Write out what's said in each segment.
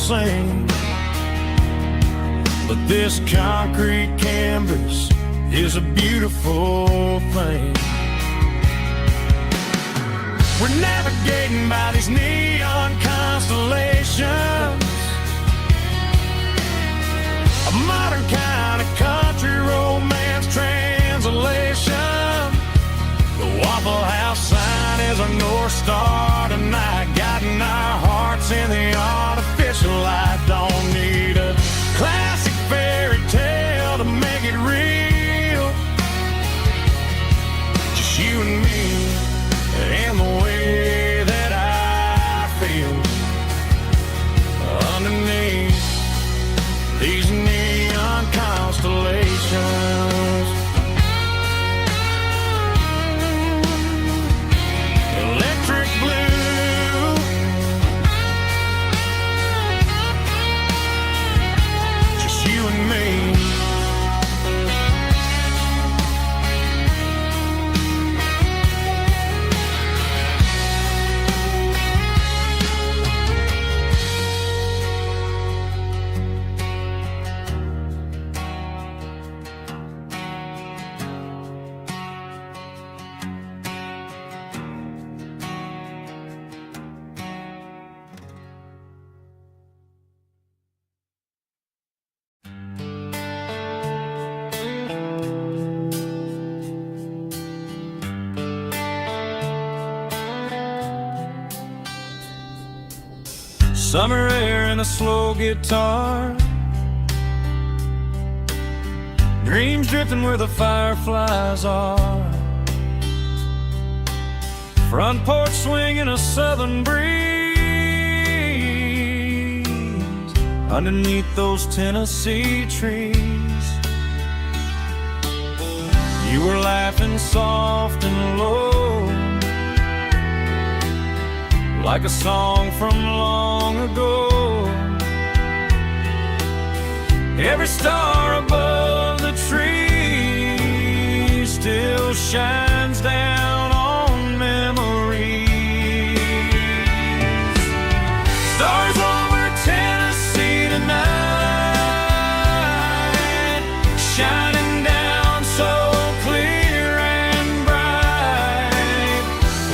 sing. But this concrete canvas is a beautiful thing. We're navigating by these neon constellations, a modern kind of country romance translation. The Waffle House sign is our North Star tonight, guiding our hearts in the artificial light. Don't need a classic fairy tale to make it real. Just you and me and the way that I feel underneath these neon constellations. Electric blue, just you and me. Summer air and a slow guitar, dreams drifting where the fireflies are, front porch swinging a southern breeze underneath those Tennessee trees. You were laughing soft and low, like a song from long ago. Every star above the tree still shines down on memories. Stars over Tennessee tonight, shining down so clear and bright.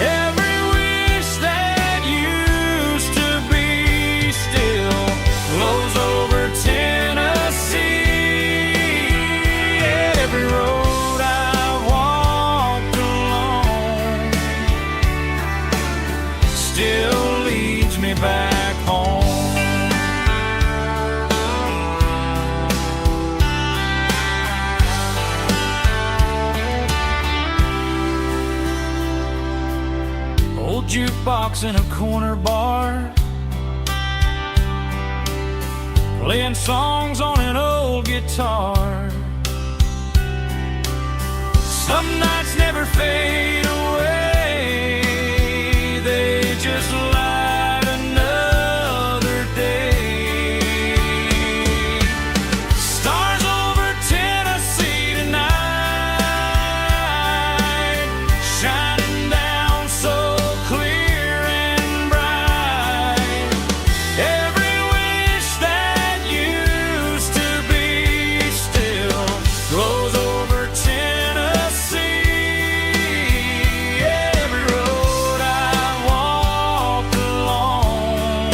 Every wish that used to be still flows over Tennessee. Every road I've walked along still leads me back home. Old jukebox in a corner bar, playing songs on an old guitar. Some nights never fade away, they just light another day. Stars over Tennessee tonight, shining down so clear and bright. Every wish that used to be still glows over Tennessee. Every road I walked along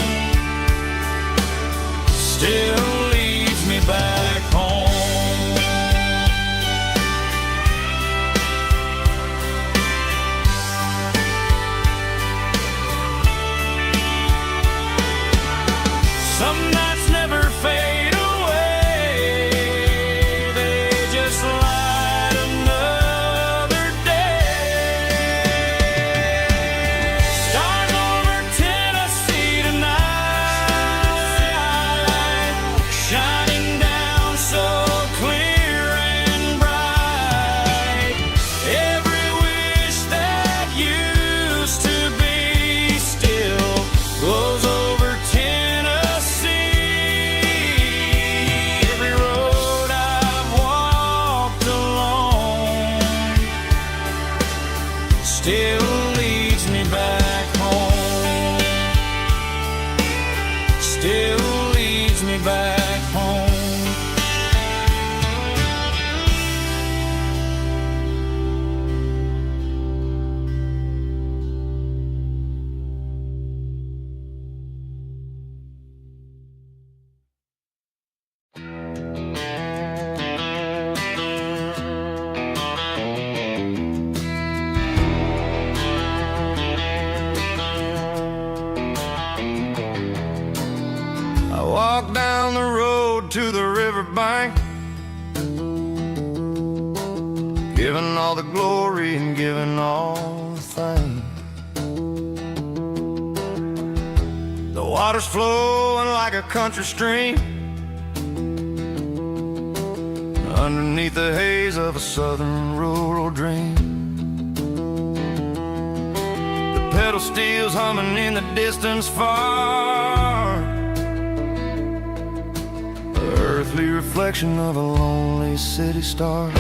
still leads me back home. Some nights never fade away, they just light another day. Stars over Tennessee tonight, shining down so clear and bright. Every wish that used to be still glows over Tennessee. Every road I've walked along still leads me back home. Still takes me back home. I walk down the road to the riverbank, giving all the glory and giving all the thanks. The water's flowing like a country stream underneath the haze of a southern rural dream. The pedal steel's humming in the distance far, earthly reflection of a lonely city star.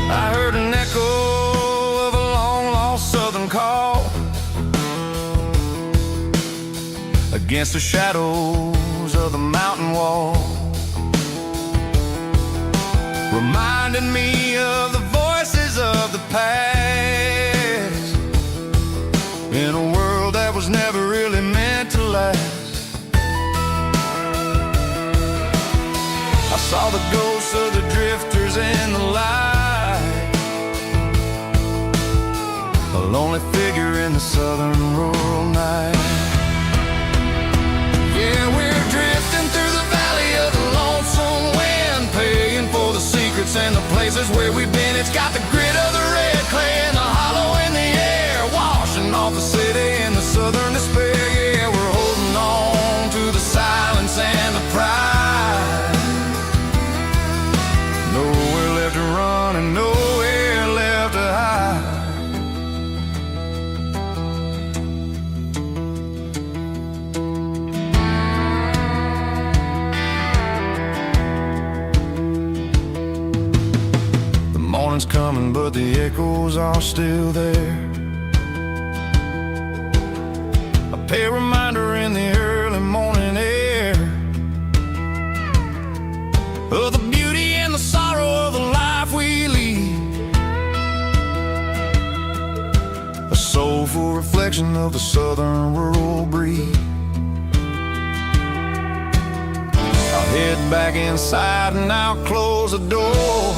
I heard an echo of a long-lost southern call against the shadows of the mountain wall, reminding me of the voices of the past in a world that was never really meant to last. I saw the ghosts of the drifters in the light, a lonely figure in the southern rural night. Yeah, we're drifting through the valley of the lonesome wind, paying for the secrets and the places where we've been. It's got the grit of the red clay and the hollow in the air, washing off the city and the southern despair. Yeah, we're holding on to the silence and the pride. Nowhere left to run and nowhere left to hide. The morning's coming, but the echoes are still there. A pale reminder in the early morning air of the beauty and the sorrow of the life we lead, a soulful reflection of the southern rural breed. I'll head back inside and I'll close the door,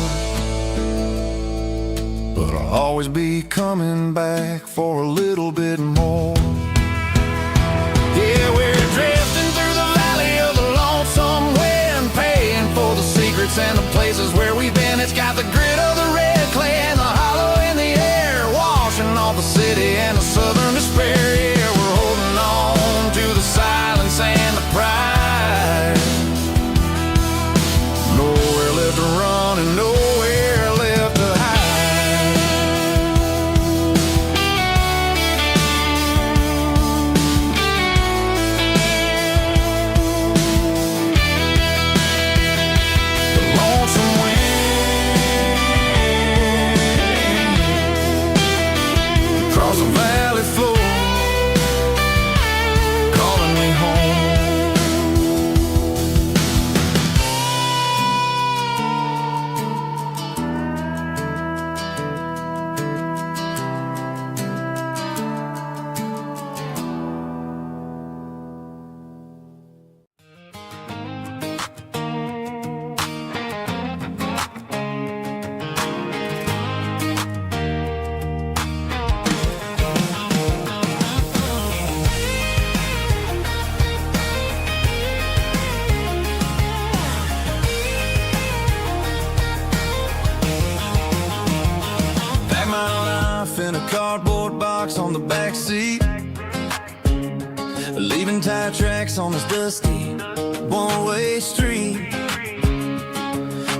but I'll always be coming back for a little bit more. Yeah, we're drifting through the valley of the lonesome wind, paying for the secrets and the places where we've been. It's got the grit of the red clay and the hollow in the air, washing off the city and the southern despair. Yeah, we're holding on to the silence and the pride. Nowhere left to run and nowhere left to hide. Across the valley floor, calling me home. In a cardboard box on the back seat, leaving tire tracks on this dusty one-way street.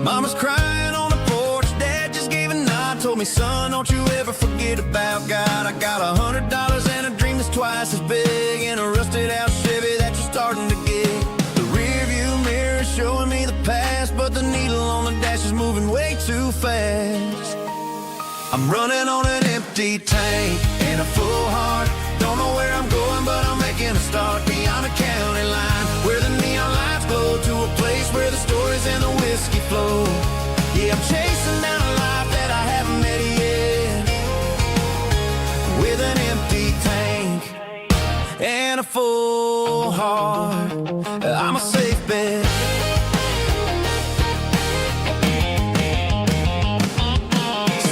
Mama's crying on the porch, Dad just gave a nod, told me, son, don't you ever forget about God. I got $100 and a dream that's twice as big, and a rusted out Chevy that you're starting to get. The rear view mirror is showing me the past, but the needle on the dash is moving way too fast. I'm running on an empty tank and a full heart, don't know start beyond a county line, where the neon lights glow, to a place where the stories and the whiskey flow. Yeah, I'm chasing down a life that I haven't met yet, with an empty tank and a full heart. I'm a safe bet.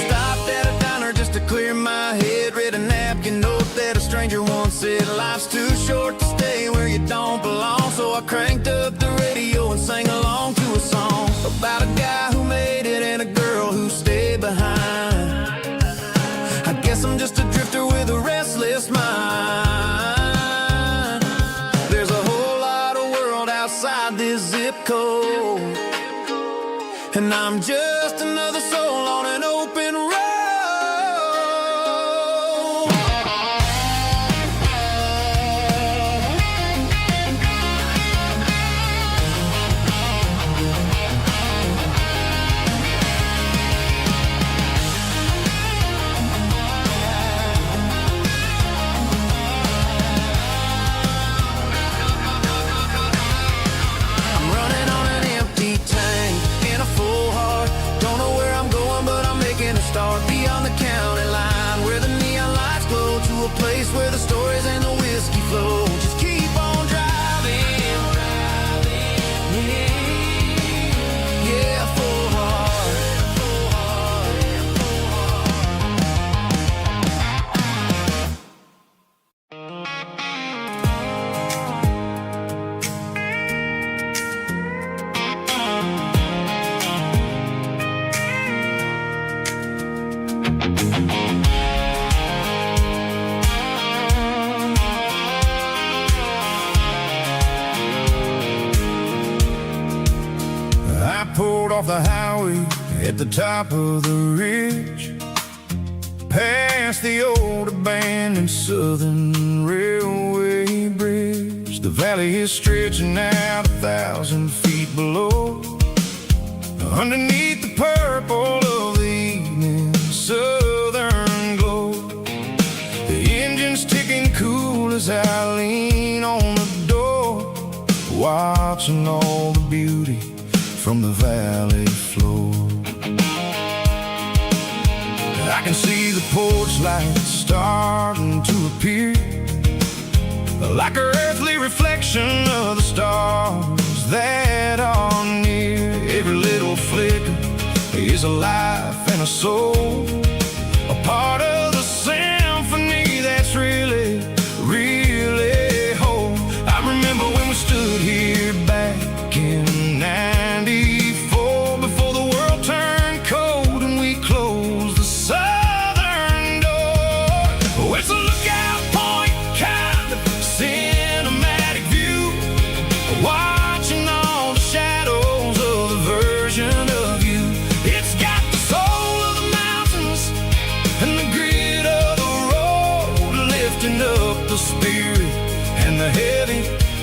Stopped at a diner just to clear my head, read a napkin note that a stranger once said, life's too short to stay where you don't belong. So I cranked up the radio and sang along to a song about a guy who made it and a girl who stayed behind. I guess I'm just a drifter with a restless mind. There's a whole lot of world outside this zip code, and I'm just another soul on an open road. Start beyond the county line, where the neon lights glow, to a place where the stories and the whiskey flow. Just keep on driving, yeah, full heart. I pulled off the highway at the top of the ridge, past the old abandoned Southern Railway bridge. The valley is stretching out 1,000 feet below, underneath the purple of the evening southern glow. The engine's ticking cool as I lean on the door, watching all the beauty from the valley floor. I can see the porch lights starting to appear, like an earthly reflection of the stars that are near. Every little flicker is a life and a soul, a part of the symphony that's really, really whole. I remember when we stood here back in '94, before the world turned cold and we closed the southern door. Oh, it's a lookout point, kind of cinematic view, watching all the shadows of the version of you. It's got the soul of the mountains and the grit of the road, lifting up the spirit and the heavy,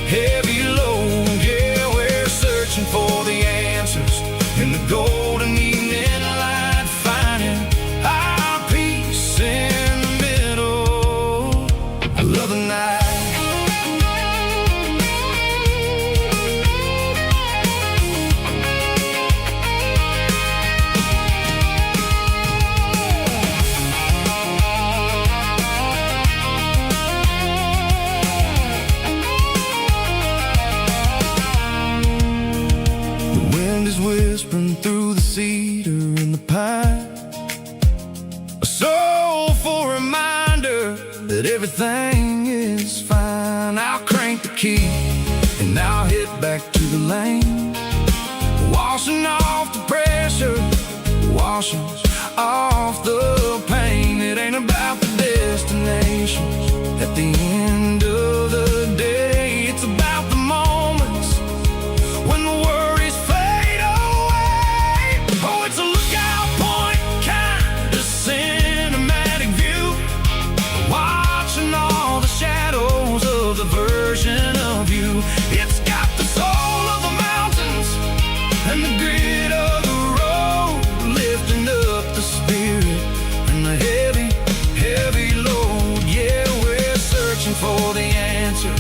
heavy load. Yeah, we're searching for the answers in the golden evening light, finding our peace in the middle of the night. Whispering through the cedar and the pine, a soulful reminder that everything is fine. I'll crank the key and I'll hit back to the lane, washing off the pressure, washing off the pain. It ain't about the destinations at the end of the day, it's about the moments when the worries fade away. Oh, it's a lookout point, kind of cinematic view, watching all the shadows of the version of you. It's got the soul of the mountains and the grit of the road, lifting up the spirit and the heavy, heavy load. Yeah, we're searching for the answer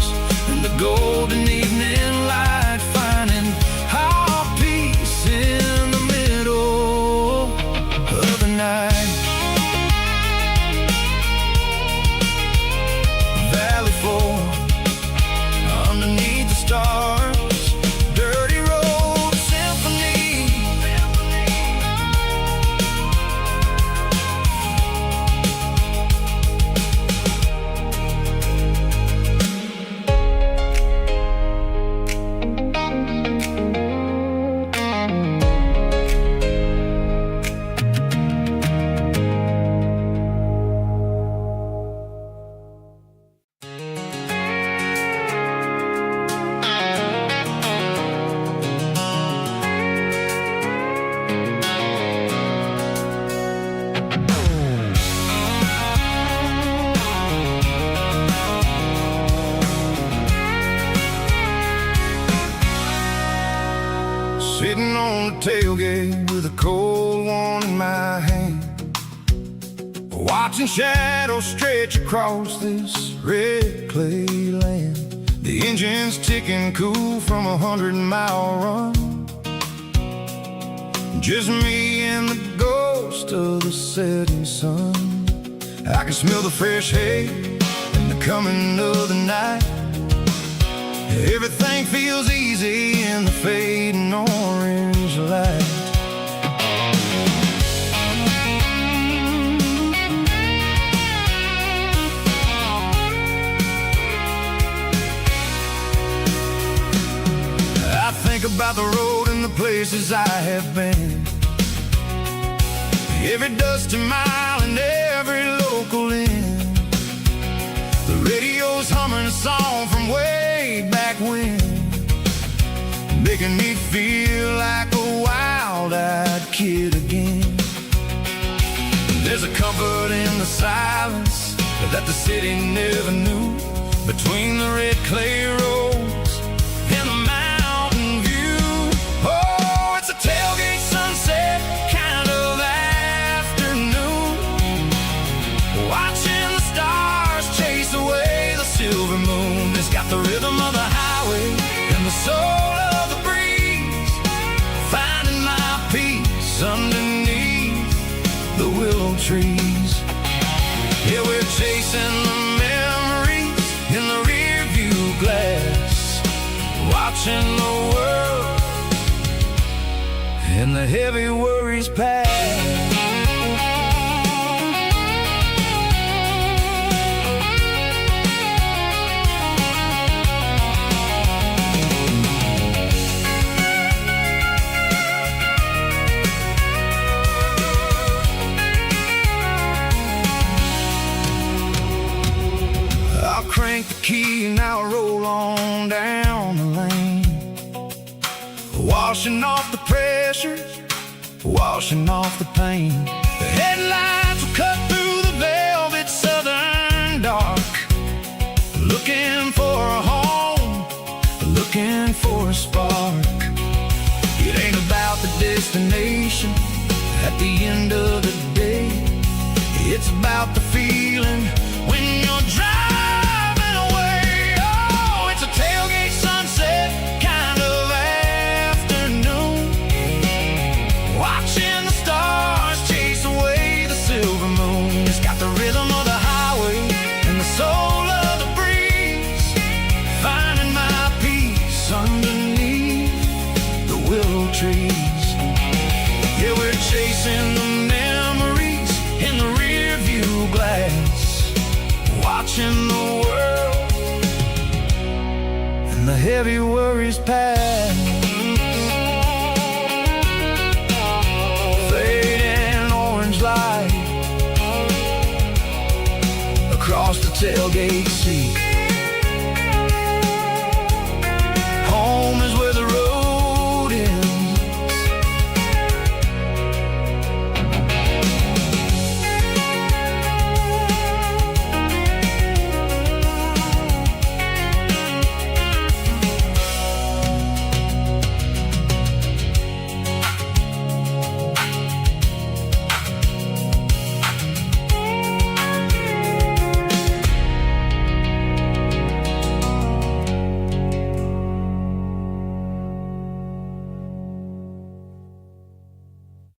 tailgate with a cold one in my hand, watching shadows stretch across this red clay land. The engine's ticking cool from a 100-mile run. Just me and the ghost of the setting sun. I can smell the fresh hay and the coming of the night. Everything feels easy in the fading orange light. I think about the road and the places I have been, every dusty mile and every local inn. The radio's humming a song from way back when, making me feel like a wild-eyed kid again. There's a comfort in the silence that the city never knew, between the red clay roads and the mountain view. Oh, it's a tailgate sunset kind of afternoon, watching the stars chase away the silver moon. It's got the rhythm of the highway and the soul of the breeze, finding my peace underneath the willow trees. Yeah, we're chasing the memories in the rear view glass, watching the world and the heavy worries pass. Crank the key and I'll roll on down the lane, washing off the pressure, washing off the pain. The headlights will cut through the velvet southern dark, looking for a home, looking for a spark. It ain't about the destination at the end of the day, it's about the feeling when you're driving. Tailgate sunset kind of afternoon, watching the stars chase away the silver moon. It's got the rhythm of the highway and the soul of the breeze, finding my peace underneath the willow trees. Yeah, we're chasing the memories in the rear view glass, watching the world and the heavy worries pass. Fading orange light across the tailgate seat. Home is where the road ends.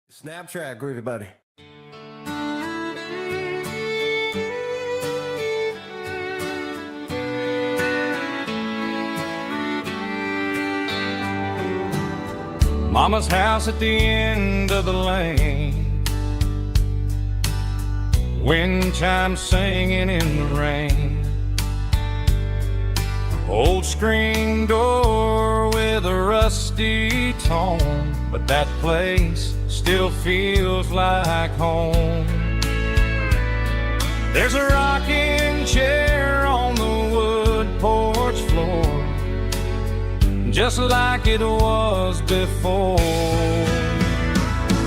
Snap track, groovy buddy. Mama's house at the end of the lane, wind chimes singing in the rain. Old screen door with a rusty tone, but that place still feels like home. There's a rocking chair on the wood porch floor, just like it was before.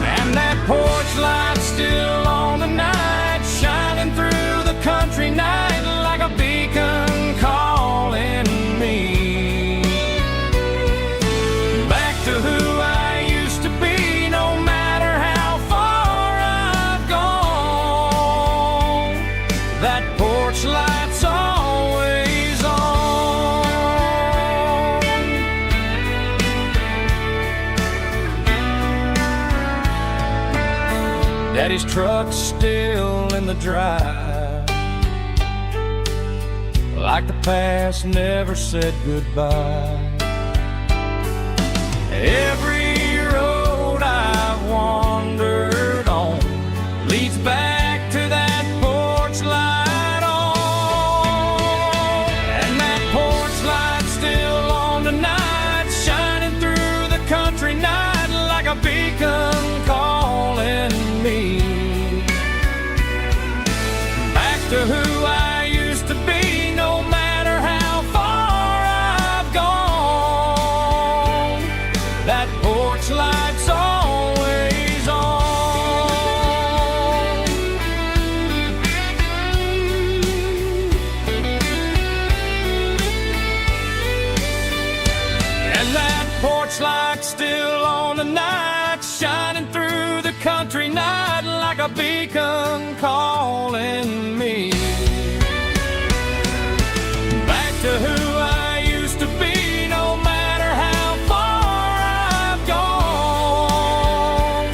And that porch light's still on tonight, shining through the country night like a beacon calling me back to who I used to be. that porch light's always on. Daddy's truck's still in the drive, like the past never said goodbye. Every road I've wandered on leads back to that porch light on. And that porch light's still on tonight, shining through the country night like a beacon calling me back to who I used to be, no matter how far I've gone. That porch light's always on. And that porch light's still on tonight, shining through the country night like a beacon calling me back to who I used to be, no matter how far I've gone.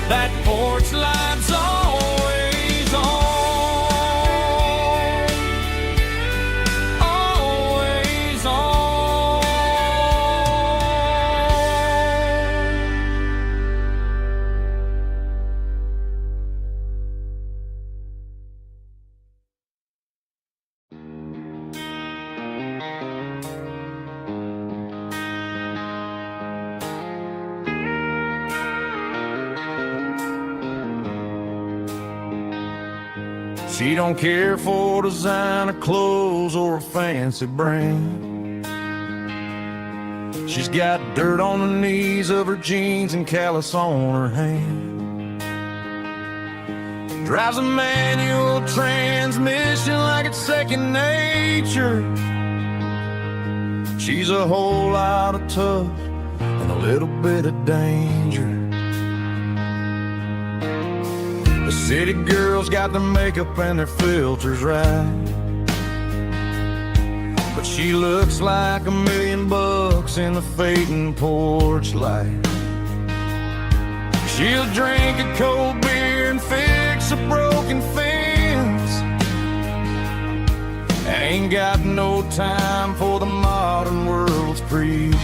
That porch light's always on, always on. She don't care for designer clothes or a fancy brand. She's got dirt on the knees of her jeans and callus on her hand. Drives a manual transmission like it's second nature. She's a whole lot of tough and a little bit of danger. The city girls got their makeup and their filters right, but she looks like $1 million in the fading porch light. She'll drink a cold beer and fix a broken fence, ain't got no time for the modern world's pretense.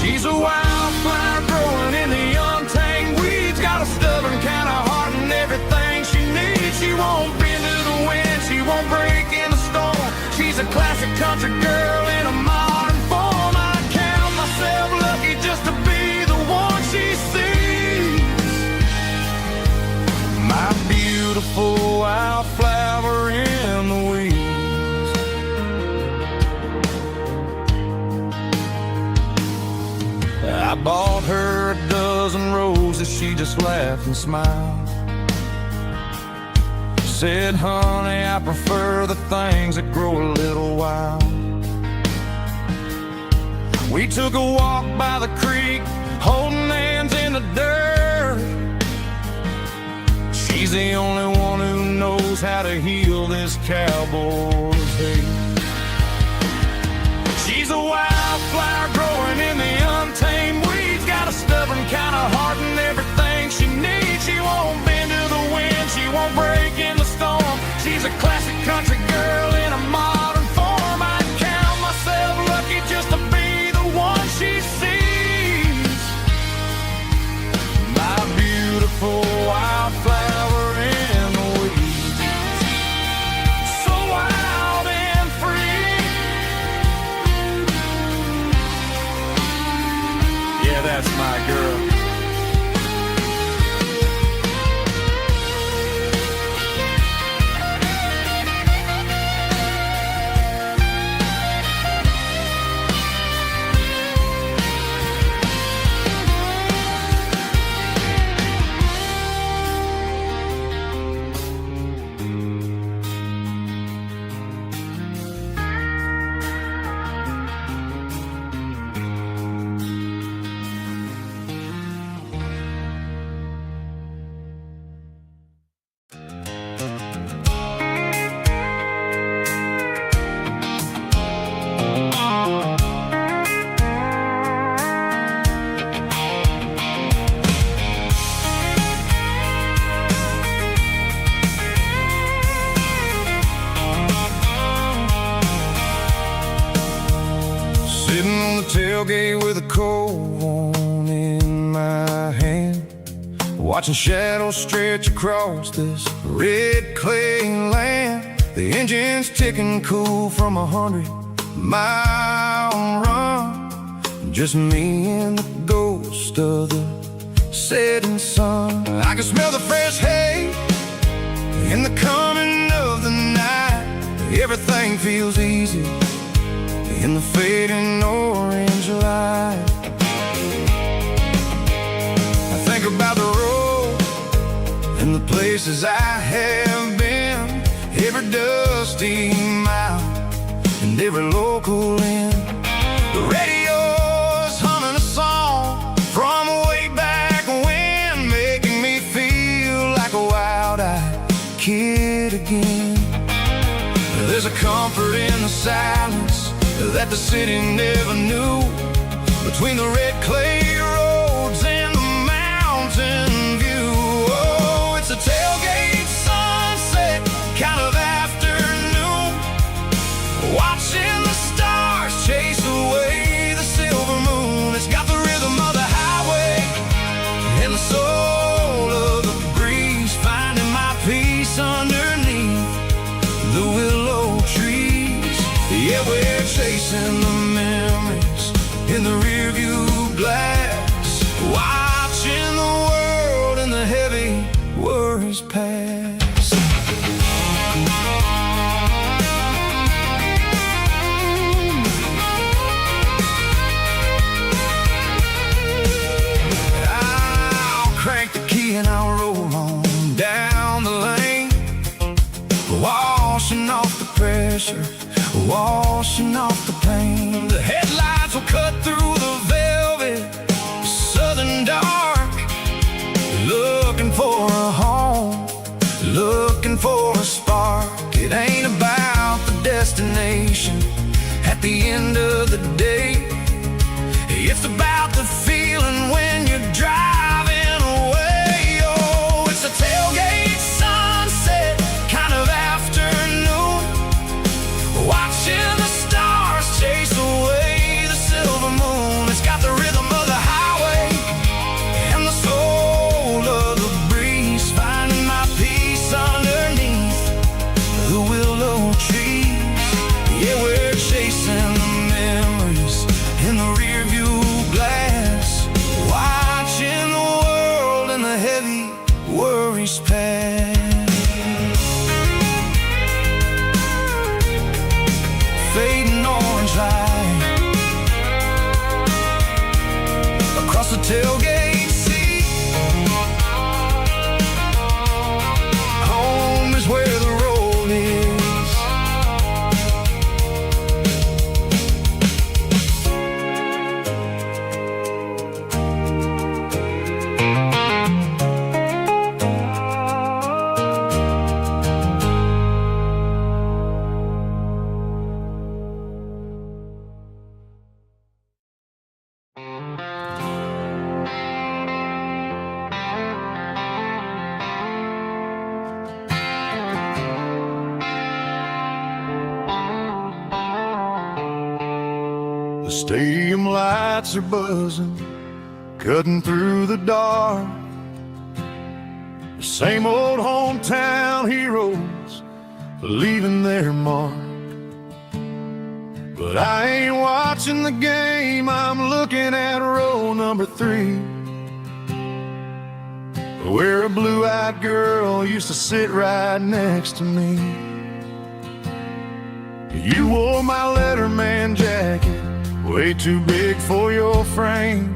She's a wildflower growing in the untamed weeds, got a stubborn kind of heart and everything she needs. She won't bend to the wind, she won't break in the storm. She's a classic country girl in a modern form. I count myself lucky just to be the one she sees. My beautiful wildflower in the weeds. I bought her a dozen roses, she just laughed and smiled. Said, honey, I prefer the things that grow a little wild. We took a walk by the creek, holding hands in the dirt. She's the only one who knows how to heal this cowboy's hate. She's a wildflower growing in the untamed weeds, got a stubborn kind of heart and everything she needs. She won't bend to the wind, she won't break in the storm. She's a classic country girl in a modern form. I count myself lucky just to be the one she sees. My beautiful wildflower in the weeds, so wild and free. Yeah, that's my girl. tailgate with a cold one in my hand, watching shadows stretch across this red clay land. The engine's ticking cool from 100-mile run, just me and the ghost of the setting sun. I can smell the fresh hay in the coming of the night. Everything feels easy in the fading orange light. I think about the road and the places I have been, every dusty mile and every local inn. The radio's humming a song from way back when, making me feel like a wild-eyed kid again. There's a comfort in the silence that the city never knew, between the red clay roads and the mountain view. Oh, it's a tailgate sunset kind of afternoon, watching the stars chase away the silver moon. It's got the rhythm of the highway and the soul of the breeze, finding my peace underneath the willow trees. Yeah, we're chasing the memories in the rearview glass, watching the world and the heavy worries pass. I'll crank the key and I'll roll on down the lane, washing off the pressure, washing off the pain. The headlights will cut through the velvet southern dark, looking for a home, looking for a spark. It ain't about the destination at the end of the day, it's about the feeling when you're driving away. Oh, it's a tailgate sunset kind of afternoon, watching the stars chase away the silver moon. It's got the rhythm of the highway and the soul of the breeze, finding my peace underneath the willow trees. Yeah, we're chasing the memories in the rearview glass, watching the world and the heavy worries pass. Fading orange light across the tailgate seat. Home is where the road is. The stadium lights are buzzing, cutting through the dark. The same old hometown heroes leaving their mark. But I ain't watching the game, I'm looking at row number 3, where a blue-eyed girl used to sit right next to me. You wore my Letterman jacket, way too big for your frame.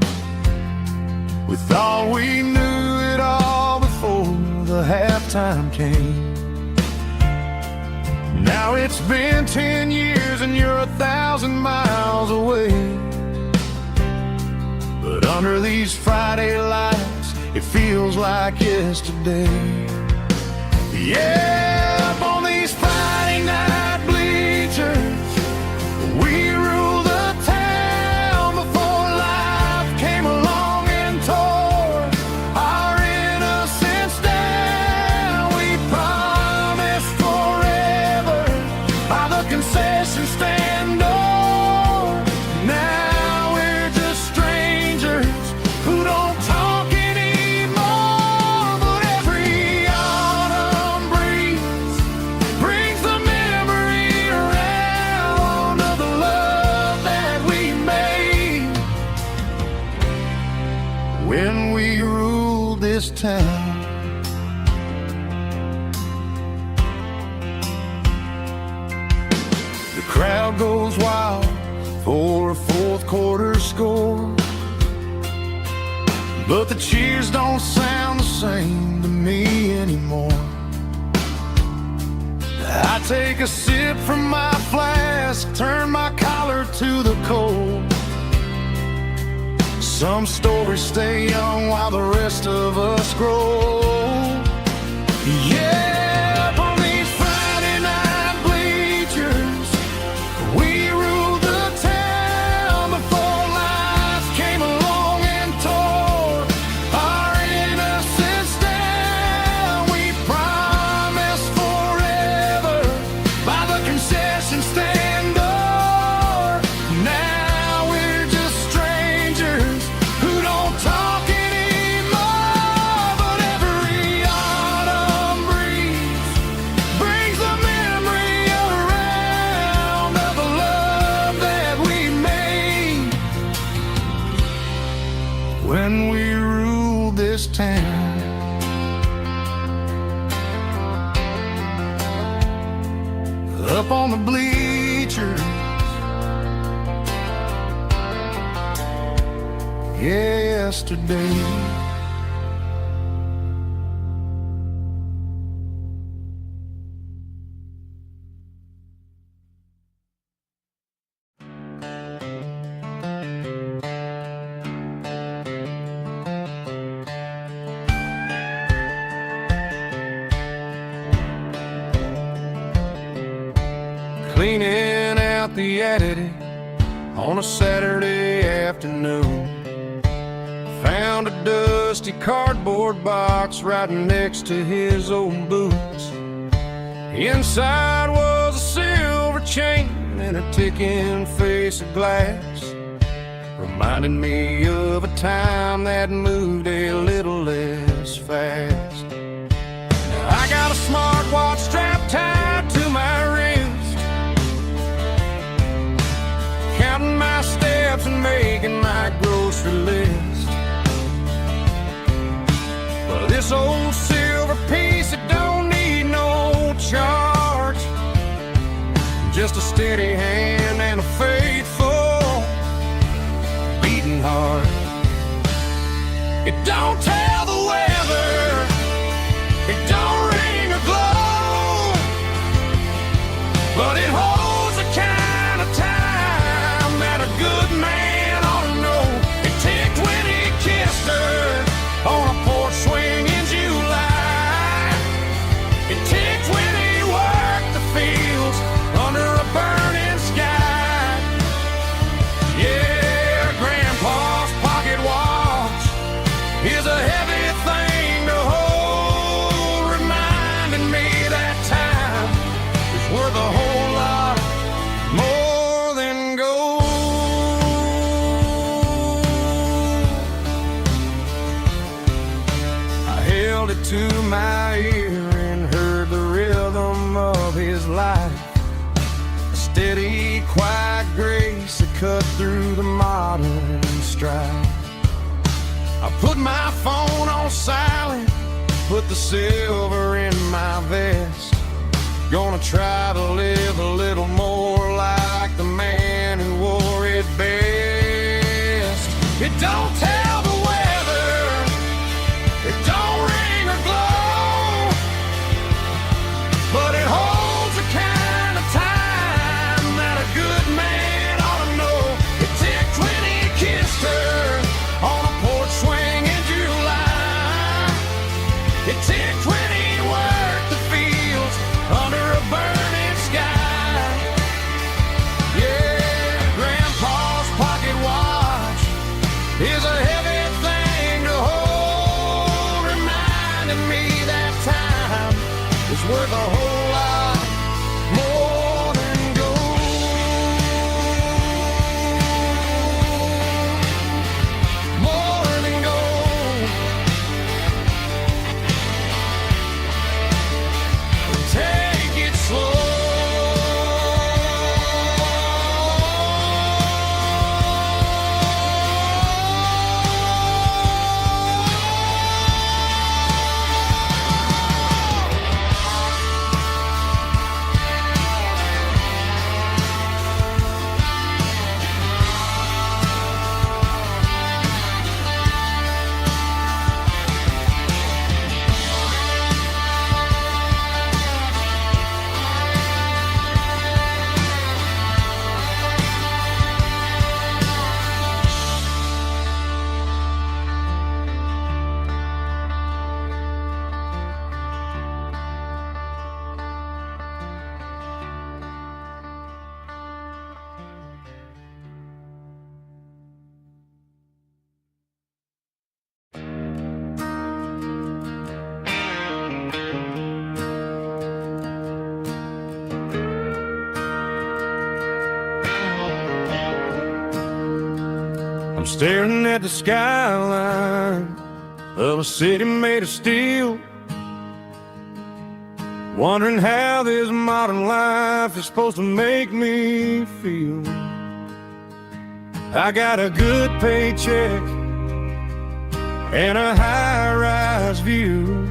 We thought we knew it all before the halftime came. Now it's been 10 years and you're 1,000 miles away, but under these Friday lights it feels like yesterday. Yeah, up on these Friday night bleachers, we rule the town before life came along and tore our innocence down. We promised forever by the concession stand door. Now town. The crowd goes wild for a fourth quarter score, but the cheers don't sound the same to me anymore. I take a sip from my flask, turn my collar to the cold. Some stories stay young while the rest of us grow. Yeah, up on these Friday night bleachers, we ruled the town before life came along and tore our innocence down. We promised forever by the concession stand door. Now we're just strangers who don't talk anymore. But every autumn breeze brings the memory around of the love that we made when we ruled this town. Up on the bleachers, yesterday. Cleaning out the attic on a Saturday afternoon, found a dusty cardboard box right next to his old boots. Inside was a silver chain and a ticking face of glass, reminding me of a time that moved a little less fast. Now I got a smartwatch strapped tied to my wrist, counting my steps and making my grocery list. But this old silver piece, it don't need no charge, just a steady hand and a faithful beating heart. It don't tell the weather, it don't ring or glow, but it holds the kind of time that a good man ought to know. It ticked when he kissed her on a porch swing in July. It ticked when he worked the fields under a burning sky. Yeah, Grandpa's pocket watch is a heavy thing to hold, reminding me that time is worth a whole lot more than gold. I held it to my ear and heard the rhythm of his life, a steady, quiet grace that cut through the modern strife. I put my phone on silent, put the silver in my vest. Gonna try to live a little more like the man who wore it best. It don't tell the weather, it don't ring or glow, but it holds the kind of time that a good man ought to know. It ticked when he kissed her on a porch swing in July. It ticked when he worked the fields under a burning sky. Yeah, Grandpa's pocket watch is a heavy thing to hold, reminding me that time is worth a whole lot more than gold. More than gold. Take it slow. I'm staring at the skyline of a city made of steel, wondering how this modern life is supposed to make me feel. I got a good paycheck and a high-rise view,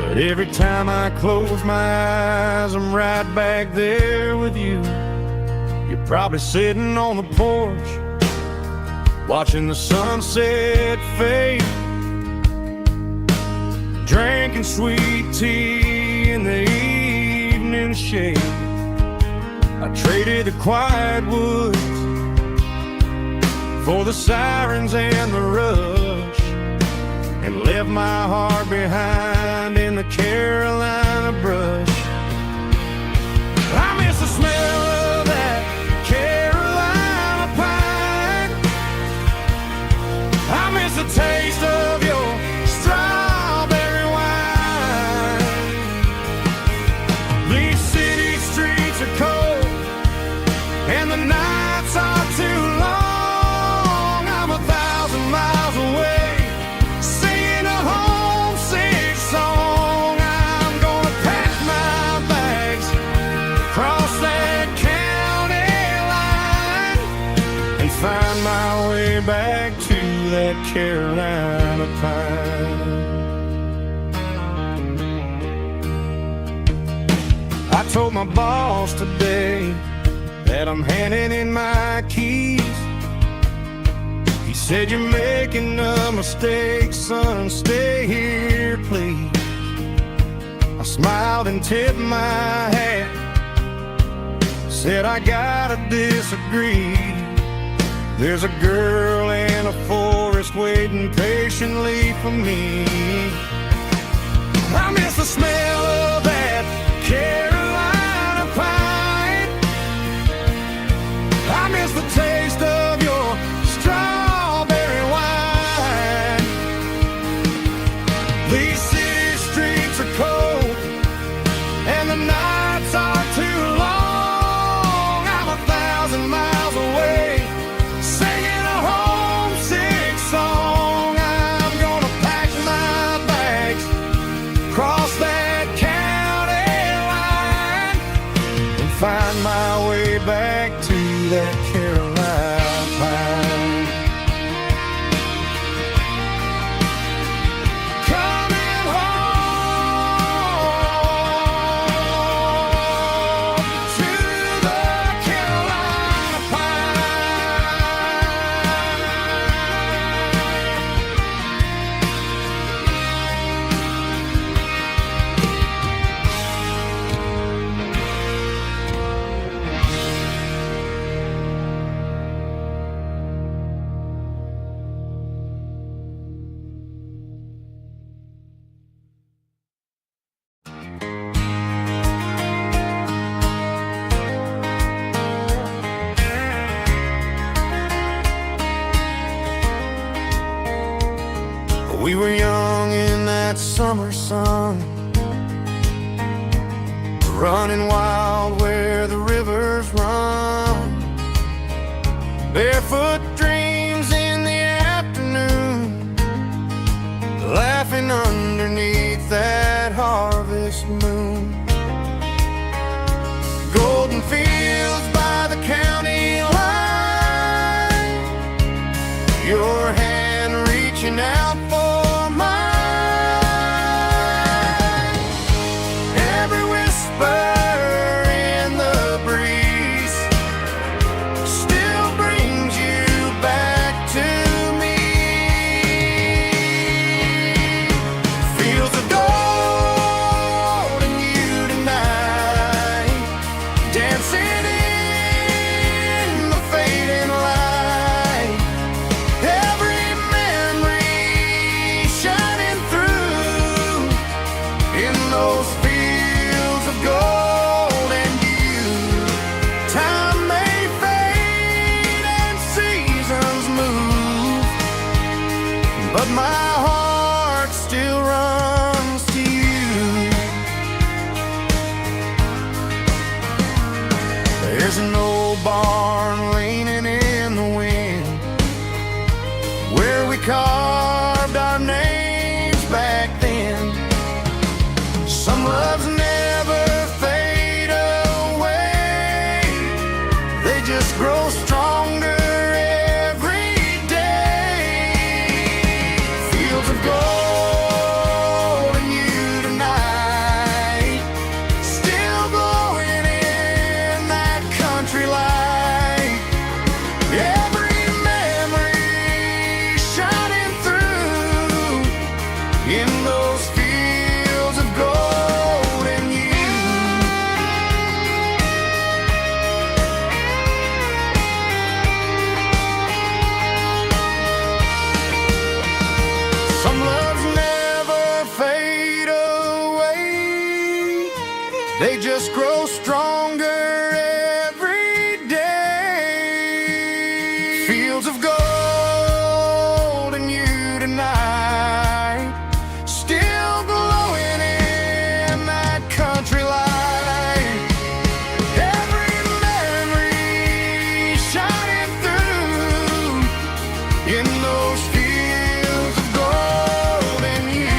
but every time I close my eyes, I'm right back there with you. You're probably sitting on the porch, watching the sunset fade, drinking sweet tea in the evening shade. I traded the quiet woods for the sirens and the rush, and left my heart behind in the Carolina brush. I miss the smell of that Carolina pine. I miss the taste of your strawberry wine. These city streets are cold and the nights are too long. I'm 1,000 miles away, singing a homesick song. I'm gonna pack my bags, cross that county line, and find my way back to that Carolina pine. I told my boss today that I'm handing in my keys. He said, "You're making a mistake, son, stay here, please." I smiled and tipped my hat, said, "I gotta disagree. There's a girl in a forest waiting patiently for me." I miss the smell of that Carolina pine. I miss the taste of your strawberry wine. These city streets are cold and the nights are too long. I'm 1,000 miles away, singing a homesick song. I'm gonna pack my bags, cross that county line, and find my way back to that Carolina pine. Coming home to the Carolina We were young in that summer sun, running wild where the rivers run, barefoot dreams in the afternoon, laughing underneath that harvest moon. Golden fields by the county line, your hand reaching out for mine. Every whisper in the breeze still brings you They just grow stronger every day. Fields of gold and you tonight, still glowing in that country light. Every memory shining through in those fields of gold and you.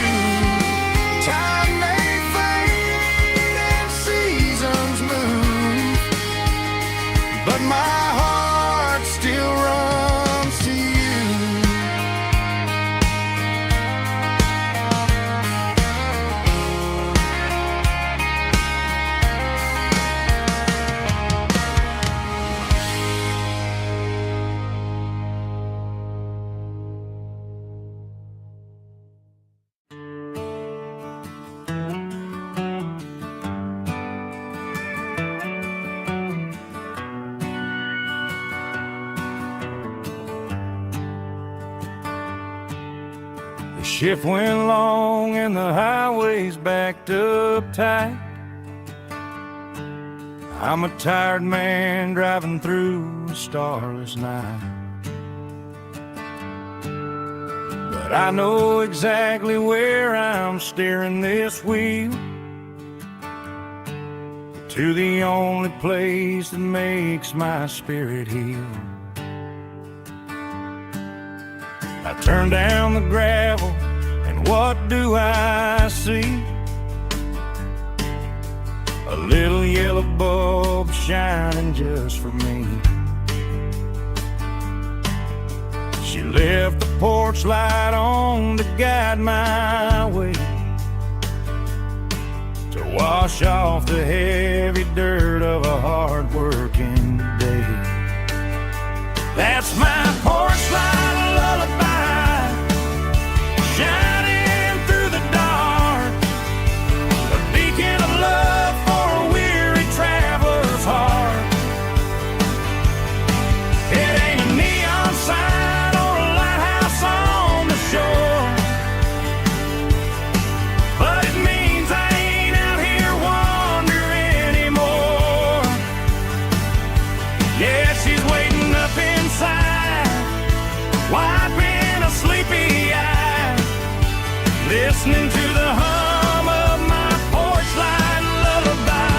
Time may fade and seasons move, but my heart still runs to you. The shift went long and the highway's backed up tight. I'm a tired man driving through a starless night, but I know exactly where I'm steering this wheel, to the only place that makes my spirit heal. I turn down the gravel, and what do I see? A little yellow bulb shining just for me. She left the porch light on to guide my way, to wash off the heavy dirt of a hard-working day. That's my porch light lullaby, shining through the dark, a beacon of love for a weary traveler's heart. It ain't a neon sign or a lighthouse on the shore, but it means I ain't out here wandering anymore. Yeah, she's waiting up inside, wiping a sleepy eye, listening to the hum of my porch light lullaby.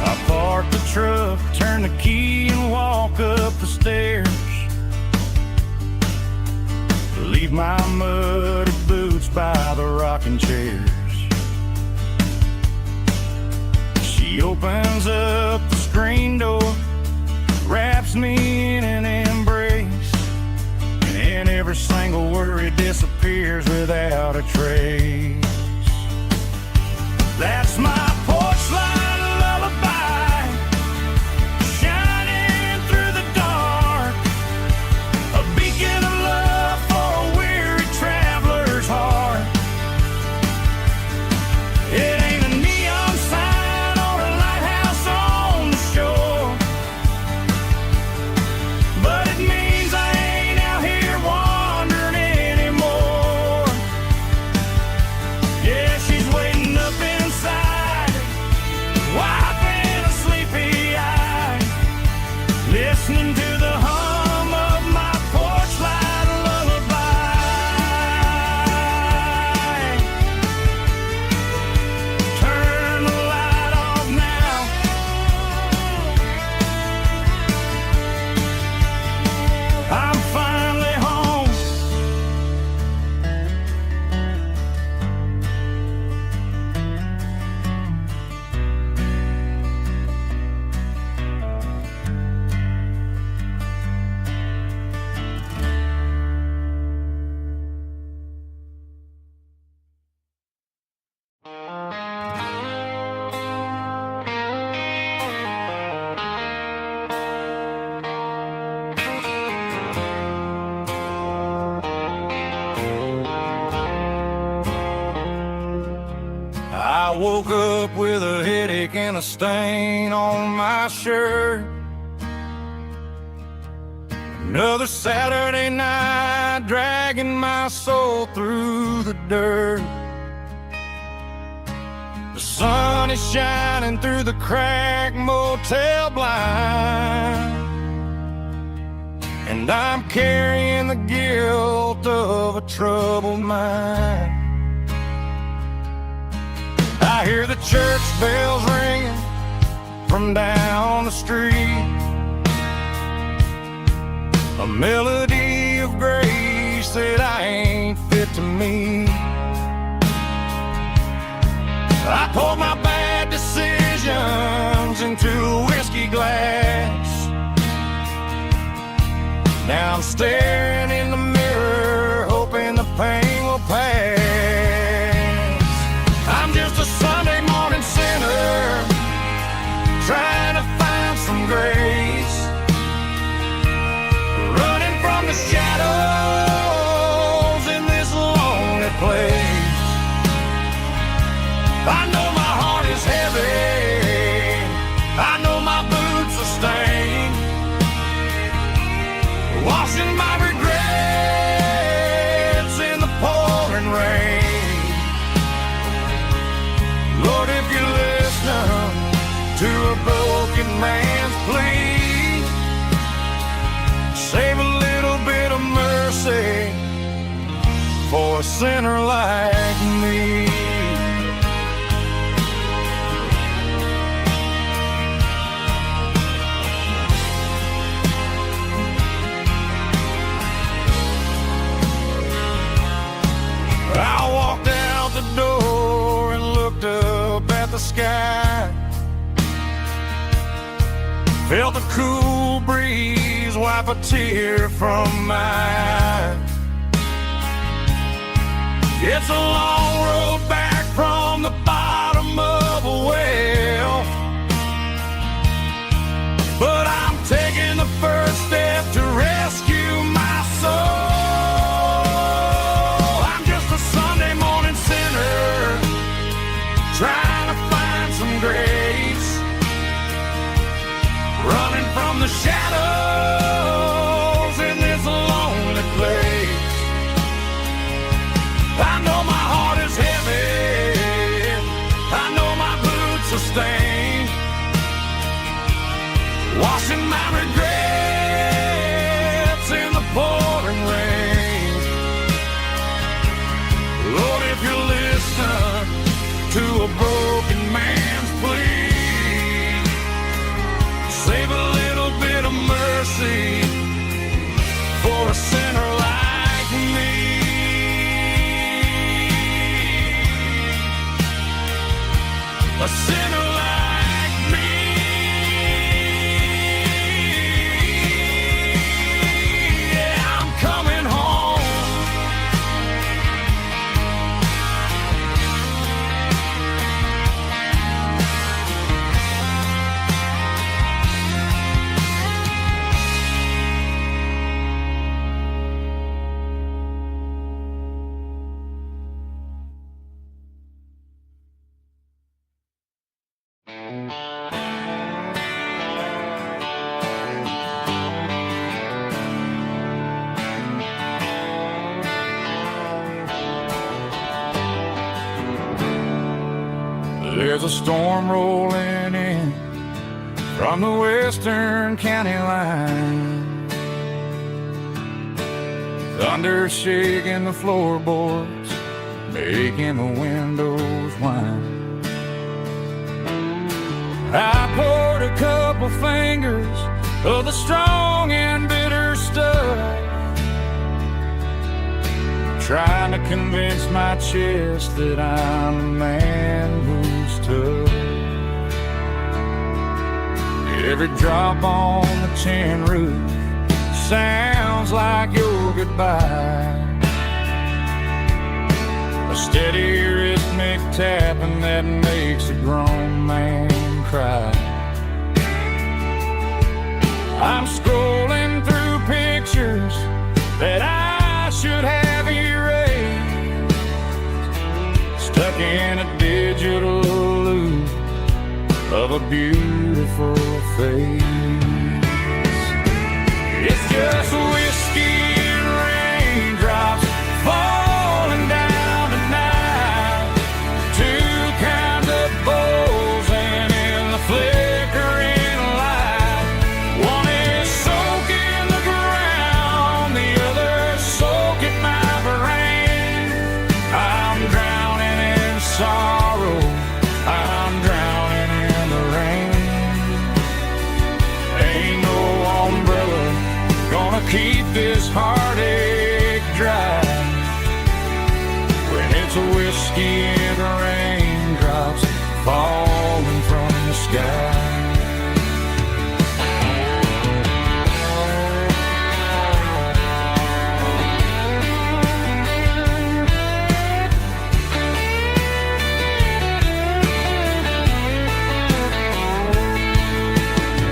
I park the truck, turn the key and walk up the stairs, leave my muddy boots by the rocking chairs. She opens up the screen door, wraps me in an embrace, and every single worry disappears without a trace. That's my porch light lullaby, shining through the dark, a beacon of love for a weary traveler's heart. It ain't a neon sign or a lighthouse on the shore, but it means I ain't out here wandering anymore. Yeah, she's waiting up inside, wiping a sleepy eye, listening to the hum of my porch light lullaby. Turn the light off now, I'm finally home. I woke up with a headache and a stain on my shirt. Another Saturday night, dragging my soul through the dirt. The sun is shining through the cracked motel blind, and I'm carrying the guilt of a troubled mind. I hear the church bells ringing from down the street, a melody of grace that I ain't fit to meet. I poured my bad decisions into a whiskey glass. Now I'm staring in the mirror, hoping the pain will pass. I'm just a Sunday morning sinner, trying to find some grace, running from the shadows in this lonely place. I know my heart is heavy, I know my boots are stained, washing my regrets in the pouring rain. Lord, if you're listening to a broken man's plea, save a little bit of mercy for a sinner like me. I walked out the door and looked up at the sky, felt the cool breeze wipe a tear from my eye. It's a long road back from the bottom of a well, but I'm taking the first step to rescue my soul. Trying to find some grace, running from the shadows in this lonely place. I know my heart is heavy, I know my boots are stained, washing my regrets in the pouring rain. Lord, if you're listening to a broken man's plea, save a little bit of mercy for a sinner like me. A sinner like me. Yeah, I'm coming home. There's a storm rolling in from the western county line, thunder shaking the floorboards, making the windows whine. I poured a couple fingers of the strong and bitter stuff, trying to convince my chest that I'm a man who's tough. Every drop on the tin roof sounds like your goodbye, a steady rhythmic tapping that makes a grown man cry. I'm scrolling through pictures that I should have erased, stuck in a digital beautiful face. It's just whiskey and raindrops falling down tonight. Two kinds of bowls and in the flickering light. One is soaking the ground, the other soaking my brain. I'm drowning in sorrow, I'm drowning in the rain. Ain't no umbrella gonna keep this heartache dry when it's a whiskey and raindrops falling from the sky.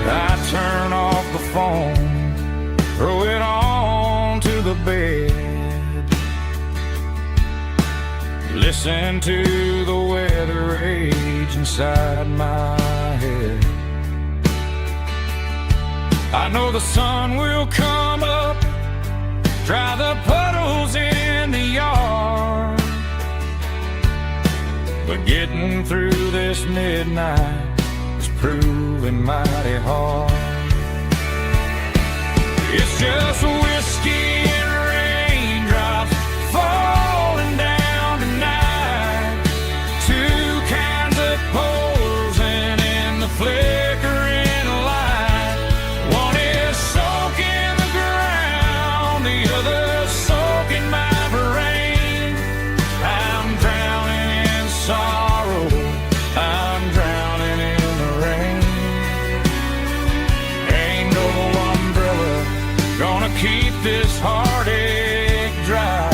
I turn off the phone, throw it on to the bed, listen to the weather rage inside my head. I know the sun will come up, dry the puddles in the yard, but getting through this midnight is proving mighty hard. It's just whiskey and raindrops falling down tonight. Two kinds of pours and in the flickering light. One is soaking the ground, the other soaking my brain. I'm drowning in sorrow, I'm drowning in the rain. Ain't no umbrella gonna keep this heartache dry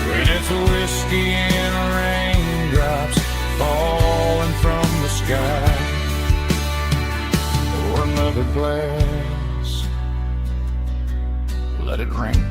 when it's whiskey and raindrops falling from the sky. Pour another glass, let it rain.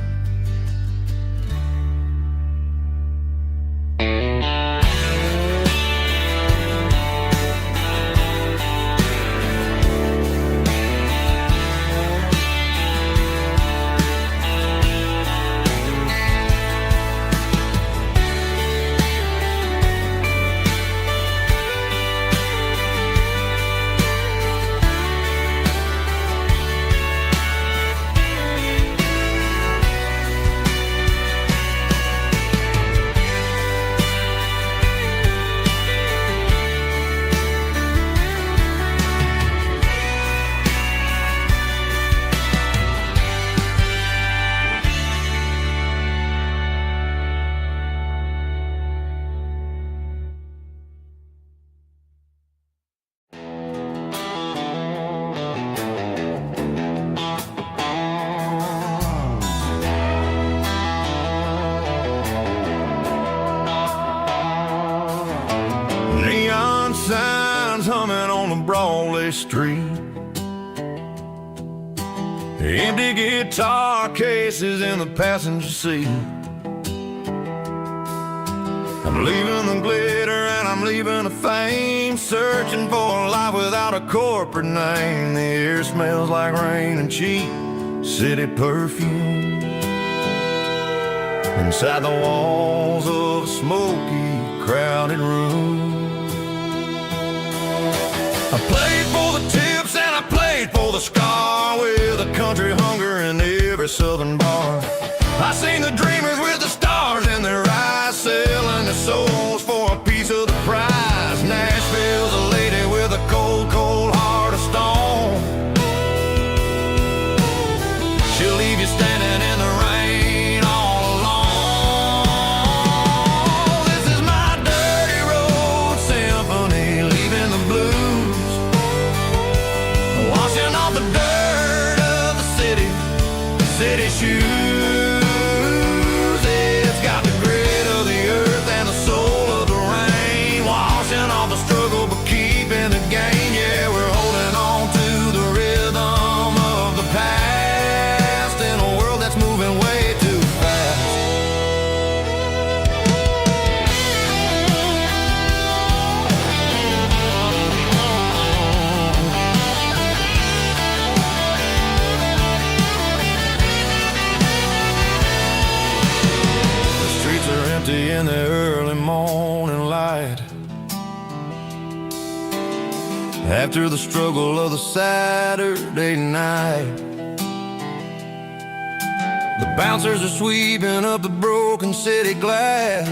Neon signs humming on the Broadway street, empty guitar cases in the passenger seat. I'm leaving the glitter and I'm leaving the fame, searching for a life without a corporate name. The air smells like rain and cheap city perfume inside the walls of a smoky, crowded room. I played for the tips and I played for the scar, with a country hunger in every southern bar. I seen the dreamers with the stars in their eyes, selling their souls for a piece of the prize. Nashville's a lady with a cold, cold heart of stone. She'll leave you standing in the rain all alone. This is my dirty road symphony, leaving the blues, washing off the dirt of the city shoes. It's got the grit of the earth and the soul of the rain, washing off the struggle but keeping the gain. Yeah, we're holding on to the rhythm of the past in a world that's moving way too fast. after the struggle of the Saturday night. The bouncers are sweeping up the broken city glass,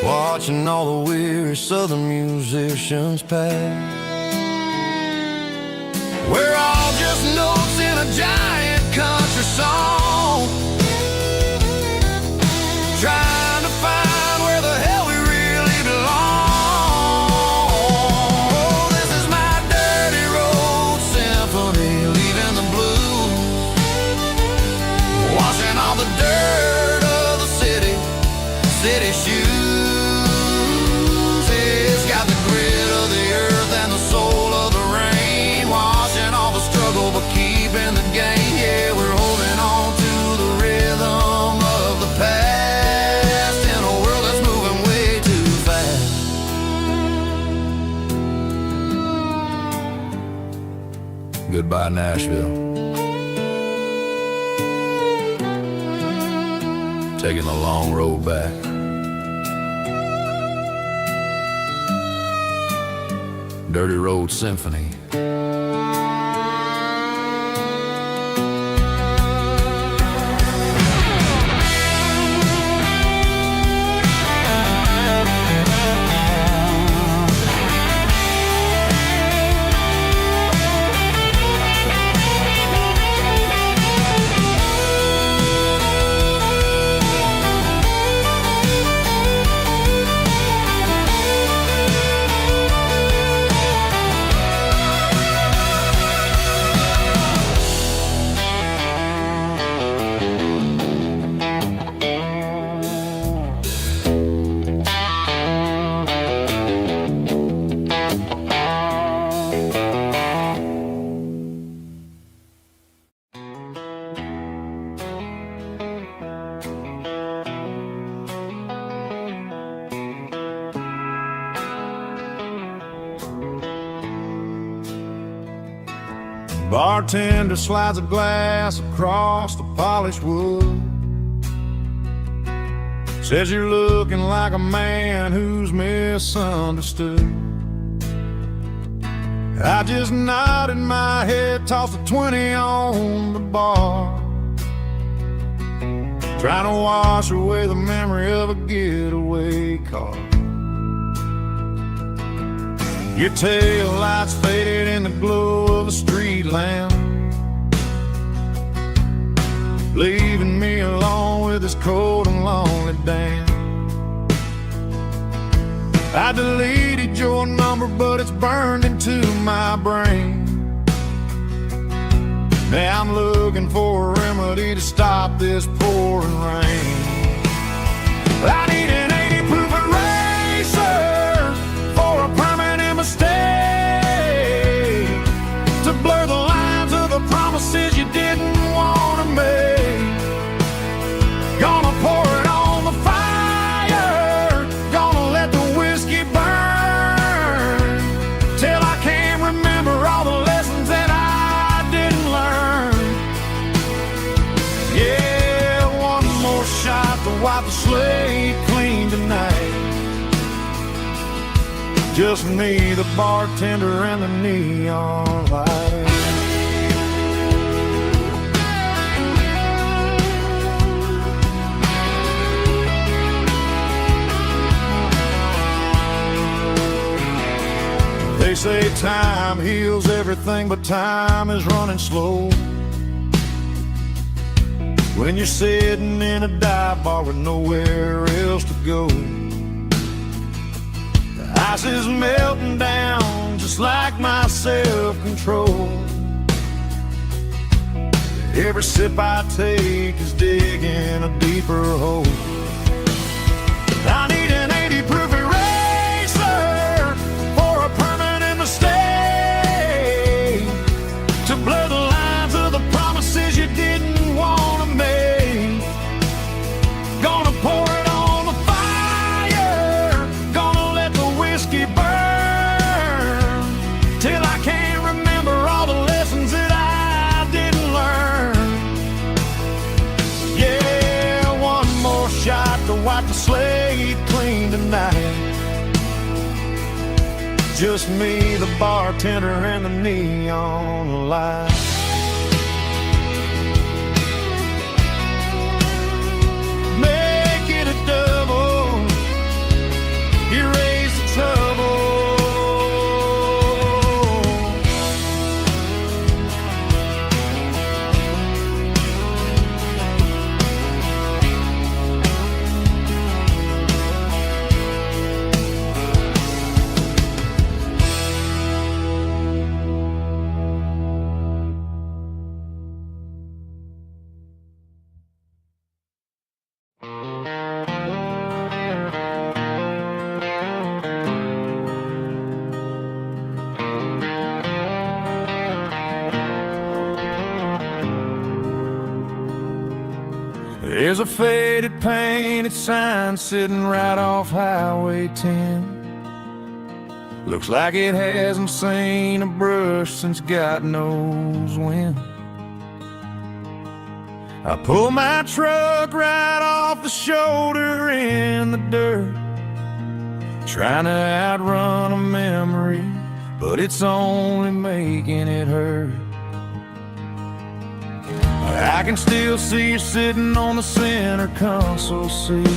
watching all the weary southern musicians pass. We're all just notes in a giant country song, trying to find where the hell we really belong. Oh, this is my dirty road symphony, leaving the blues, washing all the dirt of the city shoes. It's got the grit of the earth and the soul of the rain, washing all the struggle but keeping the game. Yeah, we're holding on to the rhythm of the past in a world that's moving way too fast. Goodbye, Nashville. Taking the long road back. Dirty Road Symphony. Bartender slides a glass across the polished wood, says you're looking like a man who's misunderstood. I just nodded my head, tossed a 20 on the bar, trying to wash away the memory of a getaway car. Your tail lights faded in the glow of a street lamp, leaving me alone with this cold and lonely damn. I deleted your number, but it's burned into my brain. Now I'm looking for a remedy to stop this pouring rain. I need an 80 proof eraser for a permanent mistake, to blur the lines of the promises you didn't want to make. Gonna pour it on the fire, gonna let the whiskey burn, till I can't remember all the lessons that I didn't learn. Yeah, one more shot to wipe the slate clean tonight. Just me, the bartender, and the neon light. They say time heals everything, but time is running slow when you're sitting in a dive bar with nowhere else to go. The ice is melting down just like my self-control. Every sip I take is digging a deeper hole. I need an 80 proof eraser for a permanent mistake, to blur the lines of the promises you didn't want to make. Gonna pour it on the fire, gonna let the whiskey burn, till I can't remember all the lessons that I didn't learn. Yeah, one more shot to wipe the slate clean tonight. Just me, the bartender, and the neon light. Make it a double, erase the trouble. There's a faded painted sign sitting right off Highway 10. Looks like it hasn't seen a brush since God knows when. I pull my truck right off the shoulder in the dirt, trying to outrun a memory, but it's only making it hurt. I can still see you sitting on the center console seat,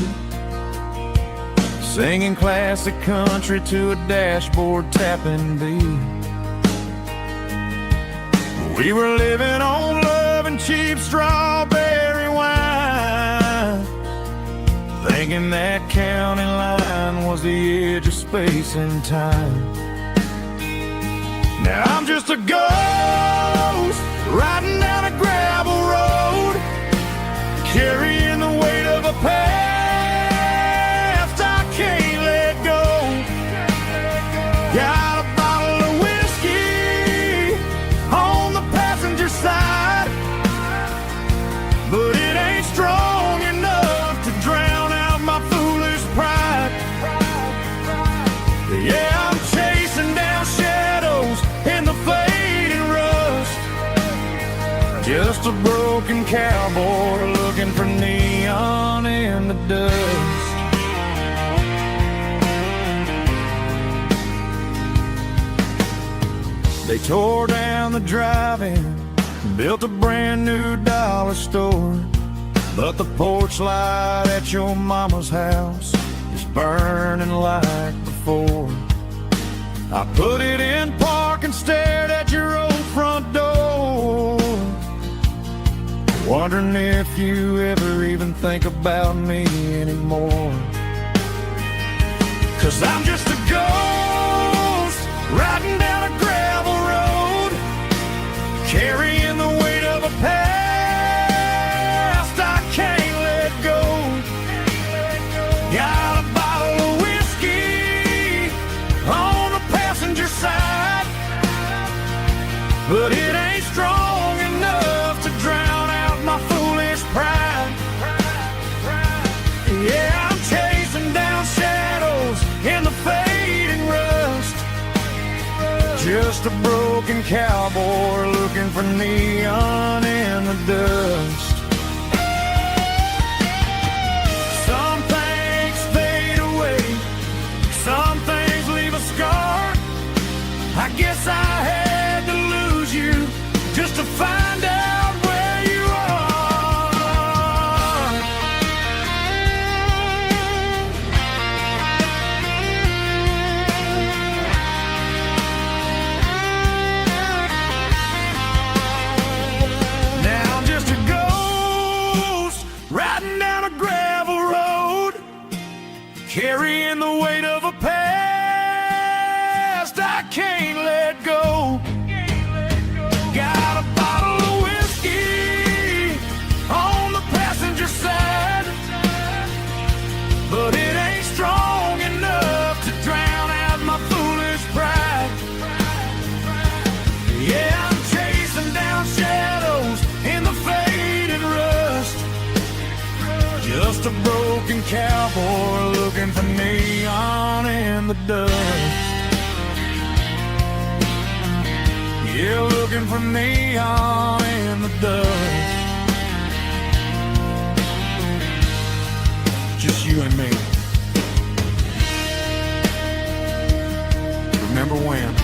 singing classic country to a dashboard tapping beat. We were living on love and cheap strawberry wine, thinking that county line was the edge of space and time. Now I'm just a ghost riding down a gravel road, carrying the weight of a past I can't let go. Got a bottle of whiskey on the passenger side, but it ain't strong enough to drown out my foolish pride. Yeah, I'm chasing down shadows in the fading rust, just a broken cowboy looking for neon in the dust. They tore down the drive-in, built a brand new dollar store, but the porch light at your mama's house is burning like before. I put it in park and stared at your old front door, wondering if you ever even think about me anymore. 'Cause I'm just a ghost riding down a gravel road, carrying the weight of a past I can't let go. Got a bottle of whiskey on the passenger side, but it ain't strong enough to drown out my foolish pride. Yeah, I'm chasing down shadows in the fading rust, just a broken cowboy looking for neon in the dust. Some things fade away, some things leave a scar. I guess I had to lose you just to find out where you are. Now I'm just a ghost riding down a gravel road, carrying the weight of a past I can't let go. Got a bottle of whiskey on the passenger side, but it ain't strong enough to drown out my foolish pride. Yeah, I'm chasing down shadows in the faded rust, just a broken cowboy looking for neon in the dust. Yeah, looking for neon in the dust. Just you and me. Remember remember when.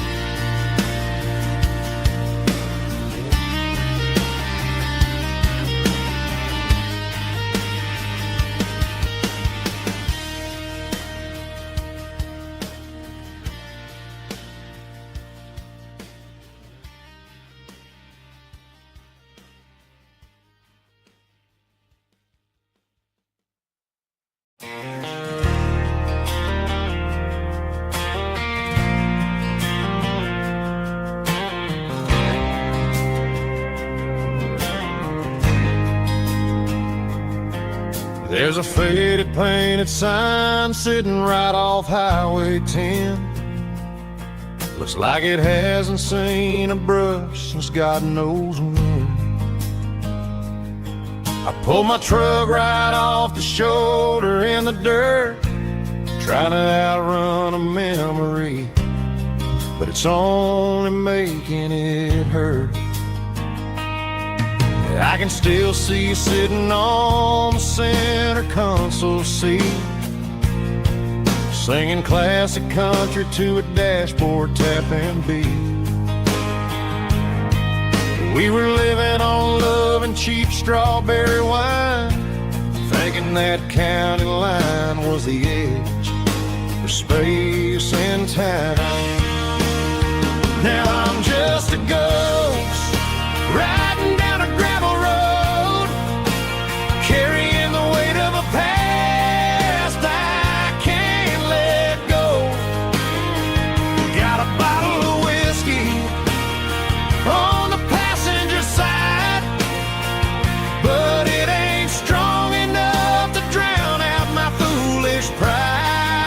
There's a faded painted sign sitting right off Highway 10. Looks like it hasn't seen a brush since God knows when. I pulled my truck right off the shoulder in the dirt, trying to outrun a memory, but it's only making it hurt. I can still see you sitting on the center console seat, singing classic country to a dashboard tapping beat. We were living on love and cheap strawberry wine, thinking that county line was the edge for space and time. Now I'm just a ghost riding down a gravel road, carrying the weight of a past I can't let go. Got a bottle of whiskey on the passenger side, but it ain't strong enough to drown out my foolish pride.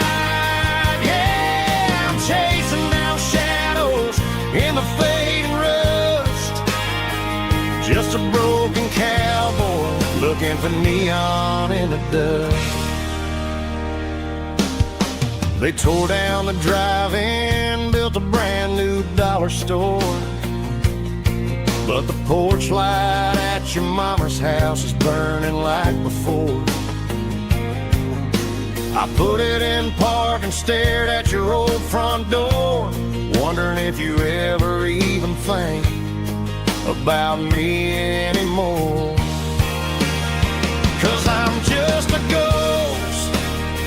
Yeah, I'm chasing down shadows in the fading rust, just a broken cowboy looking for neon in the dust. They tore down the drive-in, built a brand new dollar store, but the porch light at your mama's house is burning like before. I put it in park and stared at your old front door, wondering if you ever even think about me anymore. 'Cause I'm just a ghost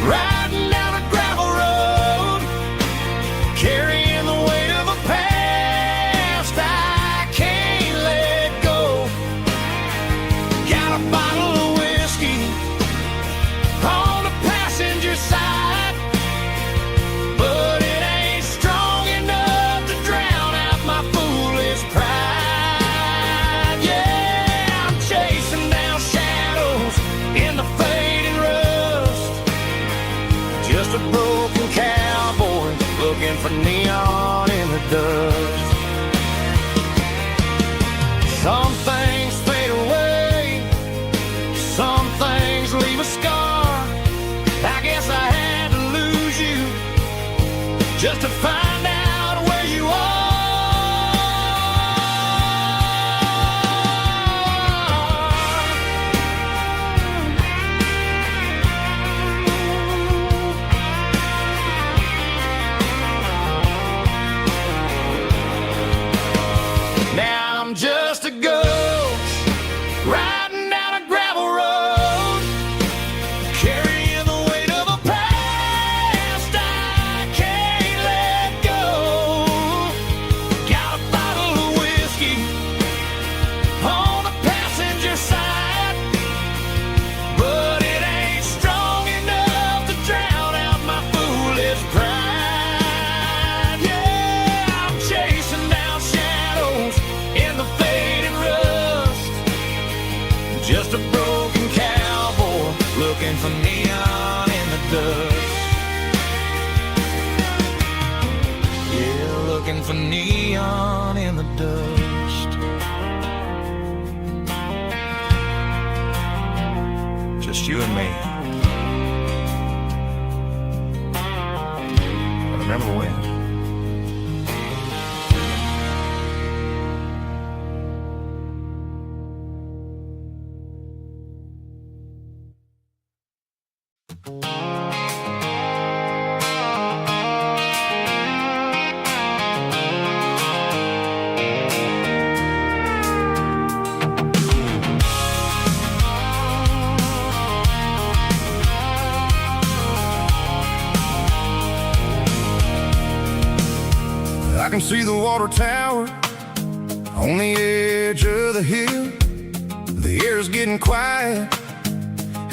riding down a gravel road, carrying the weight of a past I can't let go. Got a bottle of whiskey on the passenger side, but it ain't strong enough to drown out my foolish pride. Yeah, I'm chasing down shadows in the fading rust, just a broken cowboy looking for neon in the dust. Some things fade away, some things leave a scar. I guess I had to lose you just to find out where you are. Now I'm just a ghost riding down a gravel road, carrying the weight of a past I can't let go. Got a bottle of whiskey on the passenger side, but it ain't strong enough to drown out my foolish pride. Yeah, I'm chasing down shadows in the fading rust, just a broken cowboy looking for neon in the dust. Yeah, looking for neon in the dust. Just you and me. I remember when. can see the water tower on the edge of the hill. The air's getting quiet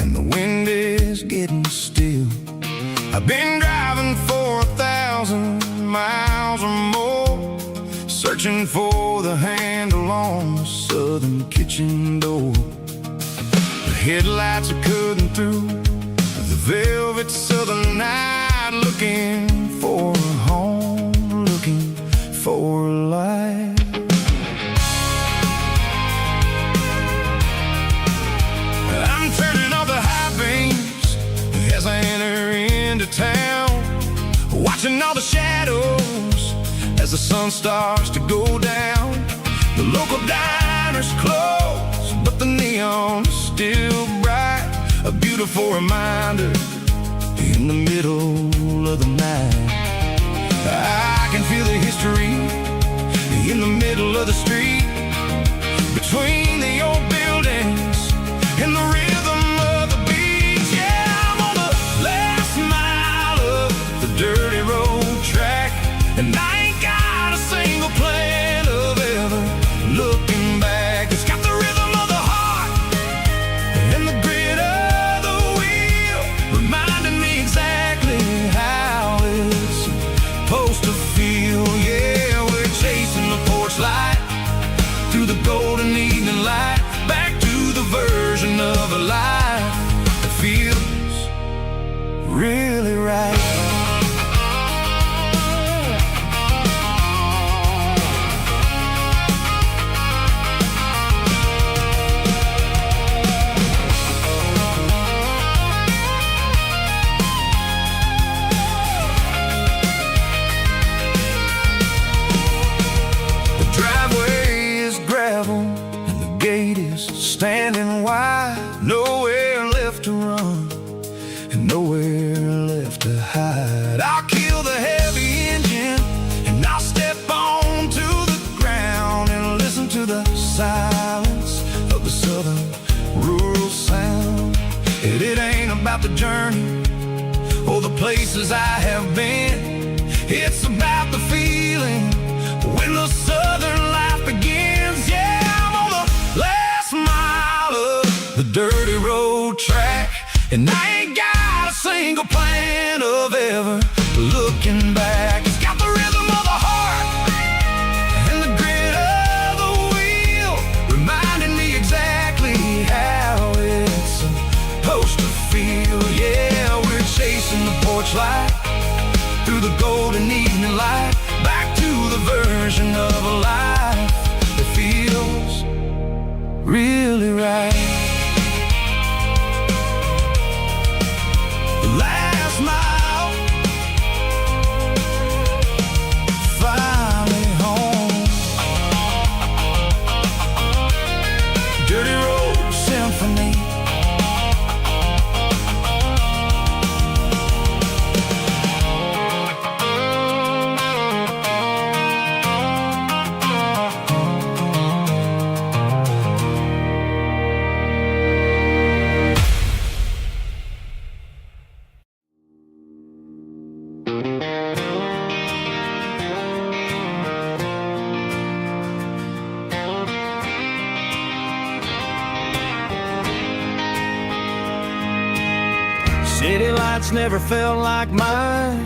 and the wind is getting still. I've been driving for 1,000 miles or more, searching for the handle on the southern kitchen door. The headlights are cutting through the velvet southern night, looking for a home, looking for a life. I'm turning off the high beams as I enter into town, watching all the shadows as the sun starts to go down. The local diner's closed, but the neon is still bright, a beautiful reminder in the middle of the night. I can feel the history in the middle of the street, between the old buildings and the rhythm of the beats. Yeah, I'm on the last mile of the dirty road track, and I ain't got a single plan of ever looking back. It's got the rhythm of the heart and the grit of the wheel, reminding me exactly how it's supposed to feel. Yeah, we're chasing the porch light through the golden evening light, back to the version of a life that feels really right. Standing wide, nowhere left to run and nowhere left to hide. I'll kill the heavy engine and I'll step onto the ground and listen to the silence of the southern rural sound. It ain't about the journey or the places I have been, it's about the feeling when the southern life begins. Yeah, I'm on the last mile of the dirty road track, and I ain't got a single plan of ever looking back. It's got the rhythm of the heart and the grit of the wheel, reminding me exactly how it's supposed to feel. Yeah, we're chasing the porch light through the golden evening light, back to the version of a life that feels really right. The last mile, finally home. Dirty Road Symphony. City lights never felt like mine.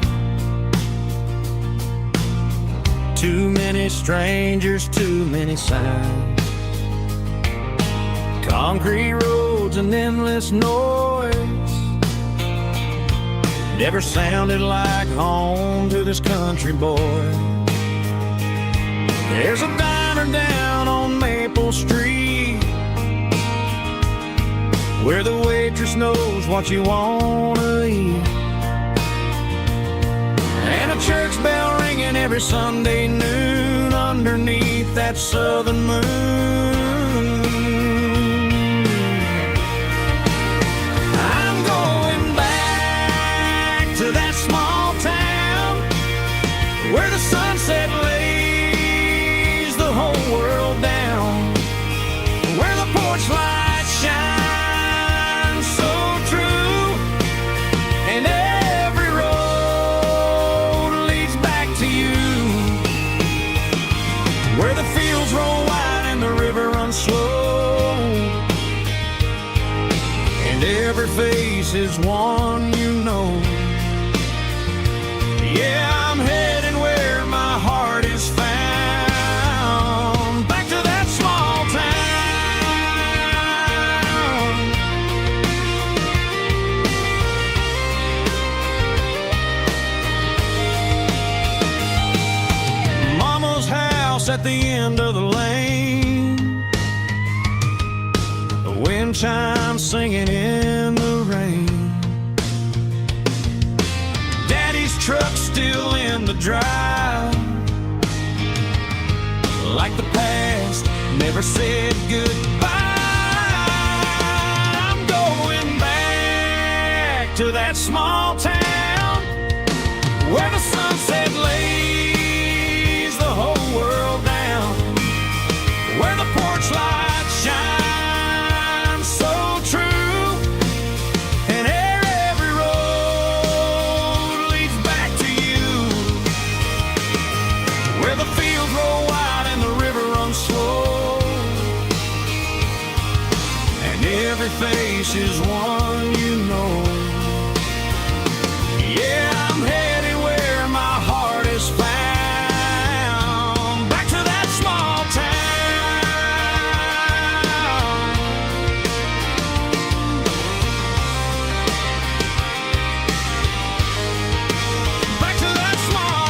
Too many strangers, too many signs. Concrete roads and endless noise never sounded like home to this country boy. There's a diner down on Maple Street where the waitress knows what you wanna eat, and a church bell ringing every Sunday noon underneath that southern moon. I'm going back to that small town where the sunset lays the whole world down, where the porch lights shine face is one you know. Yeah, I'm heading where my heart is found, back to that small town. Mama's house at the end of the lane, the wind chimes singing in the rain. Daddy's truck still in the drive, like the past never said goodbye. I'm going back to that small town where the sunset lays the whole world down, where the porch lights shine so true, and every road leads back to you, where the fields roll wide and the river runs slow, and every face is one you know. Yeah, I'm heading where my heart is found, back to that small town. Back to that small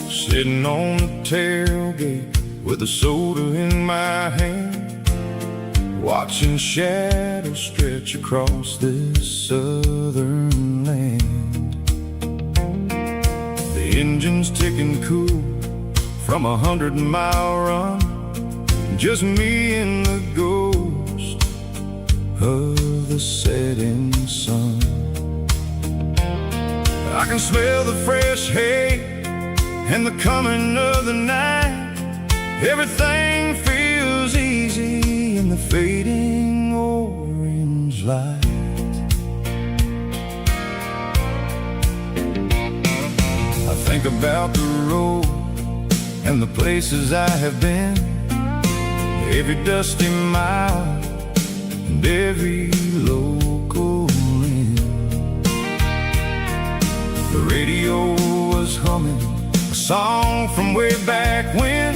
sitting on the tailgate with a soda in my hand, watching shadows stretch across this southern land. The engine's ticking cool from 100-mile run, just me and the ghost of the setting sun. I can smell the fresh hay and the coming of the night. Everything feels easy in the fading orange light. I think about the road and the places I have been, every dusty mile and every local inn. The radio was humming a song from way back when,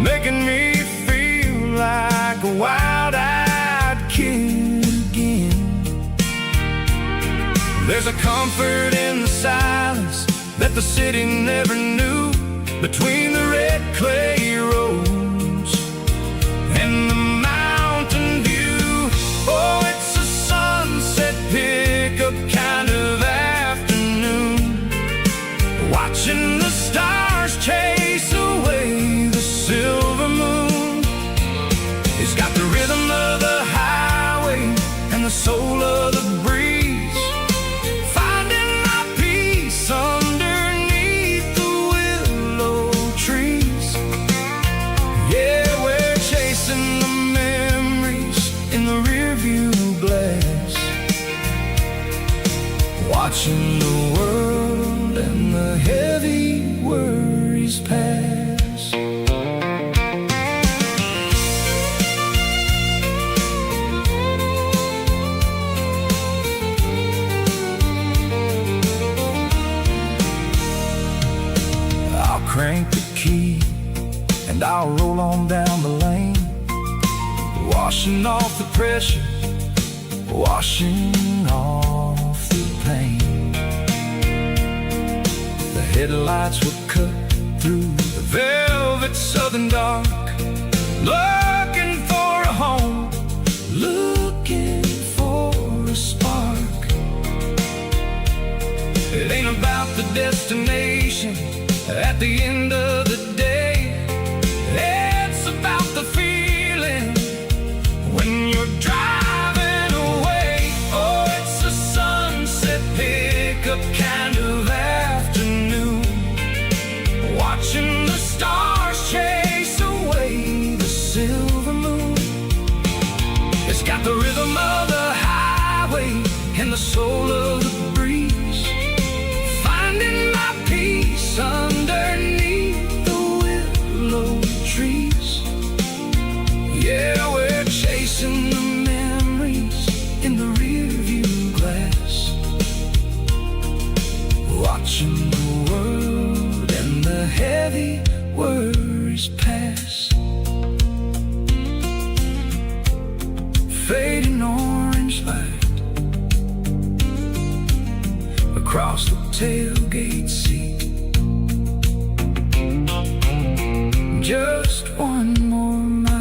making me feel like a wild-eyed kid again. There's a comfort in the silence that the city never knew, between the red clay roads and the mountain view. Oh, it's a sunset pickup kind of afternoon, watching the stars chase away the silver moon. It's got the rhythm of the highway and the soul of the breeze, finding my peace underneath the willow trees. Yeah, we're chasing the memories in the rearview glass, watching the world and the heavy worries pass. I'll crank the key and I'll roll on down the lane, washing off the pressure, washing off the pain. The headlights will cut through the velvet southern dark, looking for a home, looking for a spark. It ain't about the destination, the end of the day, it's about the feeling when you're driving away. Oh, it's a sunset pickup kind of afternoon, watching the stars chase away the silver moon. It's got the rhythm of the highway and the soul of the breeze, finding my peace underneath the willow trees. Yeah, we're chasing the memories in the rearview glass, watching the world and the heavy worries pass. Fading orange light across the tailgate seat. Just one more mile.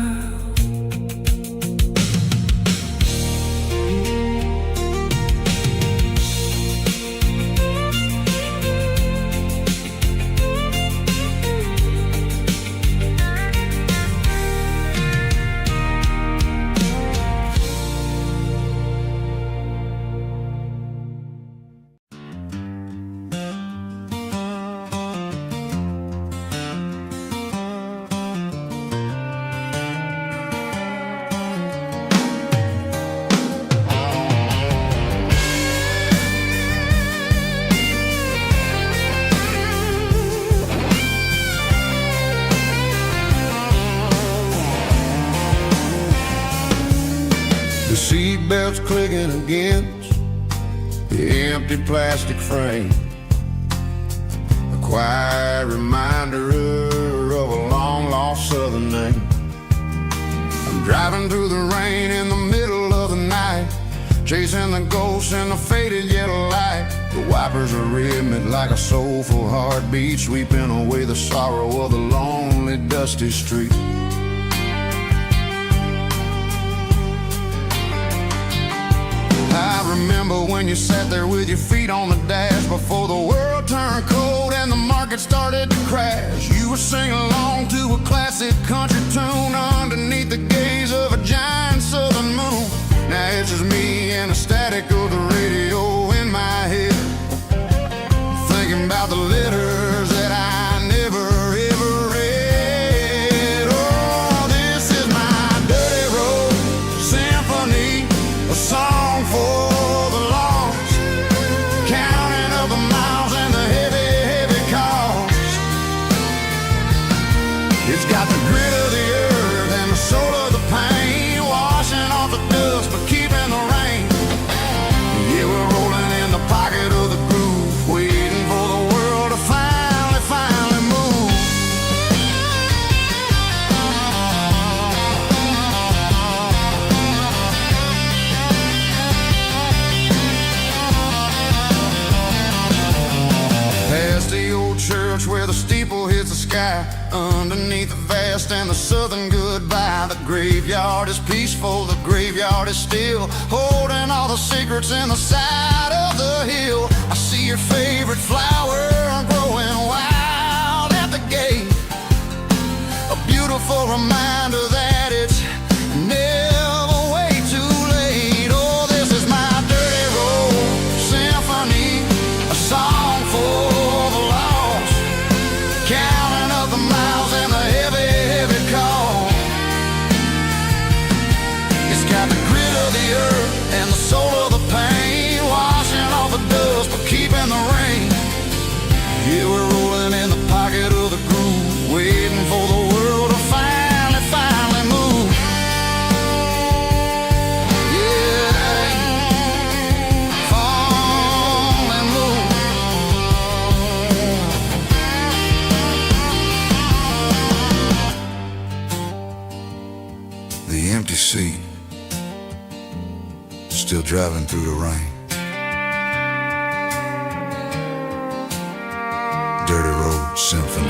The seatbelt's clicking against the empty plastic frame, a quiet reminder of a long-lost southern name. I'm driving through the rain in the middle of the night, chasing the ghosts in the faded yellow light. The wipers are rhythmic like a soulful heartbeat, sweeping away the sorrow of the lonely, dusty street. I remember when you sat there with your feet on the dash before the world turned cold and the market started to crash. You were singing along to a classic country tune underneath the gaze of a giant southern moon. Now it's just me and the static of the radio in my head, thinking about the letters that I never ever read. Oh, this is my dirty road symphony, a song for the lost, counting up the miles and the heavy, heavy cost. It's got the grit of the earth and the soul of the pain, washing off the dust but keeping the rain. Yeah, we're rolling in the pocket of the groove, waiting for the world to finally move. Past the old church where the steeple hits the sky, underneath the vast and the southern goodbye. The graveyard is peaceful, the graveyard is still, holding all the secrets in the side of the hill. I see your favorite flower growing wild at the gate, a beautiful reminder that it's never way too late. Oh, this is my dirty road symphony, a song for the lost, counting up the miles and the heavy, heavy call. It's got the grit of the earth and the soul of the pain, washing off the dust but keeping the rain. Yeah, we're rolling in the pocket of the groove, waiting for the world to finally move. Yeah, finally move. The empty seat, still driving through the rain. Dirty road symphony.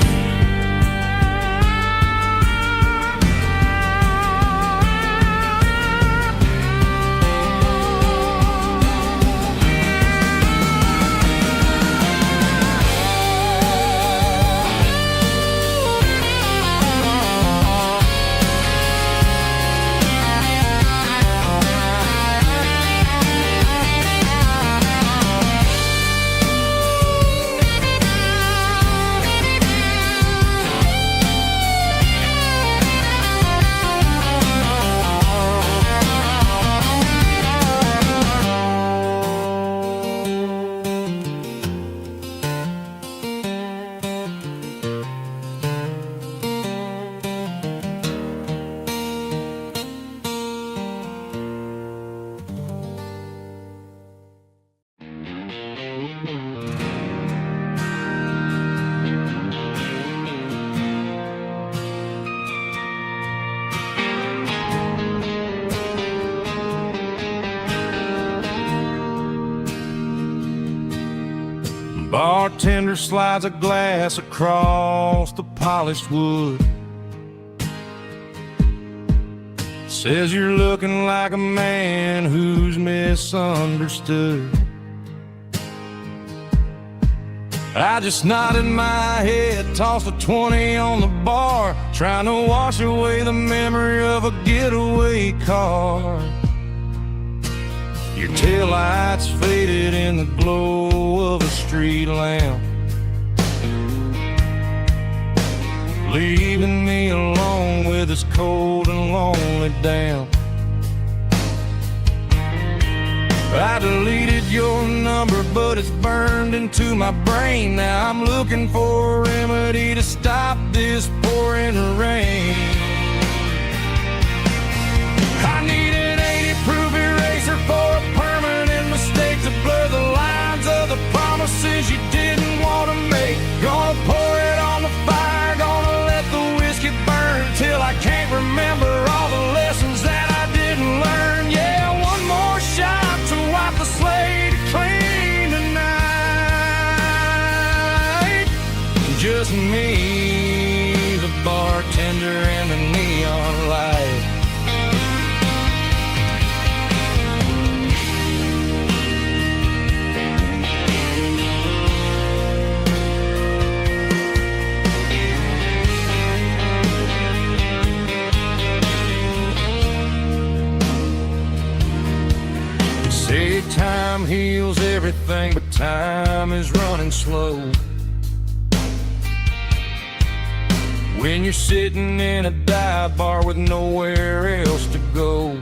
Bartender slides a glass across the polished wood. Says you're looking like a man who's misunderstood. I just nodded my head, tossed a 20 on the bar, trying to wash away the memory of a getaway car. Your taillights faded in the glow of a street lamp, leaving me alone with this cold and lonely damp. I deleted your number, but it's burned into my brain. Now I'm looking for a remedy to stop this pouring rain. I need an 80-proof eraser for a permanent mistake to blur the lines of the promises you didn't want to make. Gonna pour it on the fire, gonna let the whiskey burn till I can't remember all the lessons that I didn't learn. Yeah, one more shot to wipe the slate clean tonight. Just me, the bartender, and the neon light. Say time heals everything, but time is running slow. When you're sitting in a dive bar with nowhere else to go,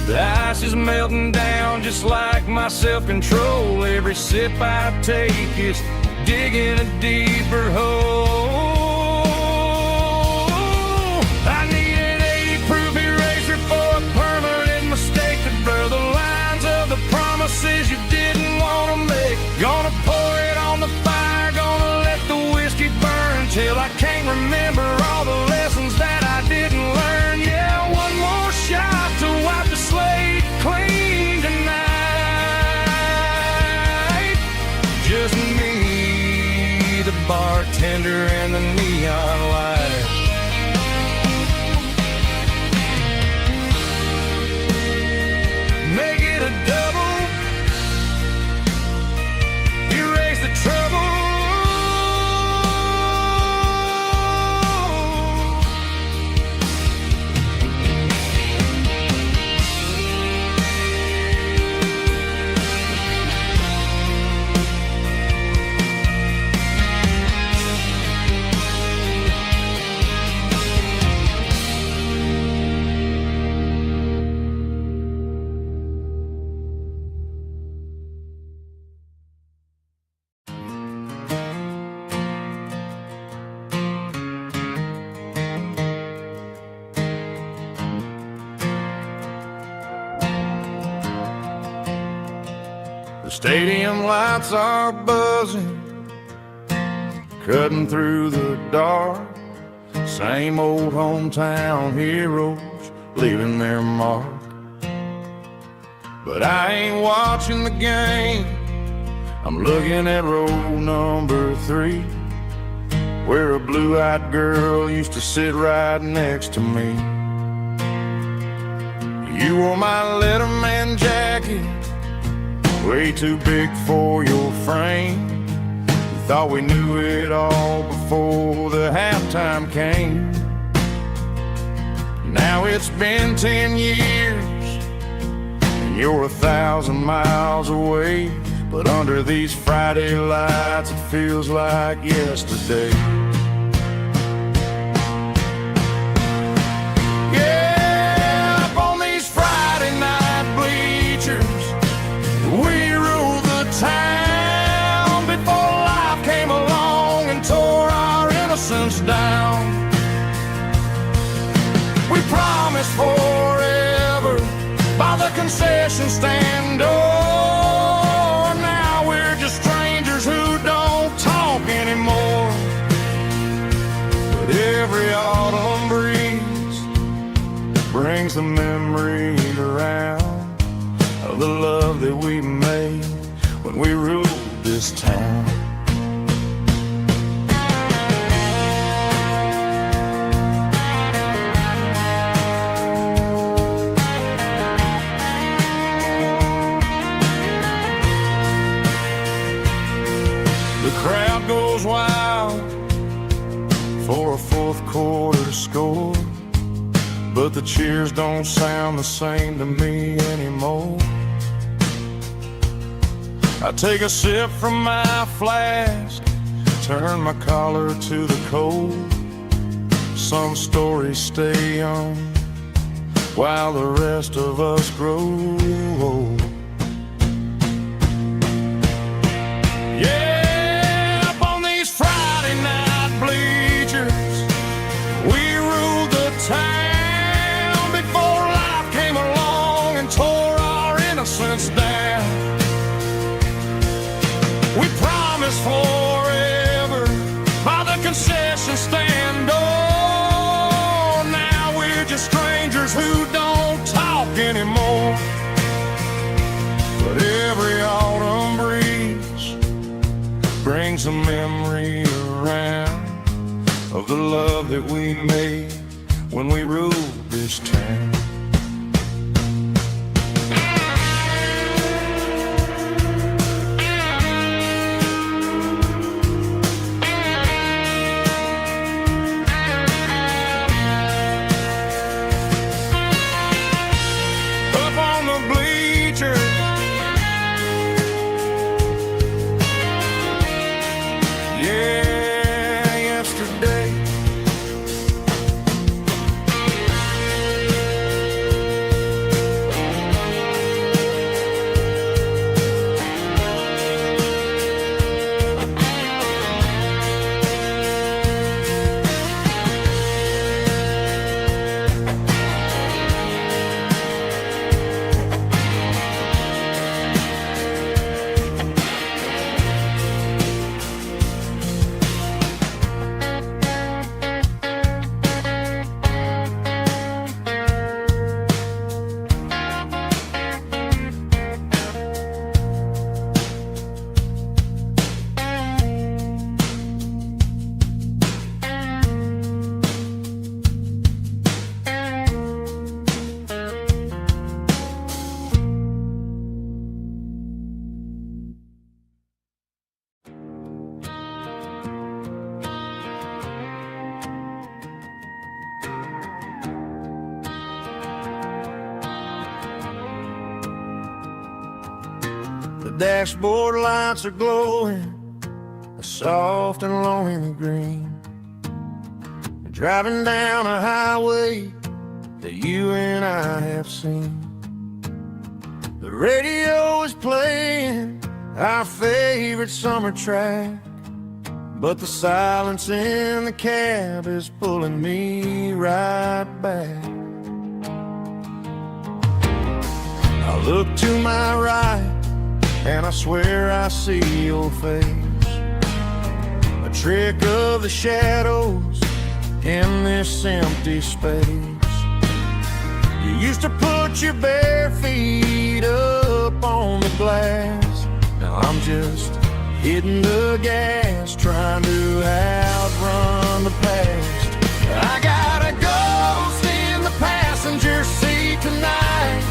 the ice is melting down just like my self-control. Every sip I take is digging a deeper hole. I need an 80-proof eraser for a permanent mistake to blur the lines of the promises you didn't want to make. Gonna pour it on the fire, gonna let the whiskey burn till I can't remember all the lessons that I didn't learn. Yeah, one more shot to wipe the slate clean tonight. Just me, the bartender, and the neon light. Make it a double, erase the trouble. The stadium lights are buzzing, cutting through the dark. Same old hometown heroes leaving their mark. But I ain't watching the game, I'm looking at row number 3, where a blue-eyed girl used to sit right next to me. You wore my Letterman jacket, way too big for your frame. You thought we knew it all before the halftime came. Now it's been 10 years and you're 1,000 miles away, but under these Friday lights it feels like yesterday. Yeah, up on these Friday night bleachers, we ruled the town before life came along and tore our innocence down. We promised forever by the concession stand door. Now we're just strangers who don't talk anymore. But every autumn breeze brings the memory around of of the love that we made when we ruled this town. The crowd goes wild for a fourth quarter score, but the cheers don't sound the same to me anymore. I take a sip from my flask, turn my collar to the cold. Some stories stay young while the rest of us grow old. Yeah, up on these Friday night bleachers, we ruled the town before life came along and tore our innocence down. We promised forever by the concession stand. Oh, now we're just strangers who don't talk anymore. But every autumn breeze brings a memory around of the love that we made when we ruled this town. The dashboard lights are glowing a soft and lonely green. Driving down a highway that you and I have seen. The radio is playing our favorite summer track, but the silence in the cab is pulling me right back. I look to my right and I swear I see your face, a trick of the shadows in this empty space. You used to put your bare feet up on the glass. Now I'm just hitting the gas, trying to outrun the past. I got a ghost in the passenger seat tonight,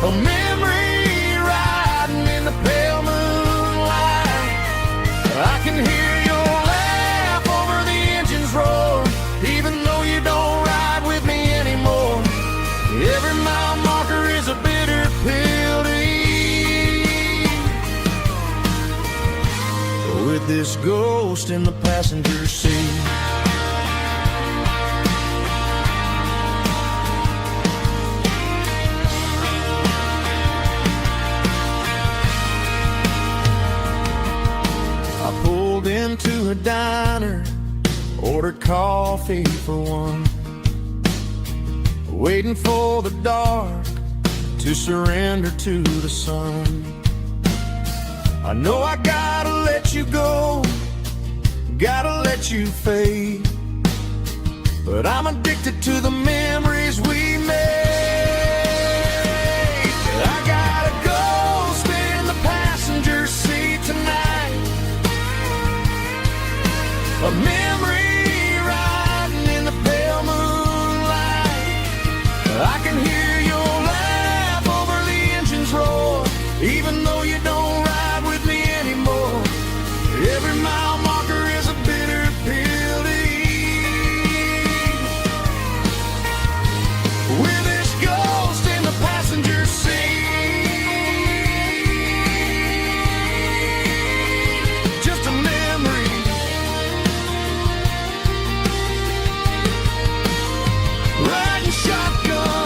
a memory riding in the pale moonlight. I can hear your laugh over the engine's roar, even though you don't ride with me anymore. Every mile marker is a bitter pill to eat, with this ghost in the passenger seat. Into a diner, ordered coffee for one, waiting for the dark to surrender to the sun. I know I gotta let you go, gotta let you fade, but I'm addicted to the memories we made. shotgun.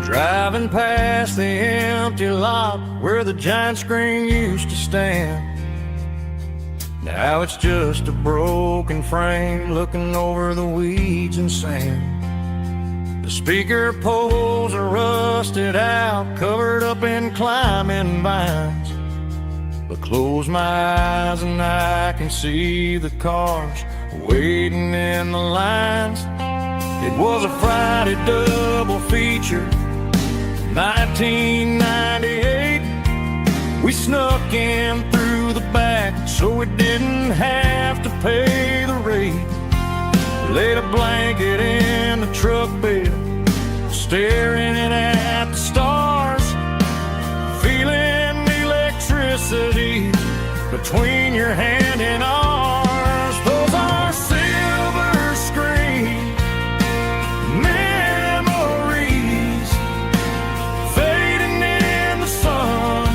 Driving past the empty lot where the giant screen used to stand. Now it's just a broken frame looking over the weeds and sand. The speaker poles are rusted out, covered up in climbing vines. But close my eyes and I can see the cars waiting in the lines. It was a Friday double feature, 1998. We snuck in through the back so we didn't have to pay the rate. Laid a blanket in the truck bed, staring at the stars, feeling the electricity between your hand and ours. Those are silver screen memories fading in the sun.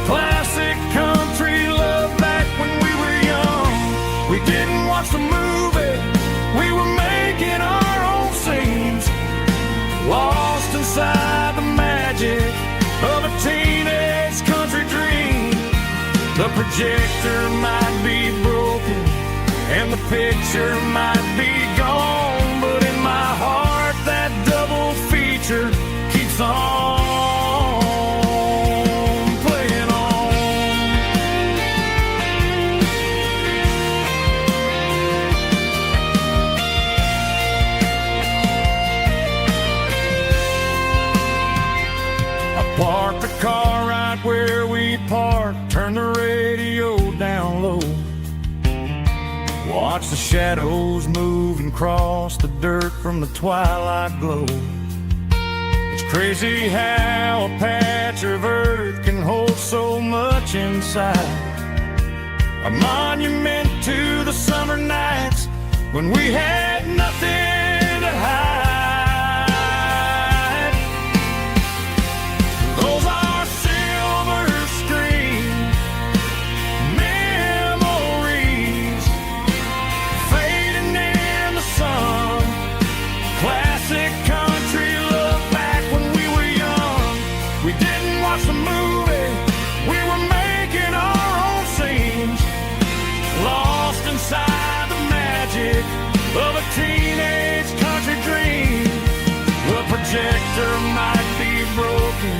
Classic country love back when we were young. We didn't watch the movie, we were making our own scenes, lost inside the magic of a teenage country dream. The projector might be broken and the picture might be gone, but in my heart that double feature keeps on playing on. I parked the car right where we parked, turned the radio down low, watch the shadows move and cross the dirt from the twilight glow. It's crazy how a patch of earth can hold so much inside. A monument to the summer nights when we had nothing to hide. Those are silver screen memories fading in the sun. Classic country love back when we were young. We didn't watch the movie, we were making our own scenes, lost inside the magic of a teenage country dream. The projector might be broken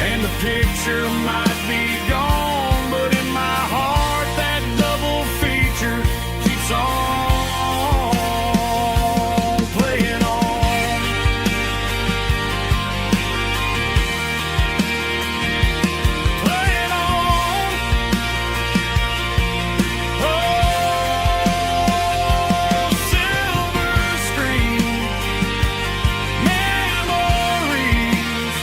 and the picture might be gone, but in my heart that double feature keeps on playing on. Playing on. Oh, silver screen memories.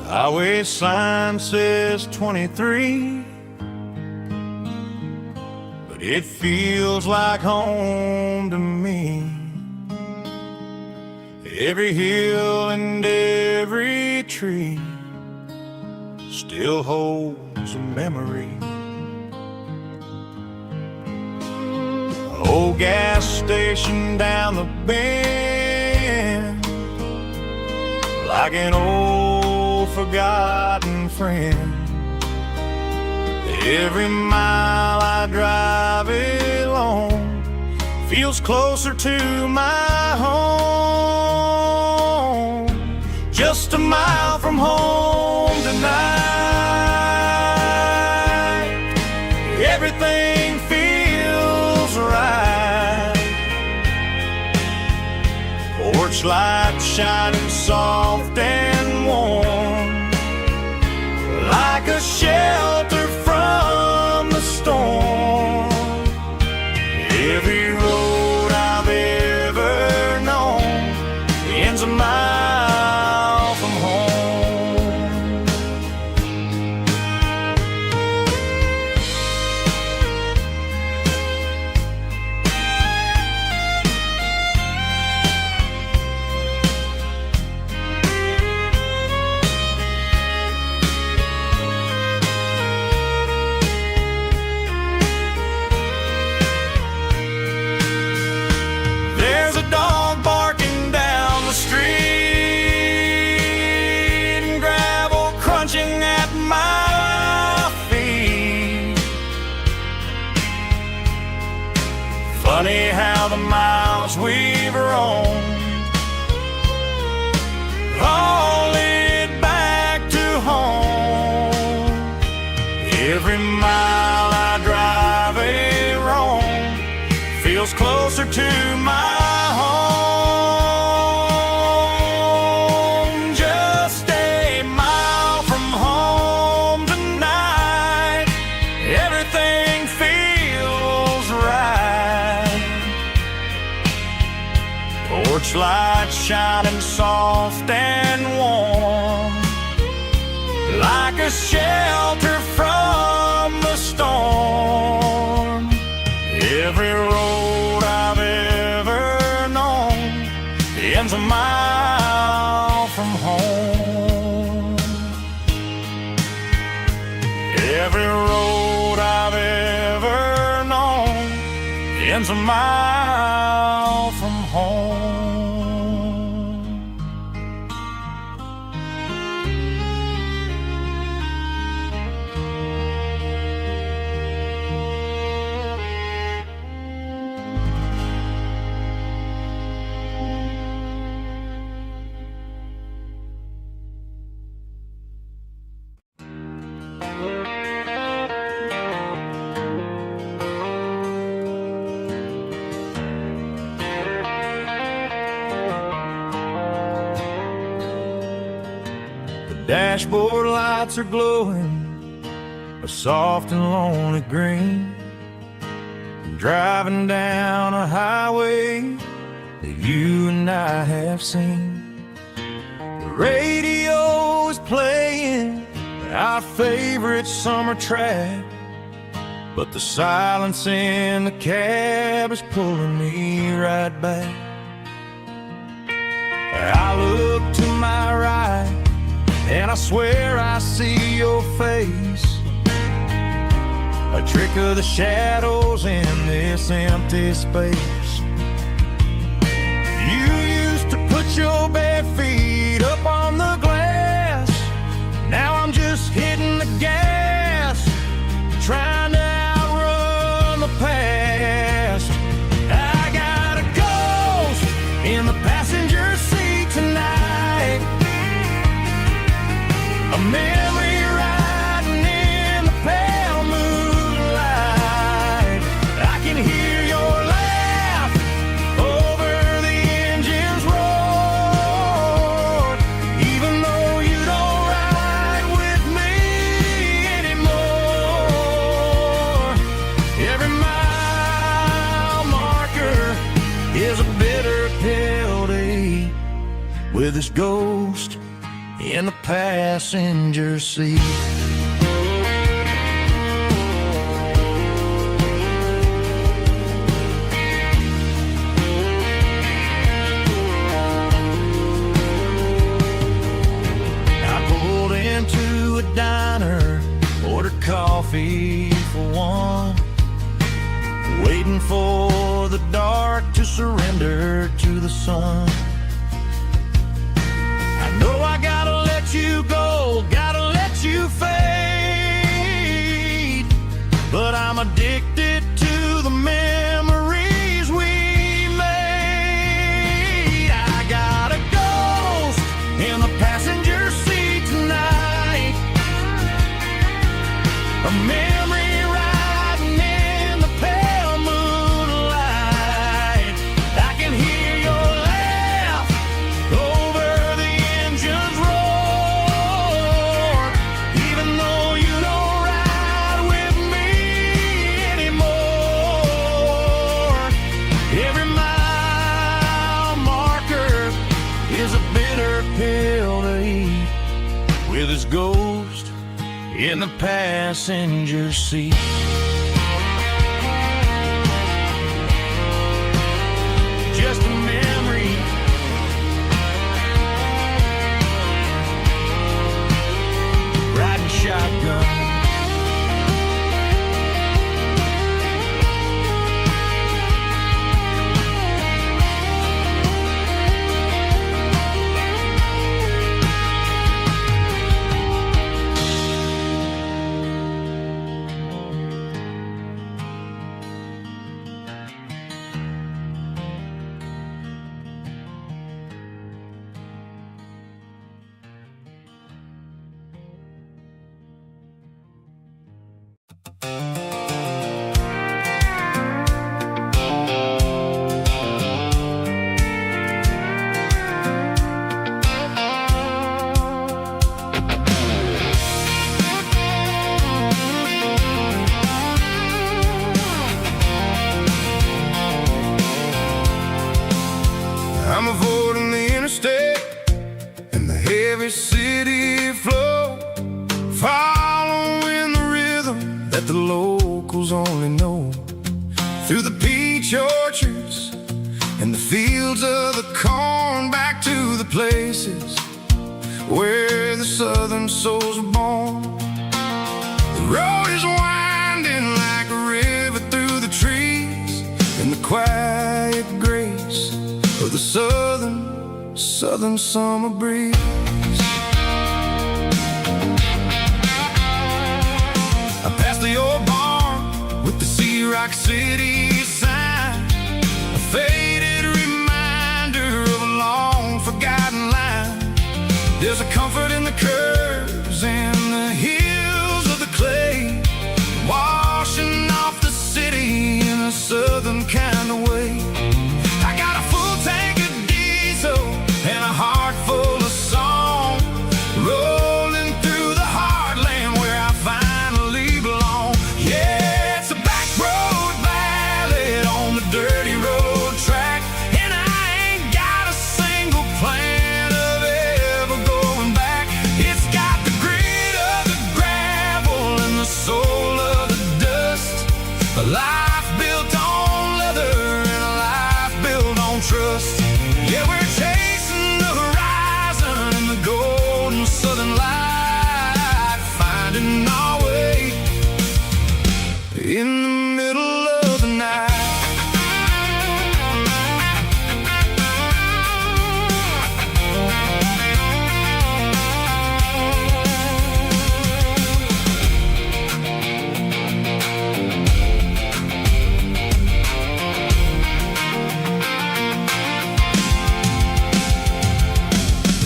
Highway sign says 23, but it feels like home to me. Every hill and every tree still holds a memory. An old gas station down the bend, like an old forgotten friend. The Every mile I drive alone feels closer to my home. Just a mile from home tonight, everything feels right. Porch light shining soft and warm, like a shelter from the storm. Every road I've ever known ends a mile from home. There's a dog barking down the street and gravel crunching at my feet. Funny how the miles we've roamed all lead back to home. Every mile I drive roam feels closer to my home. Just a mile from home tonight, everything feels right. Porch light shining soft and warm, like a shelter from the storm. Every road I've ever known ends a mile from home. Every road I've ever known ends a mile from home. Dashboard lights are glowing a soft and lonely green. Driving down a highway that you and I have seen. The radio is playing our favorite summer track, but the silence in the cab is pulling me right back. I look to my right and I swear I see your face, a trick of the shadows in this empty space. You used to put your bare feet up on the glass. Now I'm just hitting the gas, trying to outrun the past. I got a ghost in the passenger seat tonight, a memory riding in the pale moonlight. I can hear your laugh over the engine's roar, even though you don't ride with me anymore. Every mile marker is a bitter pill to eat, with this ghost in the passenger seat. I pulled into a diner, ordered coffee for one, waiting for the dark to surrender to the sun. I know I gotta let you go, gotta let you fade. I'm addicted to the memories we made. I got a ghost in the passenger seat tonight, a memory riding in the pale moonlight. I can hear your laugh over the engine's roar, even though you don't ride with me anymore. Every mile marker is a bitter pill to eat, with his ghost in the passenger seat. Just a memory, riding shotgun. I'm avoiding the interstate and the heavy city flow, following the rhythm that the locals only know. Through the peach orchards and the fields of the corn, back to the places where the southern souls were born. The road is winding like a river through the trees, in the quiet grace of the southern summer breeze. I passed the old barn with the Sea Rock City sign, a faded reminder of a long forgotten line. There's a comfort in the curves and the hills of the clay, washing off the city in a southern kind of way. I got a full tank of diesel and a heart full of song, rolling through the heartland where I finally belong. Yeah, it's a back road ballad on the dirty road track, and I ain't got a single plan of ever going back. It's got the grit of the gravel and the soul of the dust, a life built on leather and a life built on trust. Yeah, we're chasing the horizon in the golden southern light, finding our way in the middle of the night.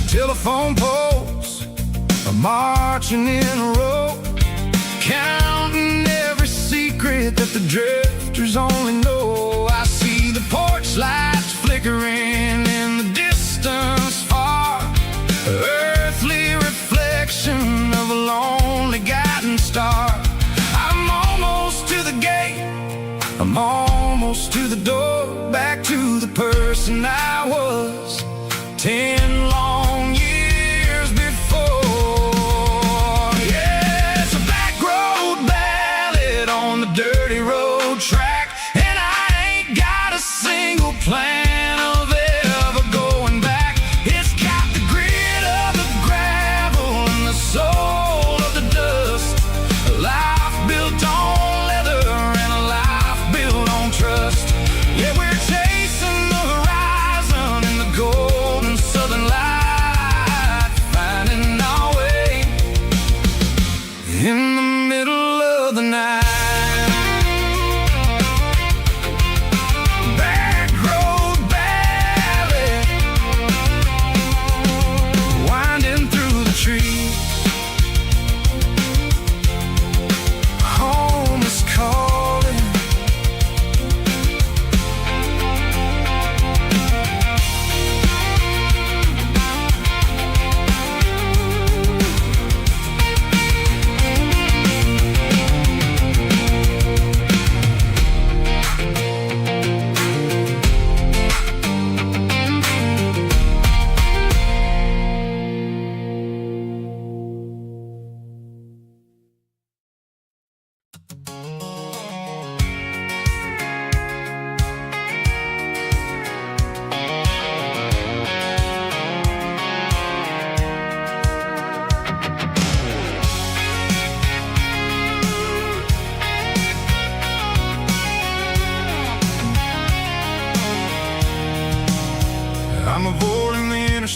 Telephone poles are marching in a row, counting every secret that the drifters only know. I see the porch lights flickering in the distance far, earthly reflection of a lonely guiding star. I'm almost to the gate, I'm almost to the door, back to the person I was 10 long years before. Yeah, it's a back road ballad on the dirty road track, and I ain't got a single plan of ever going back. It's got the grit of the gravel and the soul of the dust, a life built on leather and a life built on trust.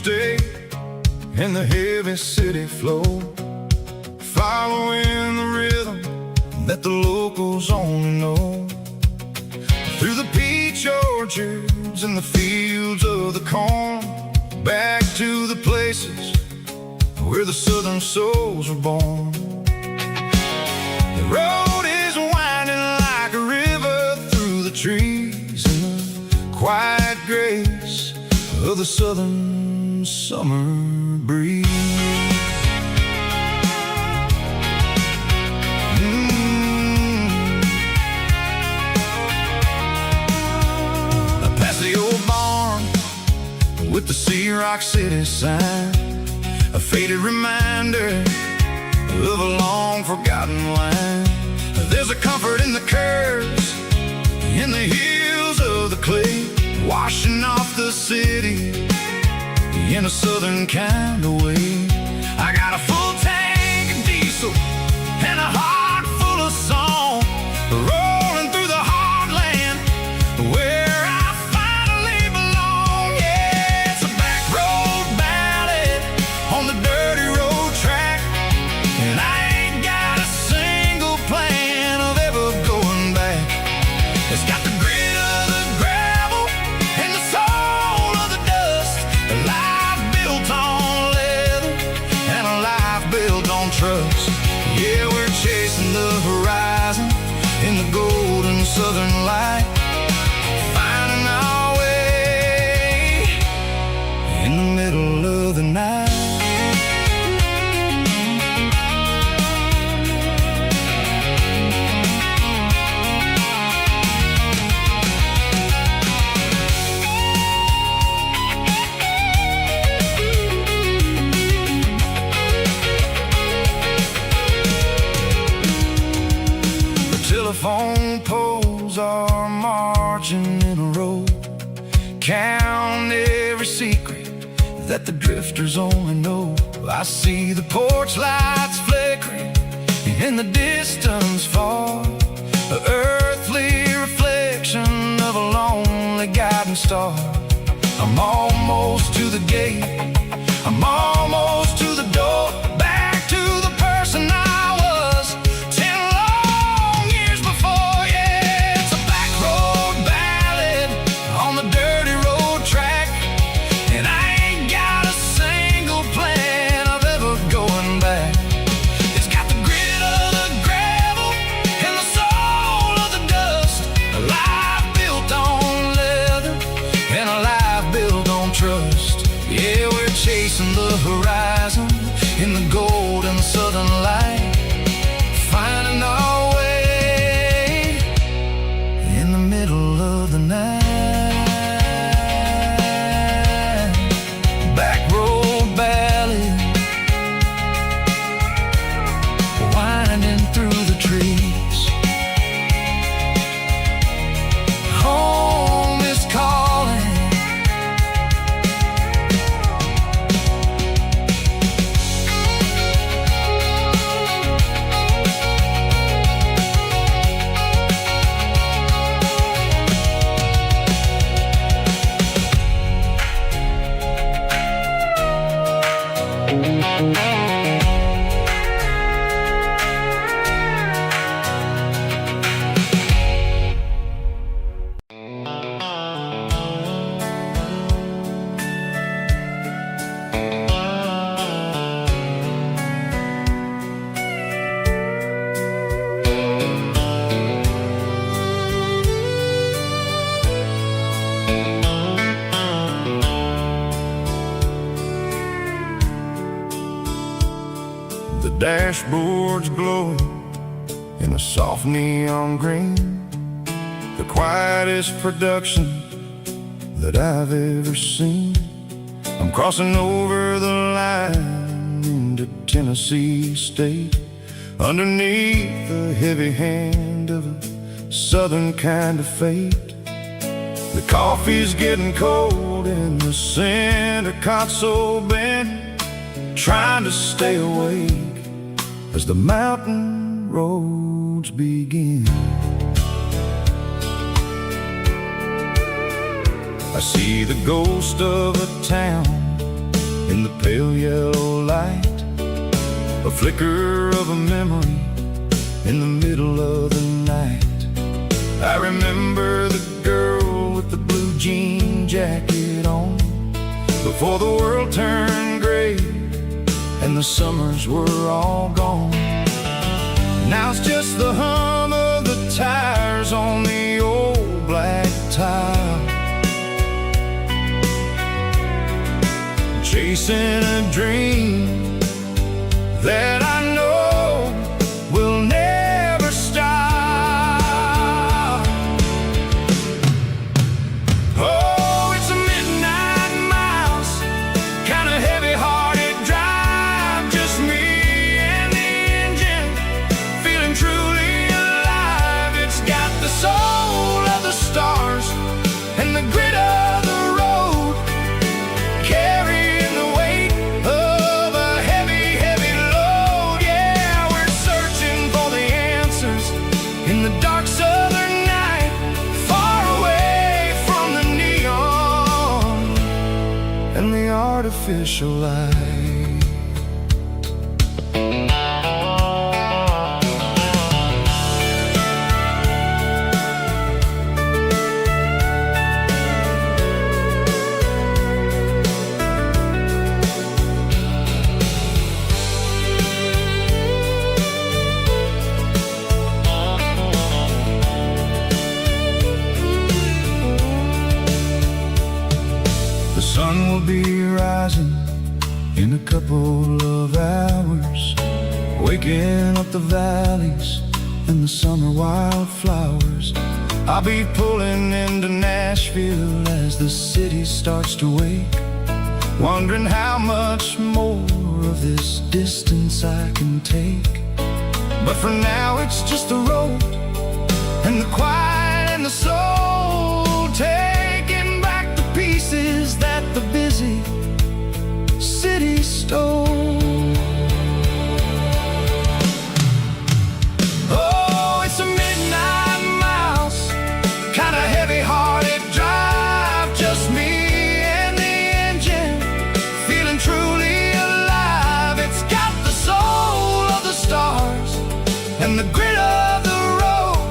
stay in the heavy city flow, following the rhythm that the locals only know. Through the peach orchards and the fields of the corn, back to the places where the southern souls were born. The road is winding like a river through the trees in the quiet grace of the southern summer breeze. Past the old barn with the Sea Rock City sign, a faded reminder of a long forgotten line. There's a comfort in the curves, in the hills of the clay, washing off the city in a southern kind of way. I got a full tank of diesel and a heart full of song, rolling through the heartland where I finally belong. Yeah, it's a back road ballad on the dirty road track, and I ain't got a single plan of ever going back. It's got the grit of the gravel and the soul of the dust, a life built on leather and a life built on trust. Yeah, we're chasing the horizon in the golden southern light, finding our way in the middle of the night. Telephone poles are marching in a row, count every secret that the drifters only know. I see the porch lights flickering in the distance far, an earthly reflection of a lonely guiding star. I'm almost to the gate, I'm almost to the door, back to the person I was 10 long years before. Yeah, it's a back road ballad on the dirty road track, and I ain't got a single plan of ever going back. It's got the grit of the gravel and the soul of the dust, a life built on leather and a life built on trust. Yeah, we're chasing the horizon in the golden southern light, finding our way in the middle of the night. Back road ballad, winding through the trees. Home is calling. The dashboard's glowing in a soft neon green, the quietest production that I've ever seen. I'm crossing over the line into Tennessee State, underneath the heavy hand of a southern kind of fate. The coffee's getting cold in the center console bin, trying to stay awake as the mountain roads begin. I see the ghost of a town in the pale yellow light, a flicker of a memory in the middle of the night. I remember the girl with the blue jean jacket on, before the world turned gray and the summers were all gone. Now it's just the hum of the tires on the old black tile, chasing a dream that I know will never stop. Oh, it's a midnight miles, kind of heavy-hearted drive, just me and the engine, feeling truly alive. It's got the soul of the stars and the grit of the road, carrying the weight of a heavy, heavy load. Yeah, we're searching for the answers in the dark southern night, far away from the neon and the artificial light. The sun will be rising in a couple of hours, waking up the valleys and the summer wildflowers. I'll be pulling into Nashville as the city starts to wake, wondering how much more of this distance I can take. But for now it's just the road and the quiet and the soul, taking back the pieces that the busy city stole. Oh, it's a midnight miles, kind of heavy-hearted drive, just me and the engine, feeling truly alive. It's got the soul of the stars and the grit of the road,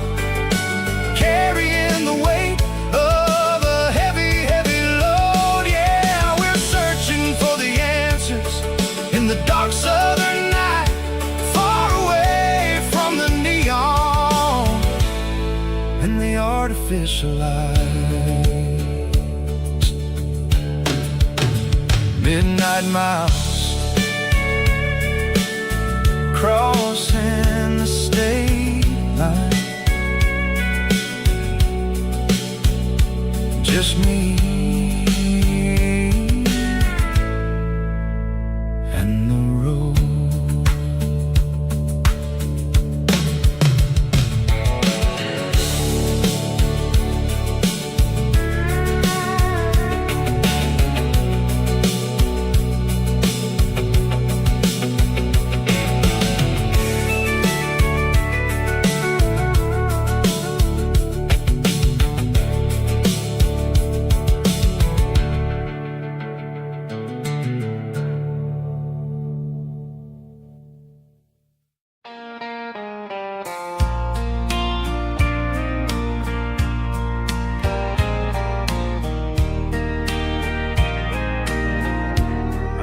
carrying the weight of a heavy, heavy load. Yeah, we're searching for the answers in the dark southern night, far away from the neon and the artificial lights. Midnight miles, crossing the state line, just me and the road.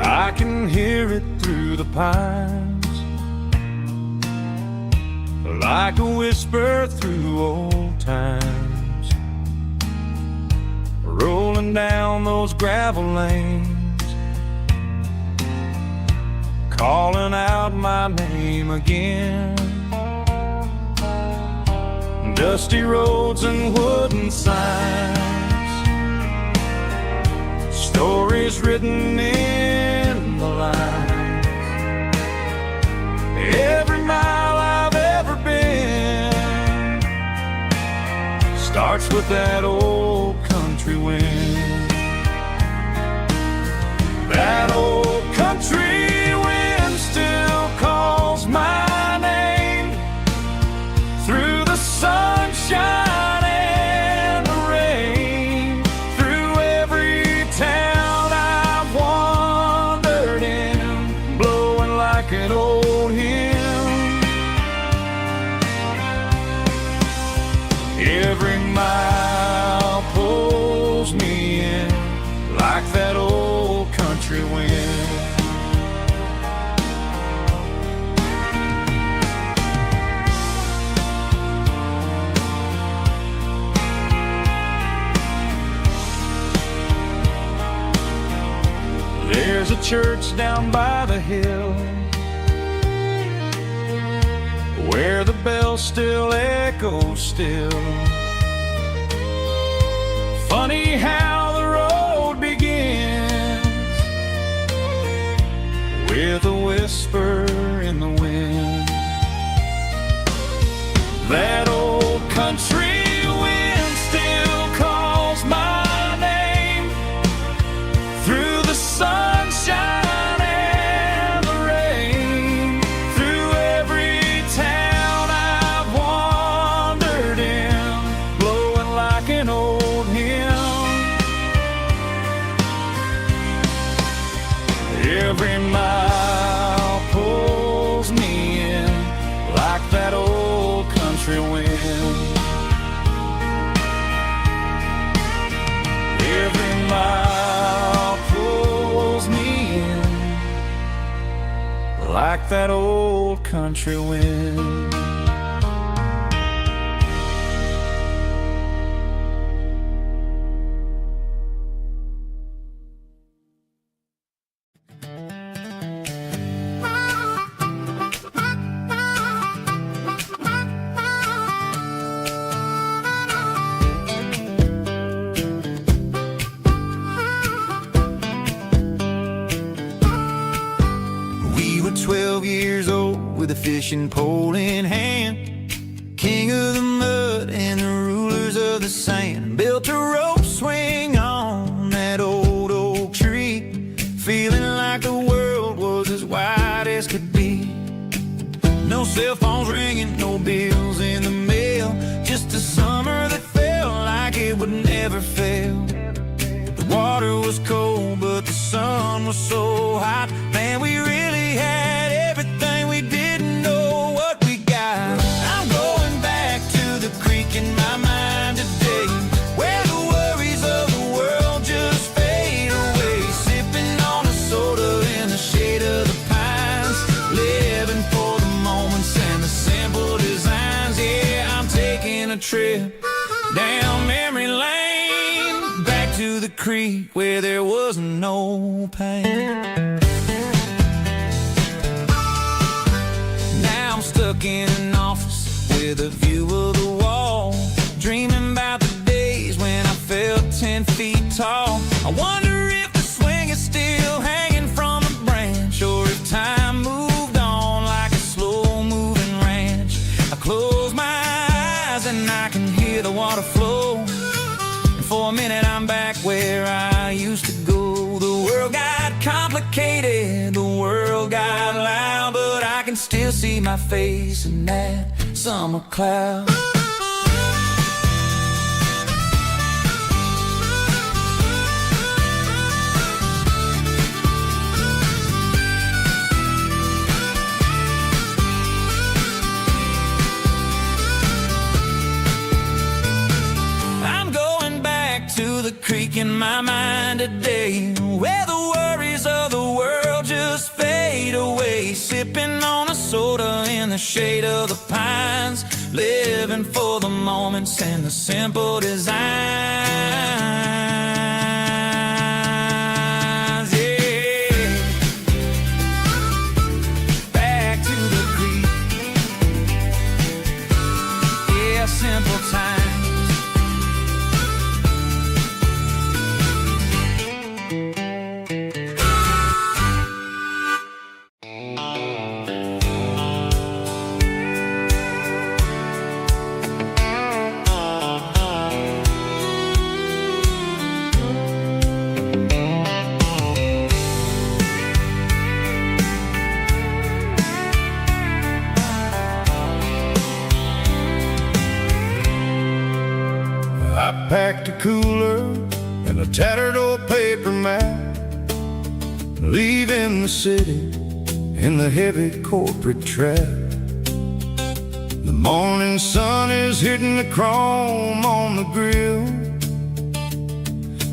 I can hear it through the pines, like a whisper through old times, rolling down those gravel lanes, calling out my name again. Dusty roads and wooden signs, stories written in the lines. Every mile I've ever been starts with that old country wind. That old country wind still calls my name through the sunshine and the rain, through every town I've wandered Every mile pulls me in like that old country wind. There's a church down by the hill where the bell still echoes still. Funny how the road begins with a whisper in the wind. That old country wind still calls my name through the sunshine and the rain, through every town I've wandered in, blowing like an old hymn. Every mile pulls me in like that old country wind. Every mile pulls me in like that old country wind. We were 12 years old with a fishing pole in hand, king of the mud and the rulers of the sand. Built a rope swing on that old oak tree, feeling like the world was as wide as could be. No cell phones ringing, no bills in the mail, just a summer that felt like it would never fail. The water was cold, but the sun was so hot. Man, we really had everything, we didn't know what we got. I'm going back to the creek in my mind today, where the worries of the world just fade away. Sipping on a soda in the shade of the pines, living for the moments and the simple designs. Yeah, I'm taking a trip down memory lane, back to the creek where there was no pain. Now I'm stuck in an office with a view of the wall, dreaming about the days when I felt 10 feet tall. I wonder if the swing is still hanging from a branch, or if time moved on like a slow-moving ranch. I close my eyes and I can hear the water flow, and for a minute I'm back where I used to go. The world got complicated, the world got loud, but I can still see my face in that summer cloud. I'm going back to the creek in my mind today, where the worries of the world just fade away. Sipping on a soda in the shade of the pines, living for the moments and the simple designs. Yeah, back to the creek. Yeah, simple times. I packed a cooler and a tattered old paper map, leaving the city in the heavy corporate trap. The morning sun is hitting the chrome on the grill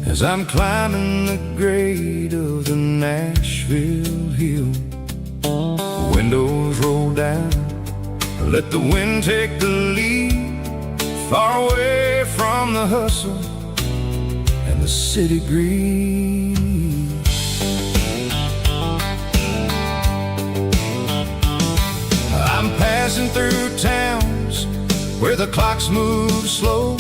as I'm climbing the grade of the Nashville hill. Windows roll down, let the wind take the lead, far away from the hustle and the city greed. I'm passing through towns where the clocks move slow,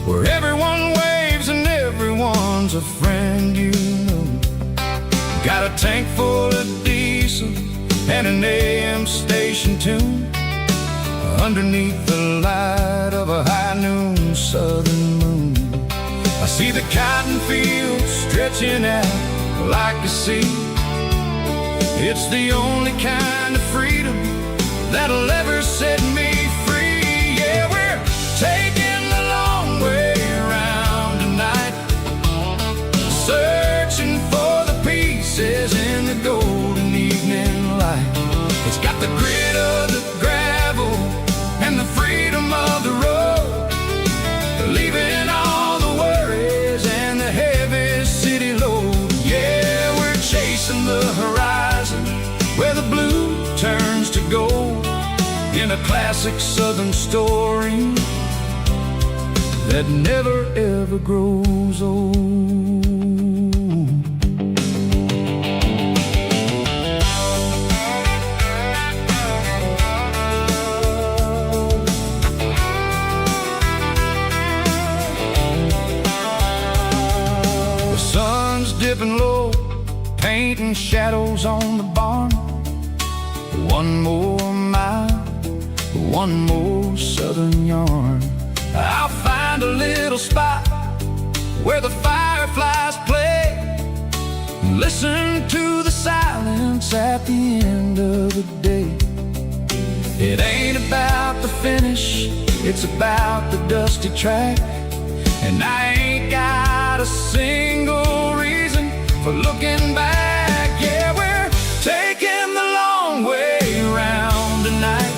where everyone waves and everyone's a friend you know. Got a tank full of diesel and an AM station tune underneath the light of a high noon southern moon. I see the cotton fields stretching out like a sea. It's the only kind of freedom that'll ever set me free. Yeah, we're taking the long way around tonight, searching for the pieces in the golden evening light. It's got the grit of the gravel and the freedom of the road, leaving all the worries and the heavy city load. Yeah, we're chasing the horizon where the blue turns to gold, in a classic southern story that never ever grows old. The sun's dipping low, painting shadows on the barn. One more mile, one more southern yarn. I'll find a little spot where the fireflies play, listen to the silence at the end of the day. It ain't about the finish, it's about the dusty track. And I ain't got a single reason for looking back. Yeah, we're taking the long way around tonight,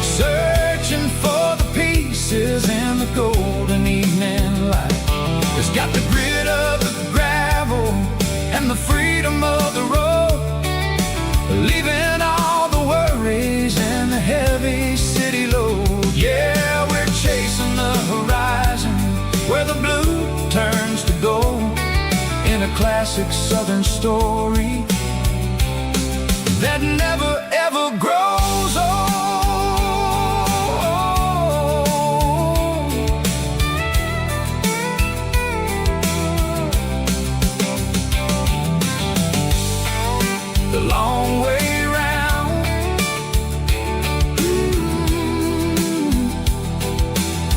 searching for the pieces in the golden evening light. It's got the grit of the gravel and the freedom of the road, leaving all the worries and the heavy city load. Yeah, we're chasing the horizon where the blue turns to gold, in a classic southern story that never ever grows old. The long way round,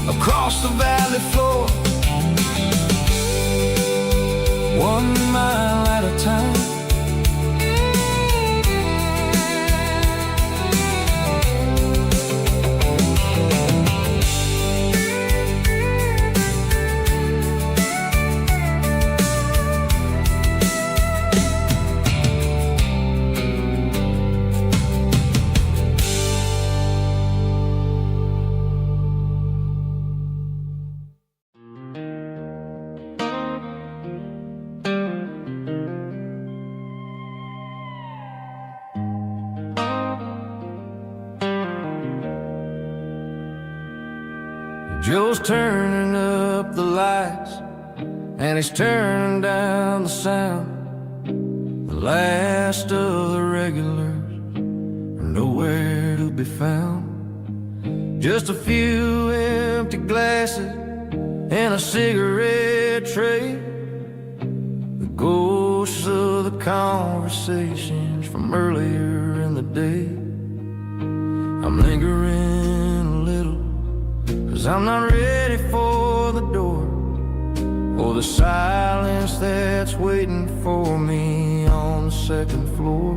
across the valley floor, 1 mile at a time. Joe's turning up the lights and he's turning down the sound. The last of the regulars are nowhere to be found. Just a few empty glasses and a cigarette tray, the ghosts of the conversations from earlier in the day. I'm lingering a little, 'cause I'm not ready for the door, or the silence that's waiting for me on the second floor.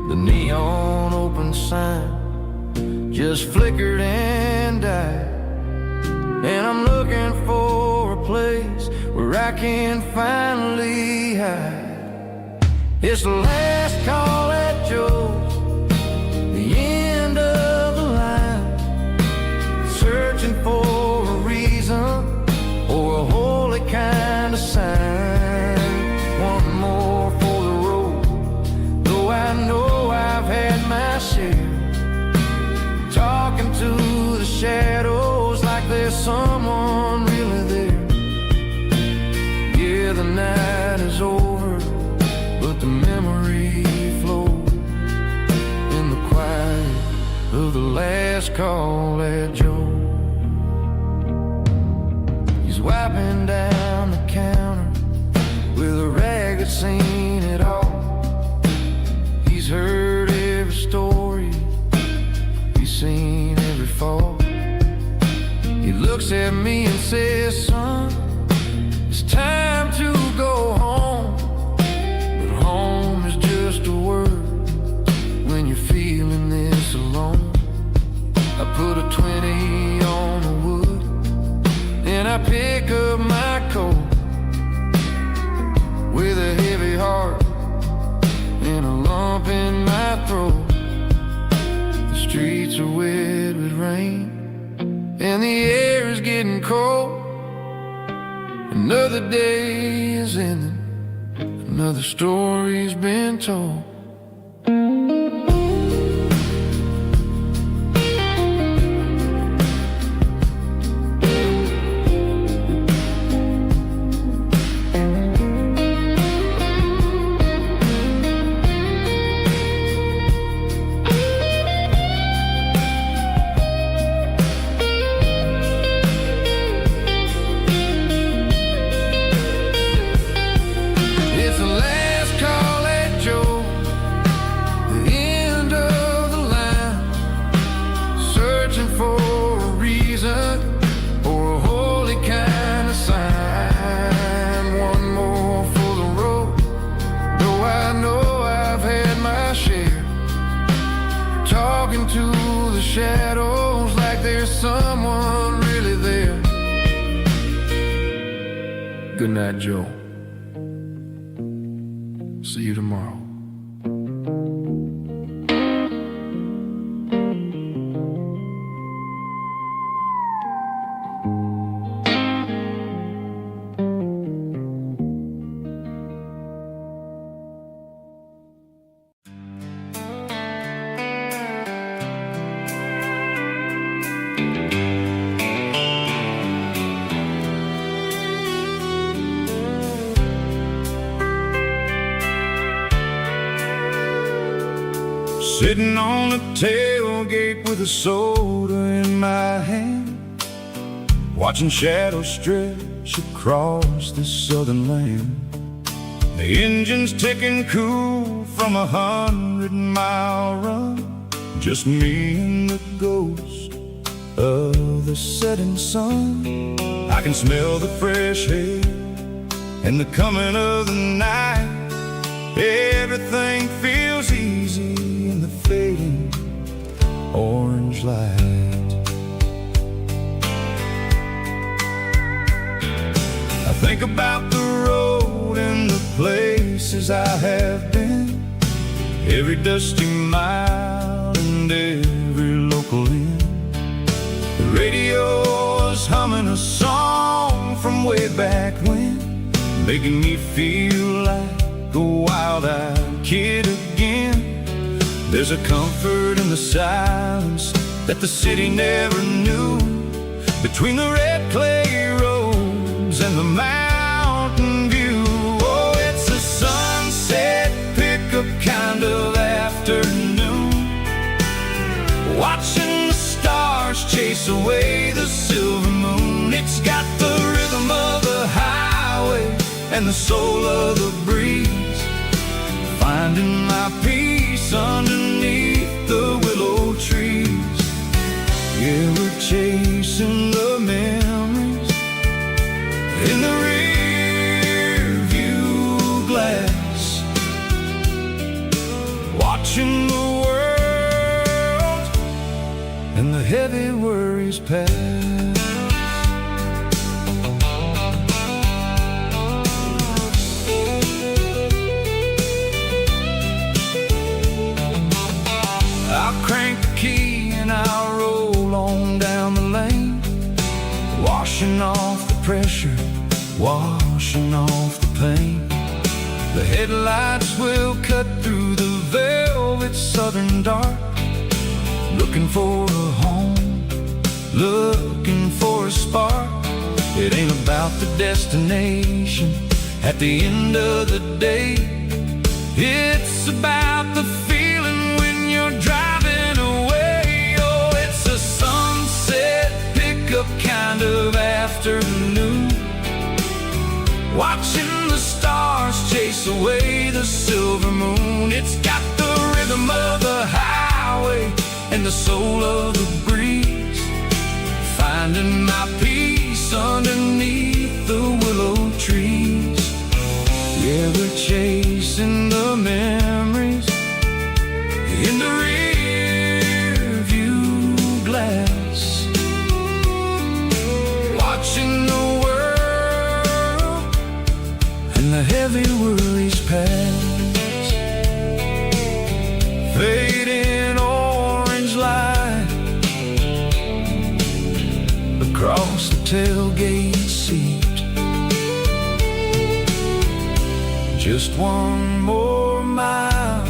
The neon open sign just flickered and died, and I'm looking for a place where I can finally hide. It's the last call at Joe's, the end last call at Joe. He's wiping down the counter with a rag that's seen it all. He's heard every story, he's seen every fall. He looks at me and says, son, it's time to go home. But home is just a word when you're feeling this alone. I put a 20 on the wood and I pick up my coat with a heavy heart and a lump in my throat. The streets are wet with rain and the air is getting cold. Another day is ending, another story's been told. To the shadows like there's someone really there. Good night, Joe. See you tomorrow. Sitting on the tailgate with a soda in my hand, watching shadows stretch across this southern land. The engine's ticking cool from 100-mile run, just me and the ghost of the setting sun. I can smell the fresh air and the coming of the night. Everything feels easy in the fading orange light. I think about the road and the places I have been, every dusty mile and every local inn. The radio is humming a song from way back when, making me feel like a wild-eyed kid again. There's a comfort in the silence that the city never knew, between the red clay roads and the mountain view. Oh, it's a sunset pickup kind of afternoon, watching the stars chase away the silver moon. It's got the rhythm of the highway and the soul of the breeze, finding my peace underneath the willow trees. Yeah, we're chasing the memories in the rear view glass, watching the world and the heavy worries pass. Crank the key and I'll roll on down the lane, washing off the pressure, washing off the pain. The headlights will cut through the velvet southern dark, looking for a home, looking for a spark. It ain't about the destination at the end of the day, it's about the feeling when you're driving away. Oh, it's a moon. It's got the rhythm of the highway and the soul of the breeze. Finding my peace underneath the willow trees. Yeah, we're chasing the memories in the rear view glass, watching the world and the heavy worries pass. Fading orange light across the tailgate seat. Just one more mile.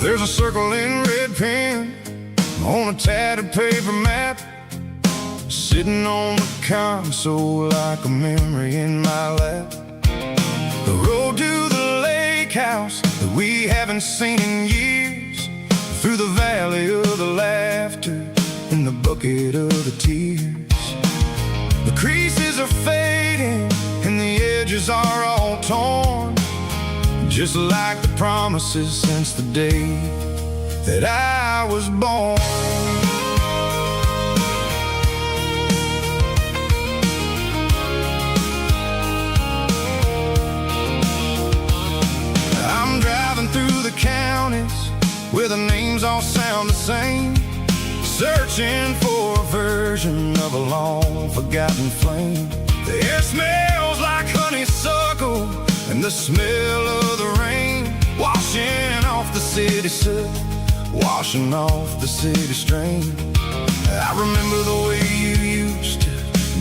There's a circle in red pen on a tattered paper map, sitting on the console like a memory in my lap. The road to the lake house that we haven't seen in years, through the valley of the laughter and the bucket of the tears. The creases are fading and the edges are all torn, just like the promises since the day that I was born. I'm driving through the counties where the names all sound the same, searching for a version of a long forgotten flame. The air smells like honeysuckle and the smell of the rain, washing off the city soot, washing off the city strain. I remember the way you used to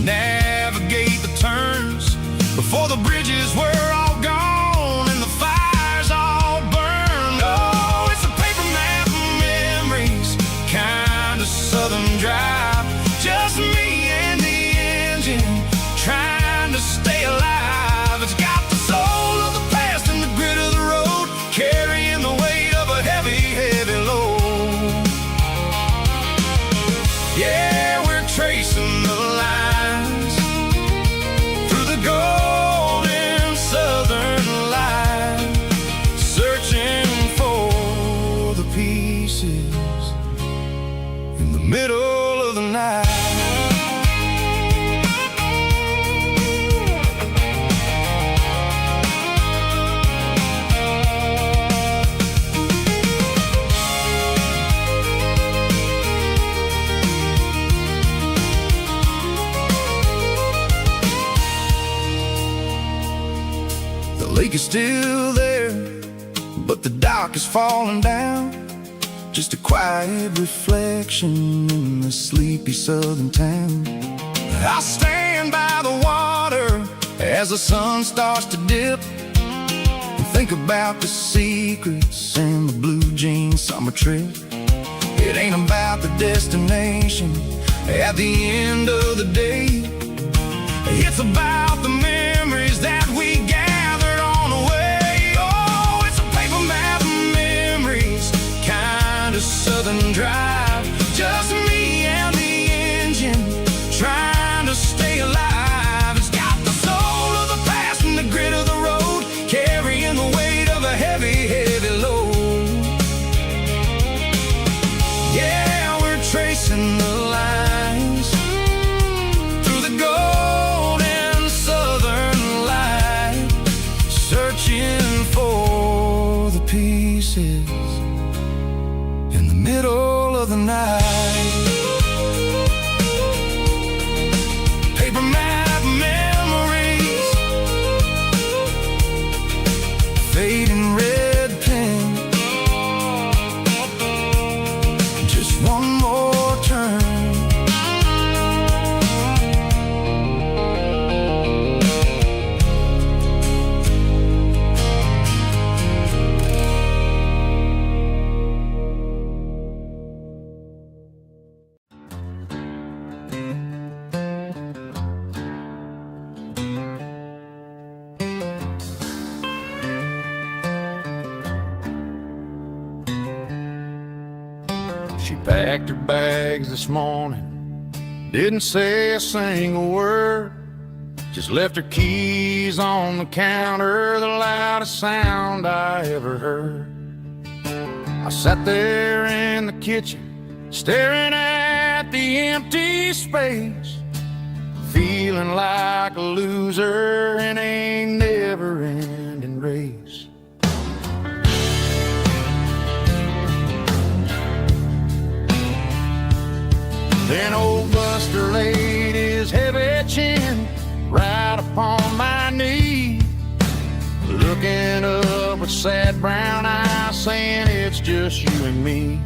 navigate the turns before the bridges were all gone and the fires all burned. Oh, it's a paper map of memories, kind of southern drive, just me and the engine trying to stay alive. It's got the soul of the past and the grit of the road, carrying the weight of a heavy, heavy load. Yeah, we're tracing the lines through the golden southern light, searching for the pieces in the middle of the night. The lake is still there, but the dock is falling down, just a quiet reflection in the sleepy southern town. I stand by the water as the sun starts to dip, and think about the secrets and the blue jean summer trip. It ain't about the destination at the end of the day, it's about the memories that we gathered on the way. Oh, it's a paper map of memories, kind of southern drive, just me and the engine trying to stay alive. It's got the soul of the past and the grit of the road, carrying the weight of a heavy, heavy load. Yeah, we're tracing the lines through the golden southern packed her bags this morning, didn't say a single word, just left her keys on the counter, the loudest sound I ever heard. I sat there in the kitchen, staring at the empty space, feeling like a loser in a never-ending race. Then old Buster laid his heavy chin right upon my knee, looking up with sad brown eyes, saying it's just you and me.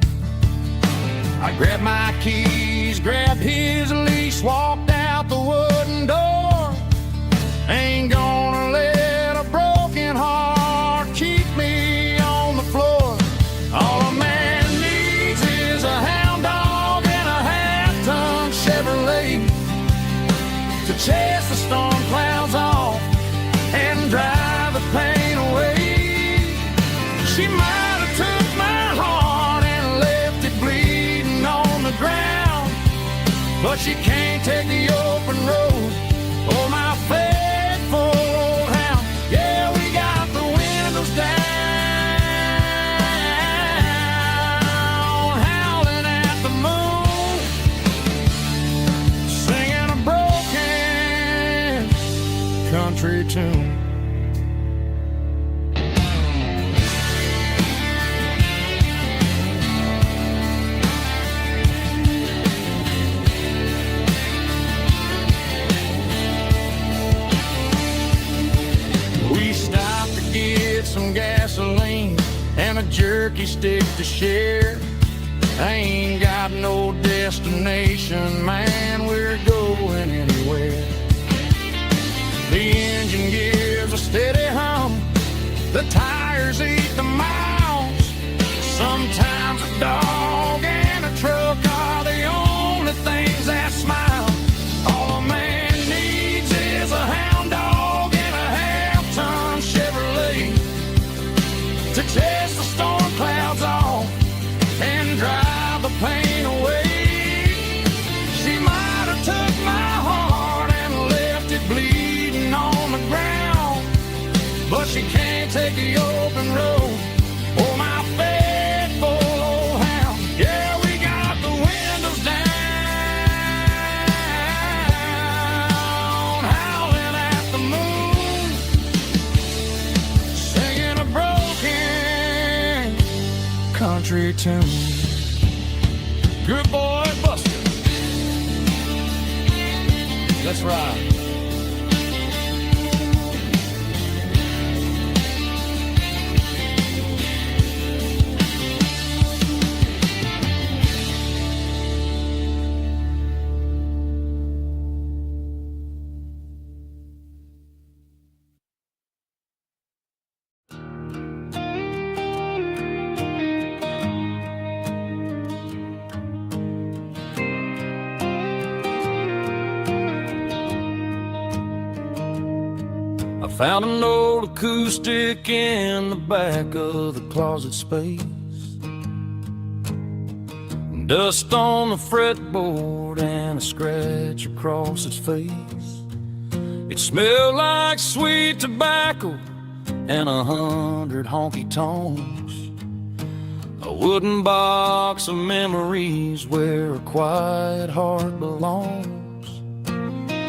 I grabbed my keys, grabbed his leash, walked out the wooden door. Ain't gonna let a broken heart keep me on the floor. All a man needs is a hound dog and a half-ton Chevrolet to chase the storm clouds off and drive the pain away. She might have took my heart and left it bleeding on the ground, but she can't take the open road or my faithful old hound. Yeah, we got the windows down, howling at the moon, singing a broken country tune. We stopped to get some gasoline and a jerky stick to share. I ain't got no destination, man, we're going anywhere. The engine gives a steady hum, the tires eat the miles. Sometimes a dog and a truck are the only things that smile. All a man needs is a hound dog and a half-ton Chevrolet to chase the storm clouds off and drive the pain away. She might have took my heart and left it bleeding on the ground, but she can't take the open road or my faithful old hound. Yeah, we got the windows down, howling at the moon, singing a broken country tune. Good boy, Buster. Let's ride. I found an old acoustic in the back of the closet space, dust on the fretboard and a scratch across its face. It smelled like sweet tobacco and 100 honky-tonks, a wooden box of memories where a quiet heart belongs.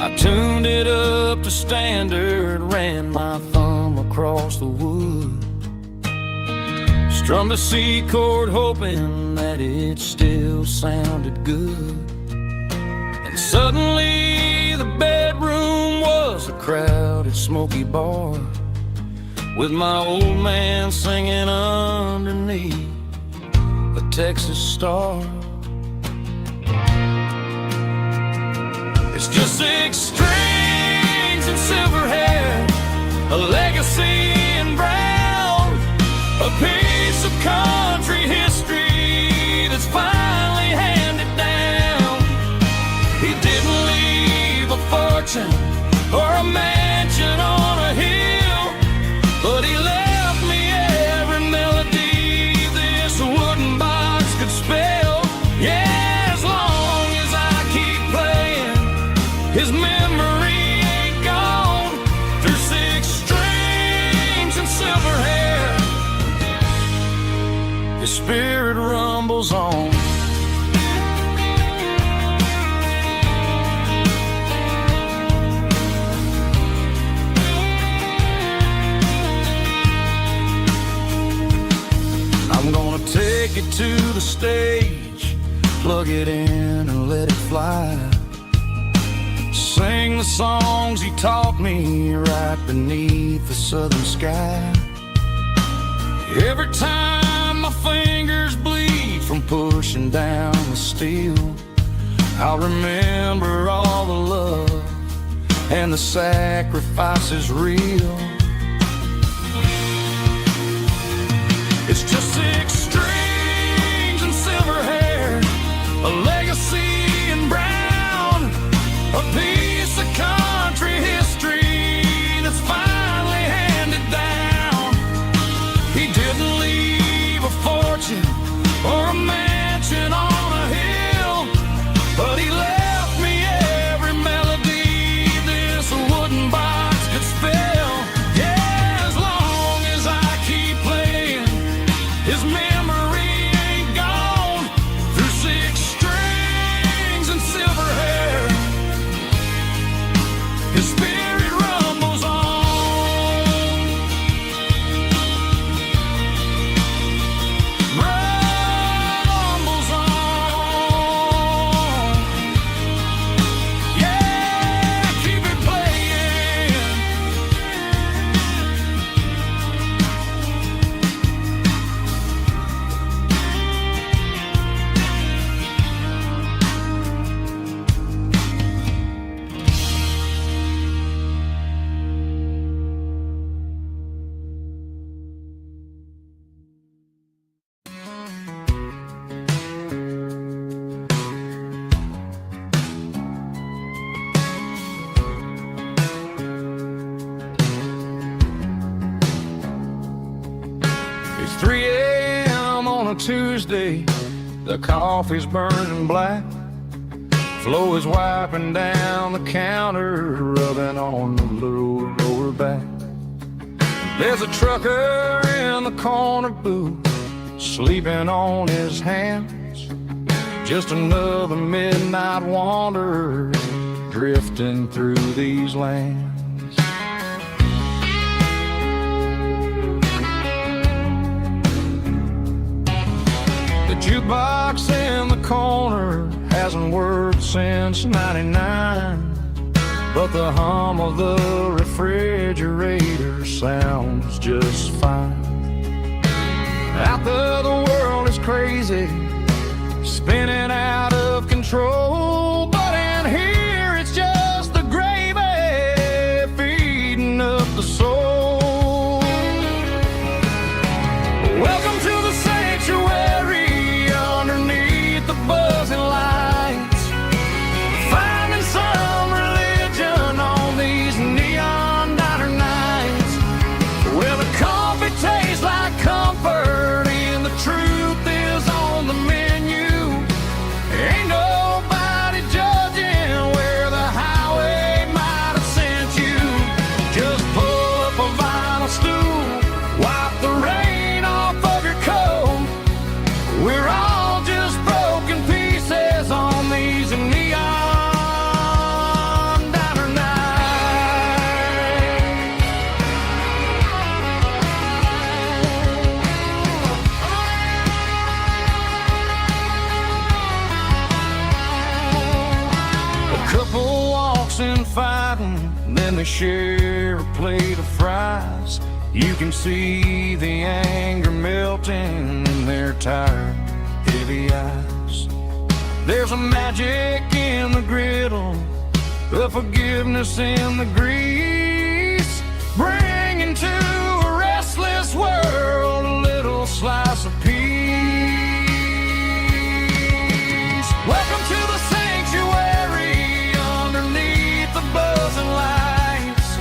I tuned it up to standard, ran my thumb across the wood, strummed a C chord hoping that it still sounded good. And suddenly the bedroom was a crowded smoky bar, with my old man singing underneath a Texas star. It's just 6 strings and silver hair, a legacy in brown, a piece of country history that's finally handed down. He didn't leave a fortune or a mansion on a hill, but he left me every melody this wooden box could spell. Yeah. take it to the stage, plug it in and let it fly. Sing the songs he taught me right beneath the southern sky. Every time my fingers bleed from pushing down the steel, I'll remember all the love and the sacrifices real. It's just 6 strings and silver hair, a legacy in brown, a piece of country history that's finally handed down. He didn't leave a fortune or a mansion on a hill, but he left me every melody this wooden box could spell. Yeah, as long as I keep playing, his memory ain't gone. Through 6 strings and silver hair, his spirit rumbles on. Rumbles on. Yeah, keep it playing. It's 3 a.m. on a Tuesday, the coffee's burning black. Flo is wiping down the counter, rubbing on the little lower back. There's a trucker in the corner booth, sleeping on his hands. Just another midnight wanderer, drifting through these lands. The jukebox in the corner hasn't worked since '99, but the hum of the refrigerator sounds just fine. Out there the world is crazy, spinning out of control, but in here it's just the gravy feeding up the soul. Welcome to the sanctuary underneath the buzzing lights, finding some religion on these neon diner nights, where the coffee tastes like comfort and the truth is on the menu. Ain't nobody judging where the highway might have sent you. Just pull up a vinyl stool, wipe the rain off of your coat. We're all just broken pieces on these neon diner nights. A couple walks in fighting, then they share a plate of fries. You can see the anger melting in their tired, heavy eyes. There's a magic in the griddle, a forgiveness in the grease, bringing to a restless world a little slice of peace. Welcome to the sanctuary underneath the buzzing lights,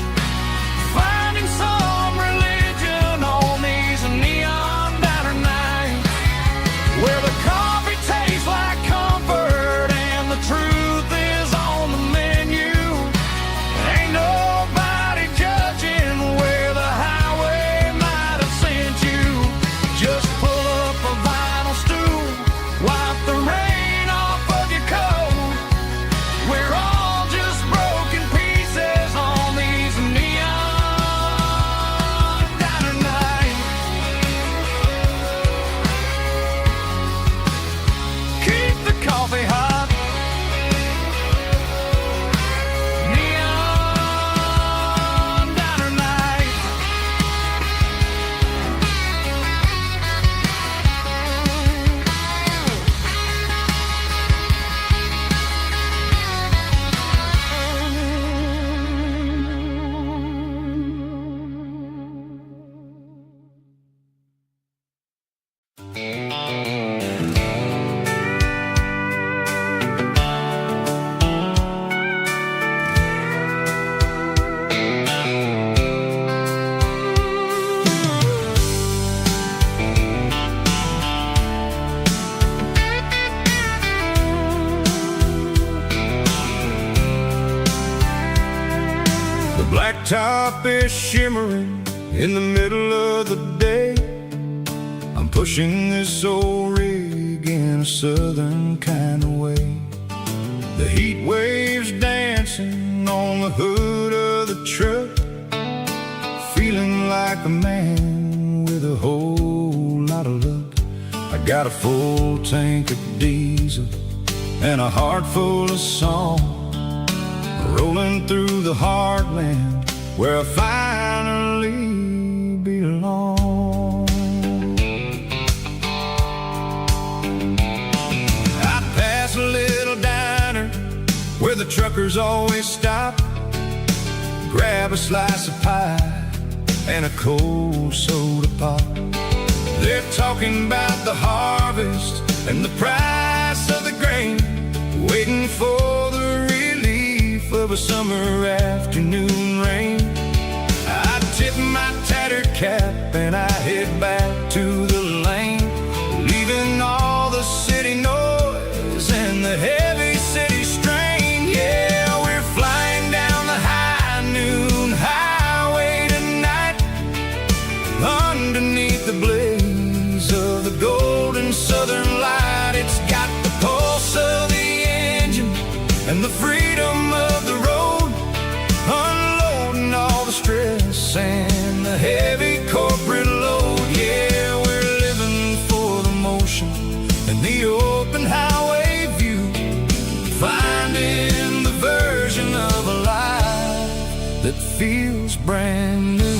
finding some religion on these neon diner nights, where the coffee tastes like comfort and the truth is on the menu. Ain't nobody top is shimmering in the middle of the day. I'm pushing this old rig in a southern kind of way. The heat waves dancing on the hood of the truck, feeling like a man with a whole lot of luck. I got a full tank of diesel and a heart full of song, rolling through the heartland where I finally belong. I pass a little diner where the truckers always stop, grab a slice of pie and a cold soda pop. They're talking about the harvest and the price of the grain, waiting for the relief of a summer afternoon rain. I tip my tattered cap and I head back to the lane, leaving all the city noise and the heavy city strain. Yeah, we're flying down the high noon highway tonight, underneath the blaze of the golden southern light. It's got the pulse of the engine and the freedom of the road, unloading all the stress and the heavy corporate load. Yeah, we're living for the motion and the open highway view, finding the version of a life that feels brand new.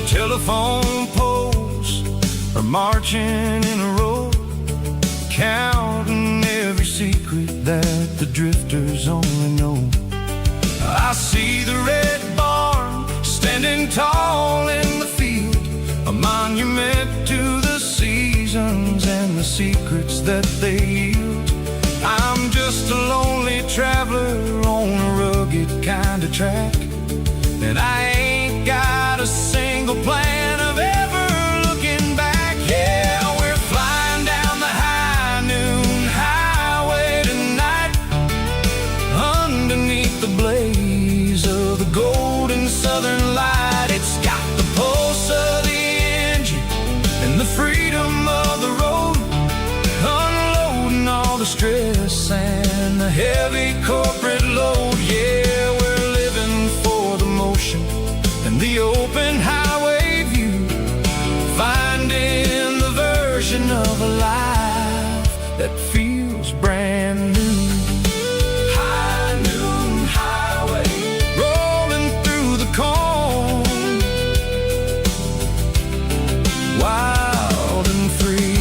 Telephone poles are marching in a row, counting every secret that the drifters only know. I see the red barn standing tall in the field, a monument to the seasons and the secrets that they yield. I'm just a lonely traveler on a rugged kind of track, and I ain't got a single plan of ever looking back. Yeah, we're flying down the high noon highway tonight, underneath the blaze of the golden southern light. It's got the pulse of the engine and the freedom of the road, unloading all the stress and the heavy corporate load. Yeah, we're living for the motion and the open highway view, finding the version of a life that feels brand new. High noon highway, rolling through the corn, wild and free.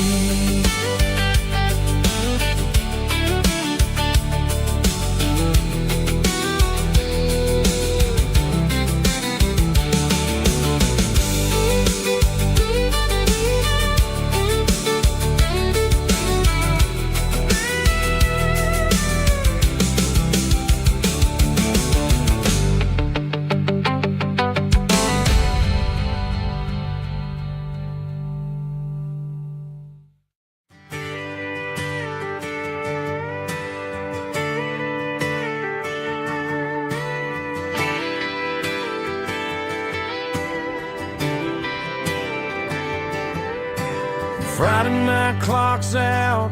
Friday night clock's out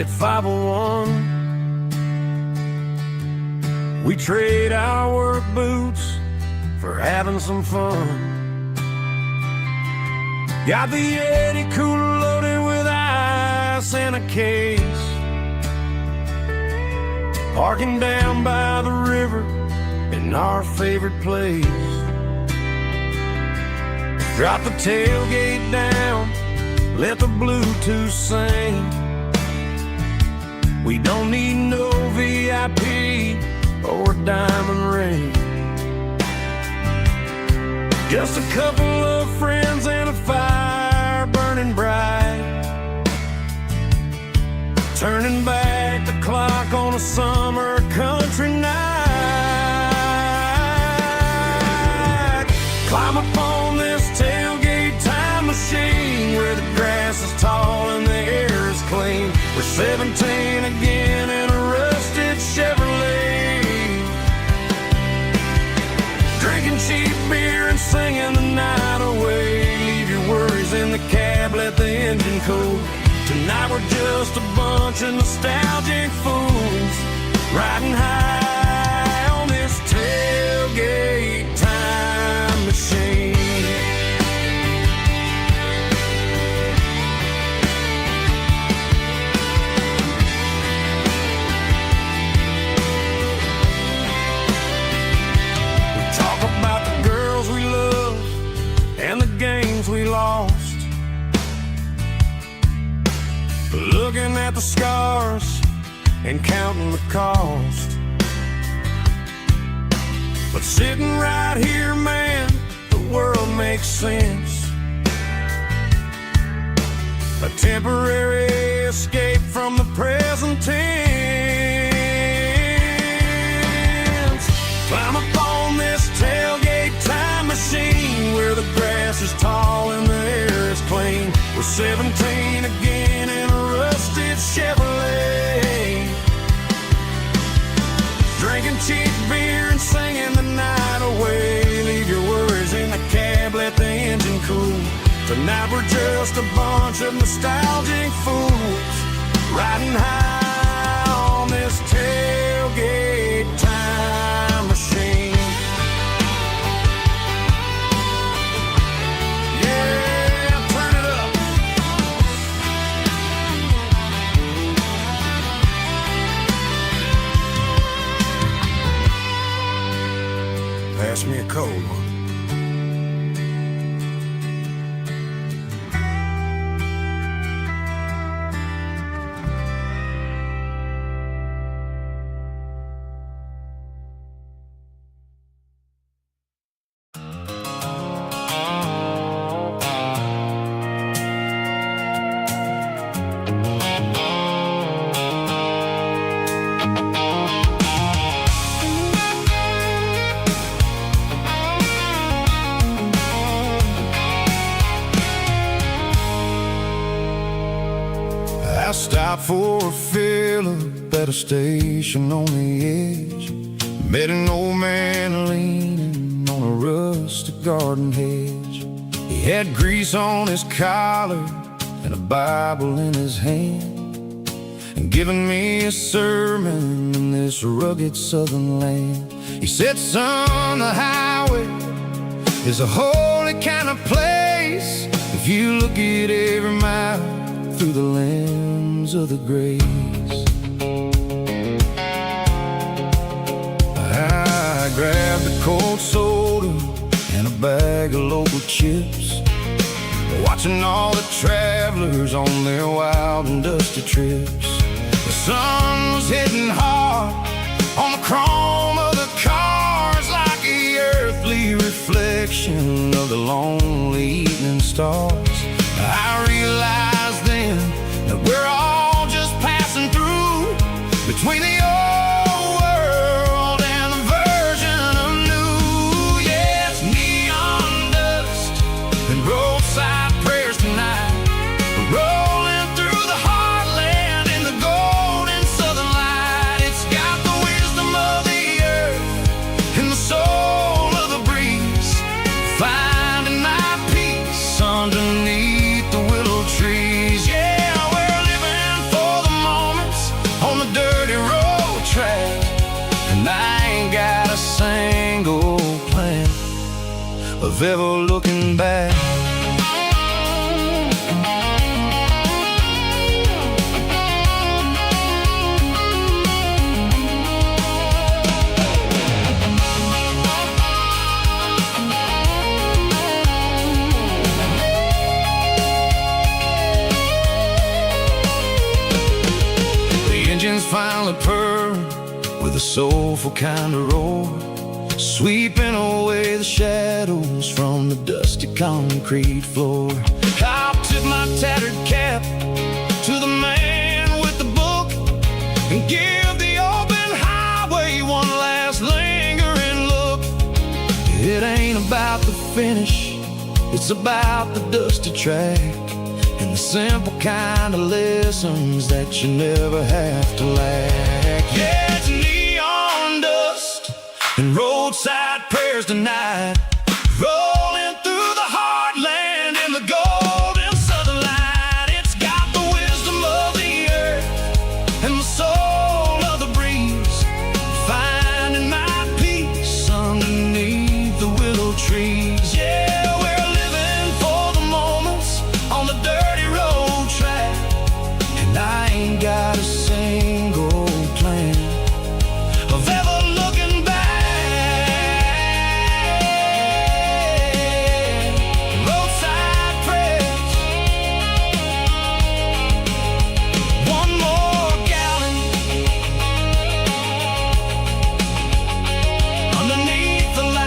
at 5:01. We trade our work boots for having some fun. Got the Yeti cooler loaded with ice and a case, parking down by the river in our favorite place. Drop the tailgate down, let the Bluetooth sing. We don't need no VIP or diamond ring, just a couple of friends and a fire burning bright, turning back o'clock on a summer country night. Climb up on this tailgate time machine where the grass is tall and the air is clean. We're 17 again in a rusted Chevrolet, drinking cheap beer and singing the night away. Leave your worries in the cab, let the engine cool. Tonight we're just a bunch of nostalgic fools riding high on this tailgate time machine. We talk about the girls we love and the games we lost, looking at the scars and counting the cost. But sitting right here, man, the world makes sense. A temporary escape from the present tense. Climb up on this tailgate time machine where the grass is tall and the air is clean. We're 17 again in a rusted Chevrolet, drinking cheap beer and singing the night away. Leave your worries in the cab, let the engine cool. Tonight we're just a bunch of nostalgic fools riding high on this tailgate time machine. Pass me a cold one. I stopped for a fill-up at a station on the edge. Met an old man leaning on a rustic garden hedge. He had grease on his collar and a Bible in his hand, and giving me a sermon in this rugged southern land. He said, son, the highway is a holy kind of place if you look at every mile through the lens of the grace. I grabbed a cold soda and a bag of local chips, watching all the travelers on their wild and dusty trips. The sun was hitting hard on the chrome of the cars, like the earthly reflection of the lonely evening stars. I realized then that we're all just passing through between the old world and the version of new. Yeah, it's neon dust and roadside prayers tonight, rolling through the heartland in the golden southern light. It's got the wisdom of the earth and the soul of the breeze, finding my peace underneath the willow trees. Yeah, we're living for the moments on the dirty road track, and I ain't got a single plan of ever looking back. Engines finally purr with a soulful kind of roar, sweeping away the shadows from the dusty concrete floor. I'll tip my tattered cap to the man with the book and give finish. It's about the dusty track and the simple kind of lessons that you never have to lack. Yeah, it's neon dust and roadside prayers tonight, rolling through the heartland in the golden southern light. It's got the wisdom of the earth and the soul of the breeze, finding my peace underneath the willow trees. Yeah, we're living for the moments on the dirty road track, and I ain't got a single plan of ever looking back. Roadside prayers, one more gallon underneath the light.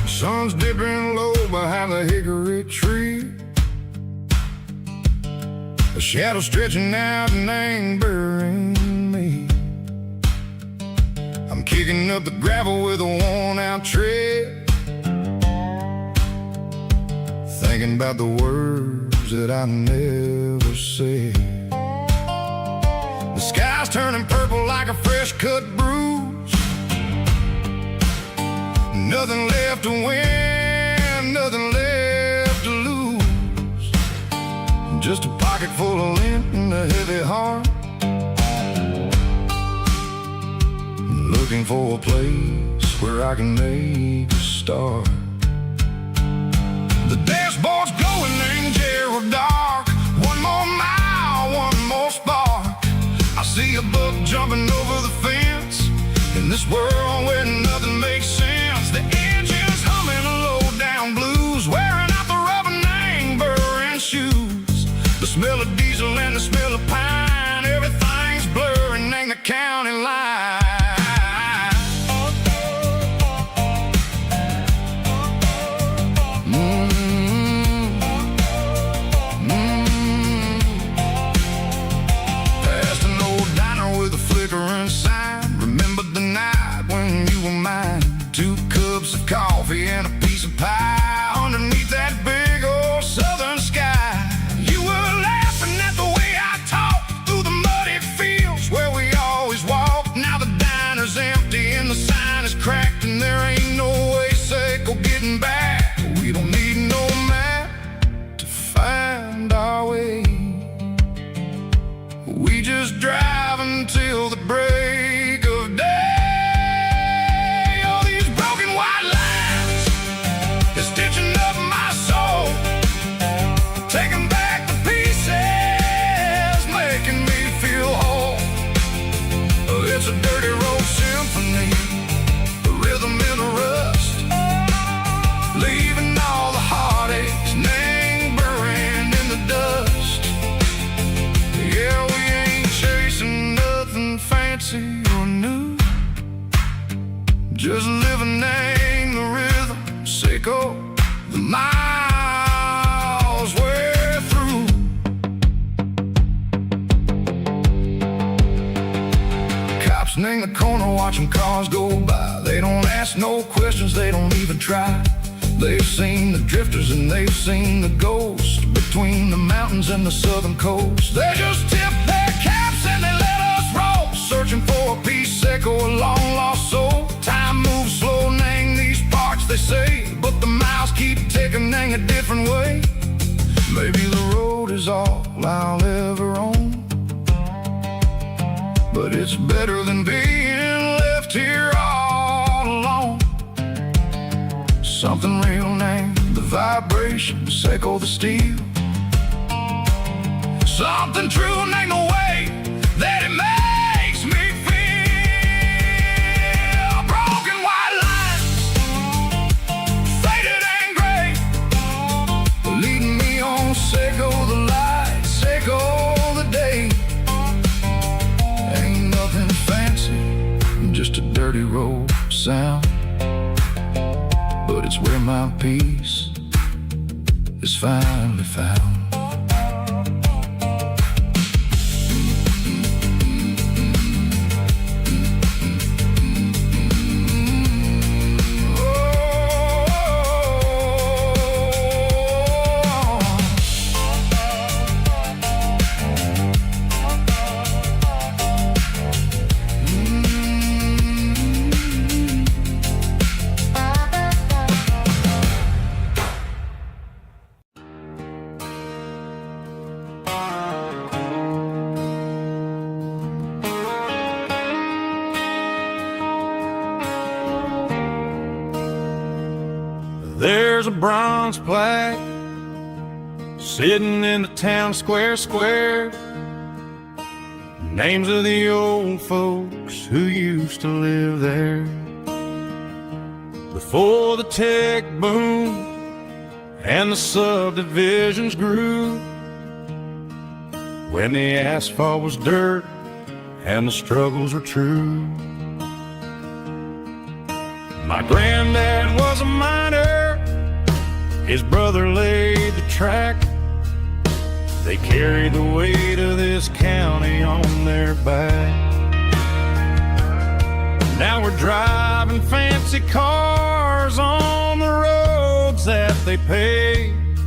Sun's dipping low behind the hickory tree. A shadow stretching out and ain't burying me. I'm kicking up the gravel with a worn-out tread, thinking about the words that I never said. The sky's turning purple like a fresh-cut bruise. Nothing left to win, nothing left to lose. Just a pocket full of lint and a heavy heart, looking for a place where I can make a start. The dashboard's glowing, angel dark. One more mile, one more spark. I see a buck jumping over the fence in this world where nothing makes sense. The engine's humming a low-down blues, wearing out the rubber name burring shoes. The smell of diesel and the smell of pine, everything's blurring, ain't the county line. Past an old diner with a flickering sign. Remember the night when you were mine. 2 cups of coffee and a piece of pie underneath that big old southern sky. You were laughing at the way I talked through the muddy fields where we always walked. Now the diner's empty and the sign is cracked, and there ain't no way safe or getting back. We don't need no map to find our way. We just drive until the break of day. It's a dirty road symphony, a rhythm in the rust, leaving all the heartaches, name burning in the dust. Yeah, we ain't chasing nothing fancy or new, just living in the rhythm, sicko, the miles we're through. In the corner watching cars go by. They don't ask no questions, they don't even try. They've seen the drifters and they've seen the ghosts between the mountains and the southern coast. They just tip their caps and they let us roll, searching for a piece echo, a long lost soul. Time moves slow, nang these parts they say, but the miles keep ticking, nang a different way. Maybe the road is all I'll ever own, but it's better than being left here all alone. Something real named the vibrations echo the steel. Something true named the way that it makes me feel. Broken white lines, faded and gray, leading me on, say go the light, say go the day. Ain't nothing fancy, just a dirty road sound, but it's where my peace is finally found. There's a bronze plaque sitting in the town square. Names of the old folks who used to live there before the tech boom and the subdivisions grew, when the asphalt was dirt and the struggles were true. My granddad was a miner, his brother laid the track. They carried the weight of this county on their back. Now we're driving fancy cars on the roads that they paved,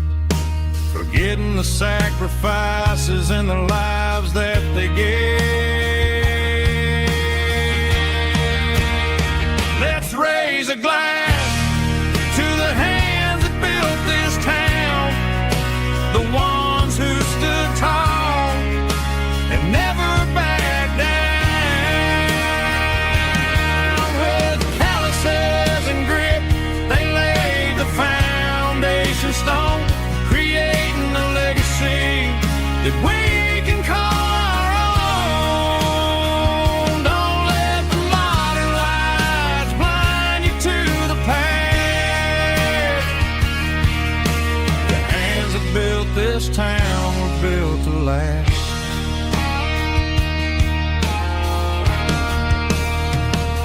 forgetting the sacrifices and the lives that they gave. Let's raise a glass to the hands that built this town, the ones who stood tall and never backed down. With calluses and grit, they laid the foundation stone, creating a legacy that we can call our own. Don't let the modern lights blind you to the past. The hands that built this town were built to last.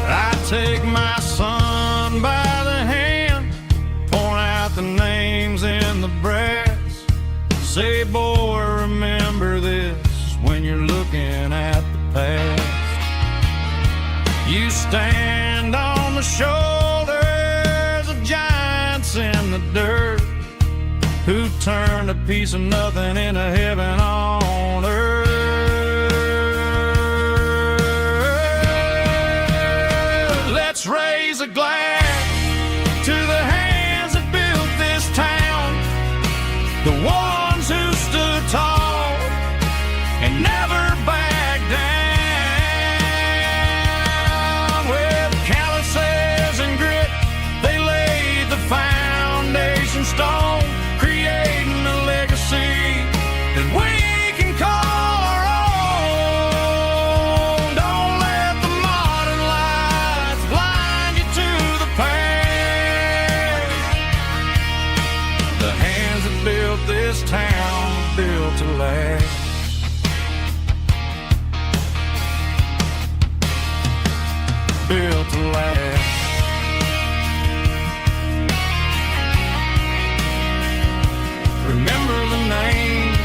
I take my son by the hand, point out the names in the brass. Say, boy, remember this when you're looking at the past. You stand on the shoulders of giants in the dirt, who turned a piece of nothing into heaven on earth. Let's raise a glass to the hands that built this town, the ones who stood tall and never backed down. With calluses and grit, they laid the foundation stone, creating a legacy that we can call our own. Don't let the modern lights blind you to the past. The hands that built this town were built to last. Built to last. Remember the names.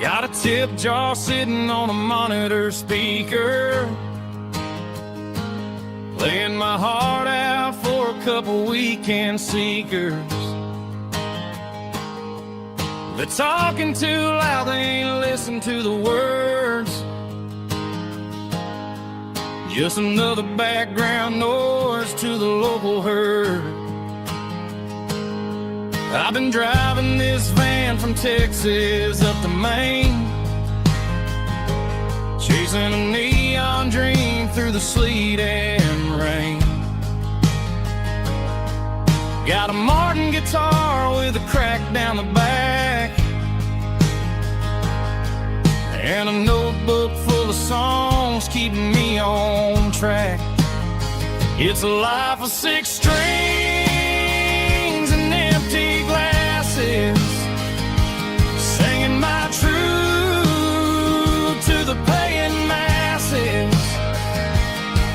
Got a tip jar sitting on a monitor speaker, playing my heart out for a couple weekend seekers. They're talking too loud, they ain't listen to the words. Just another background noise to the local herd. I've been driving this van from Texas up to Maine, chasing a neon dream through the sleet and rain. Got a Martin guitar with a crack down the back, and a notebook full of songs keeping me on track. It's a life of 6 strings and empty glasses, singing my truth to the paying masses.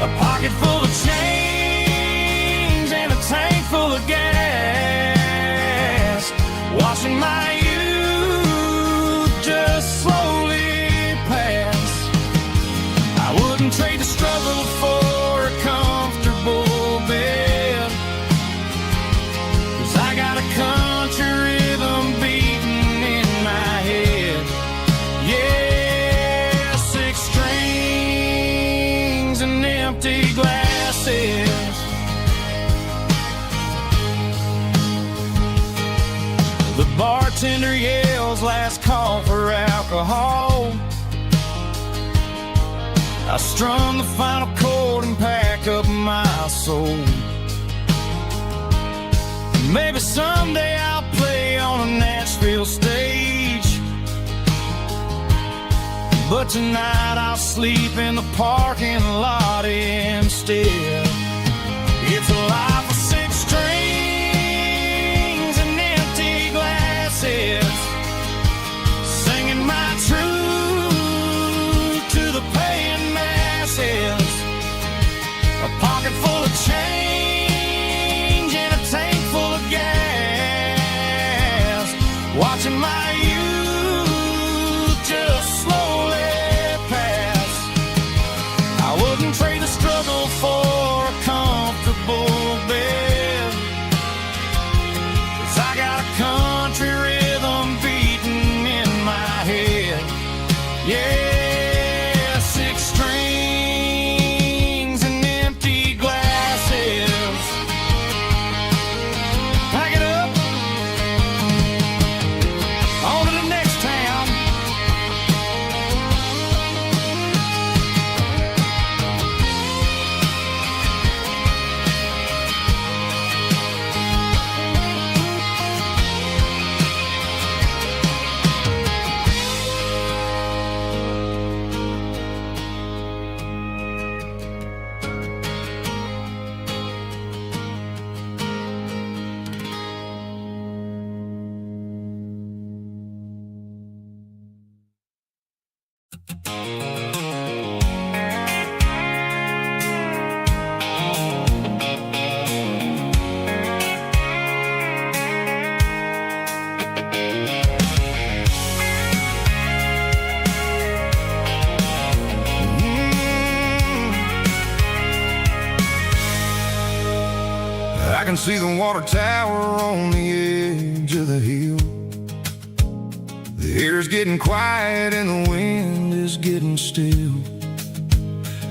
A pocket full of change and a tank full of gas, watching my youth just slowly pass. I wouldn't trade the struggle for a comfortable bed, 'cause I got a country rhythm beating in my head. Yeah, 6 strings and empty glasses. The bartender yells last call for alcohol. I strum the final chord and pack up my soul. Maybe someday I'll play on a Nashville stage, but tonight I'll sleep in the parking lot instead. It's a life of 6 strings and empty glasses, singing my truth to the paying masses. A pocket full of change and a tank full of gas, watching my youth just slowly pass. I wouldn't trade the struggle for a comfortable bed, 'cause I got a country rhythm beating in my head. Yeah, 6 strings and empty glasses. Pack it up, on to the next town. I can see the water tower on the edge of the hill. The air's getting quiet and the wind is getting still.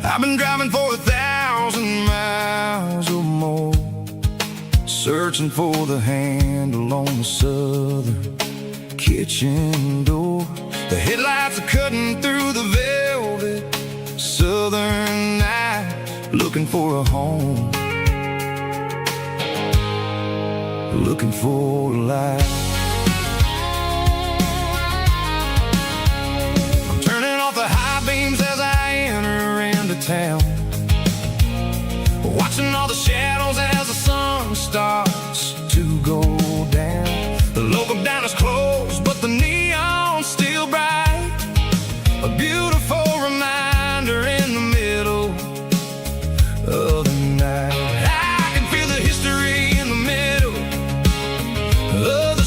I've been driving for 1,000 miles or more, searching for the handle on the southern kitchen door. The headlights are cutting through the velvet southern night, looking for a home, looking for a light. I'm turning off the high beams as I enter into town, watching all the shadows as the sun starts to go down. The local diner's closed, but the neon's still bright, a beautiful reminder in the middle of the night. I can feel the history in the middle of the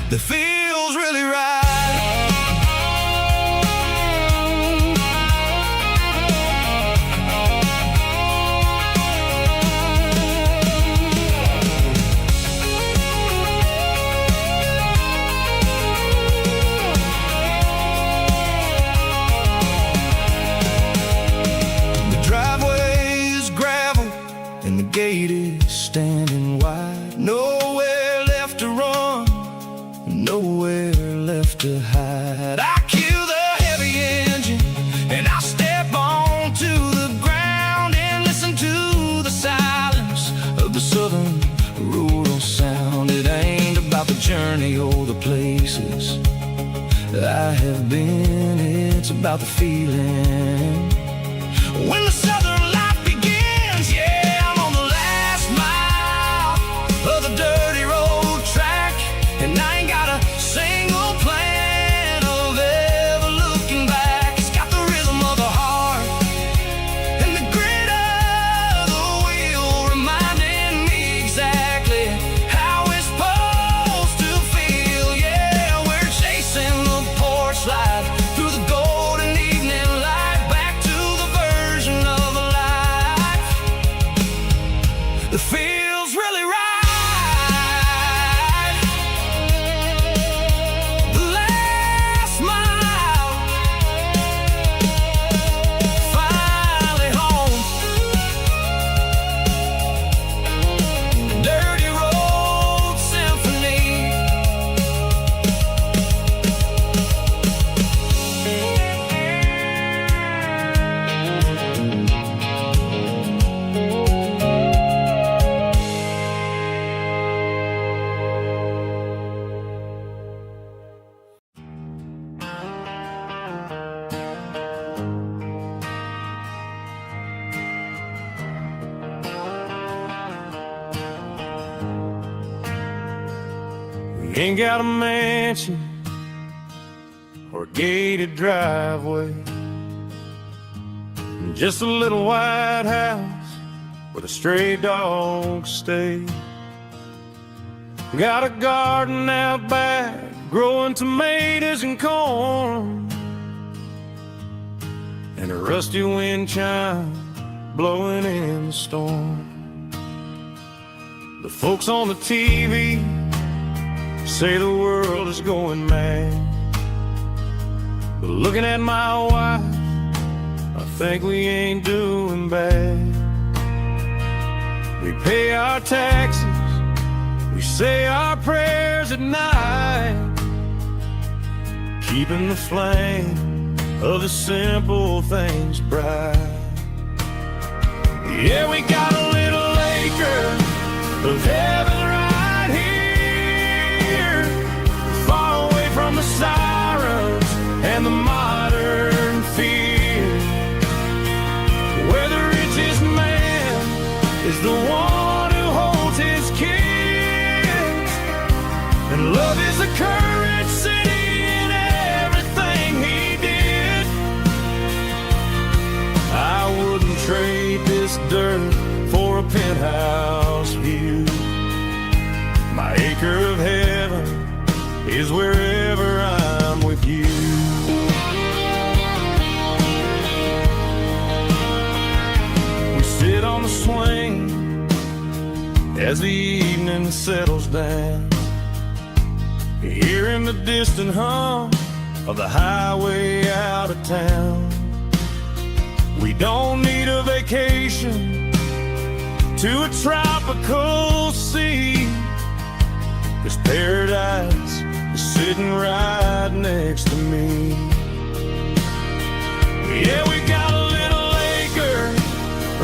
that feels really right. The driveway is gravel and the gate is standing wide. Nowhere left to run, nowhere left to hide. I kill the heavy engine and I step onto the ground and listen to the silence of the southern rural sound. It ain't about the journey or the places I have been, it's about the feeling when the southern life begins. Yeah, I'm on the last mile of the dirty road track, and I ain't got a single plan of ever looking back. It's got the rhythm of the heart and the grit of the wheel, reminding me exactly how it's supposed to feel. Yeah, we're chasing the porch light through the golden evening light, back to the version of a life that feels really right. The last mile, finally home. Dirty road symphony. We ain't got a mansion or a gated driveway, just a little white house where the stray dogs stay. Got a garden out back, growing tomatoes and corn, and a rusty wind chime blowing in the storm. The folks on the TV say the world is going mad, but looking at my wife, I think we ain't doing bad. We pay our taxes, we say our prayers at night, keeping the flame of the simple things bright. Yeah, we got a little acre of heaven right here, far away from the sirens and the modern fear, where the richest man is the one who holds his kids, and love is the currency in everything he did. I wouldn't trade this dirt for a penthouse view. My acre of heaven is wherever I'm with you. We sit on the swing as the evening settles down, hearing the distant hum of the highway out of town. We don't need a vacation to a tropical sea, 'cause paradise is sitting right next to me. Yeah, we got a little acre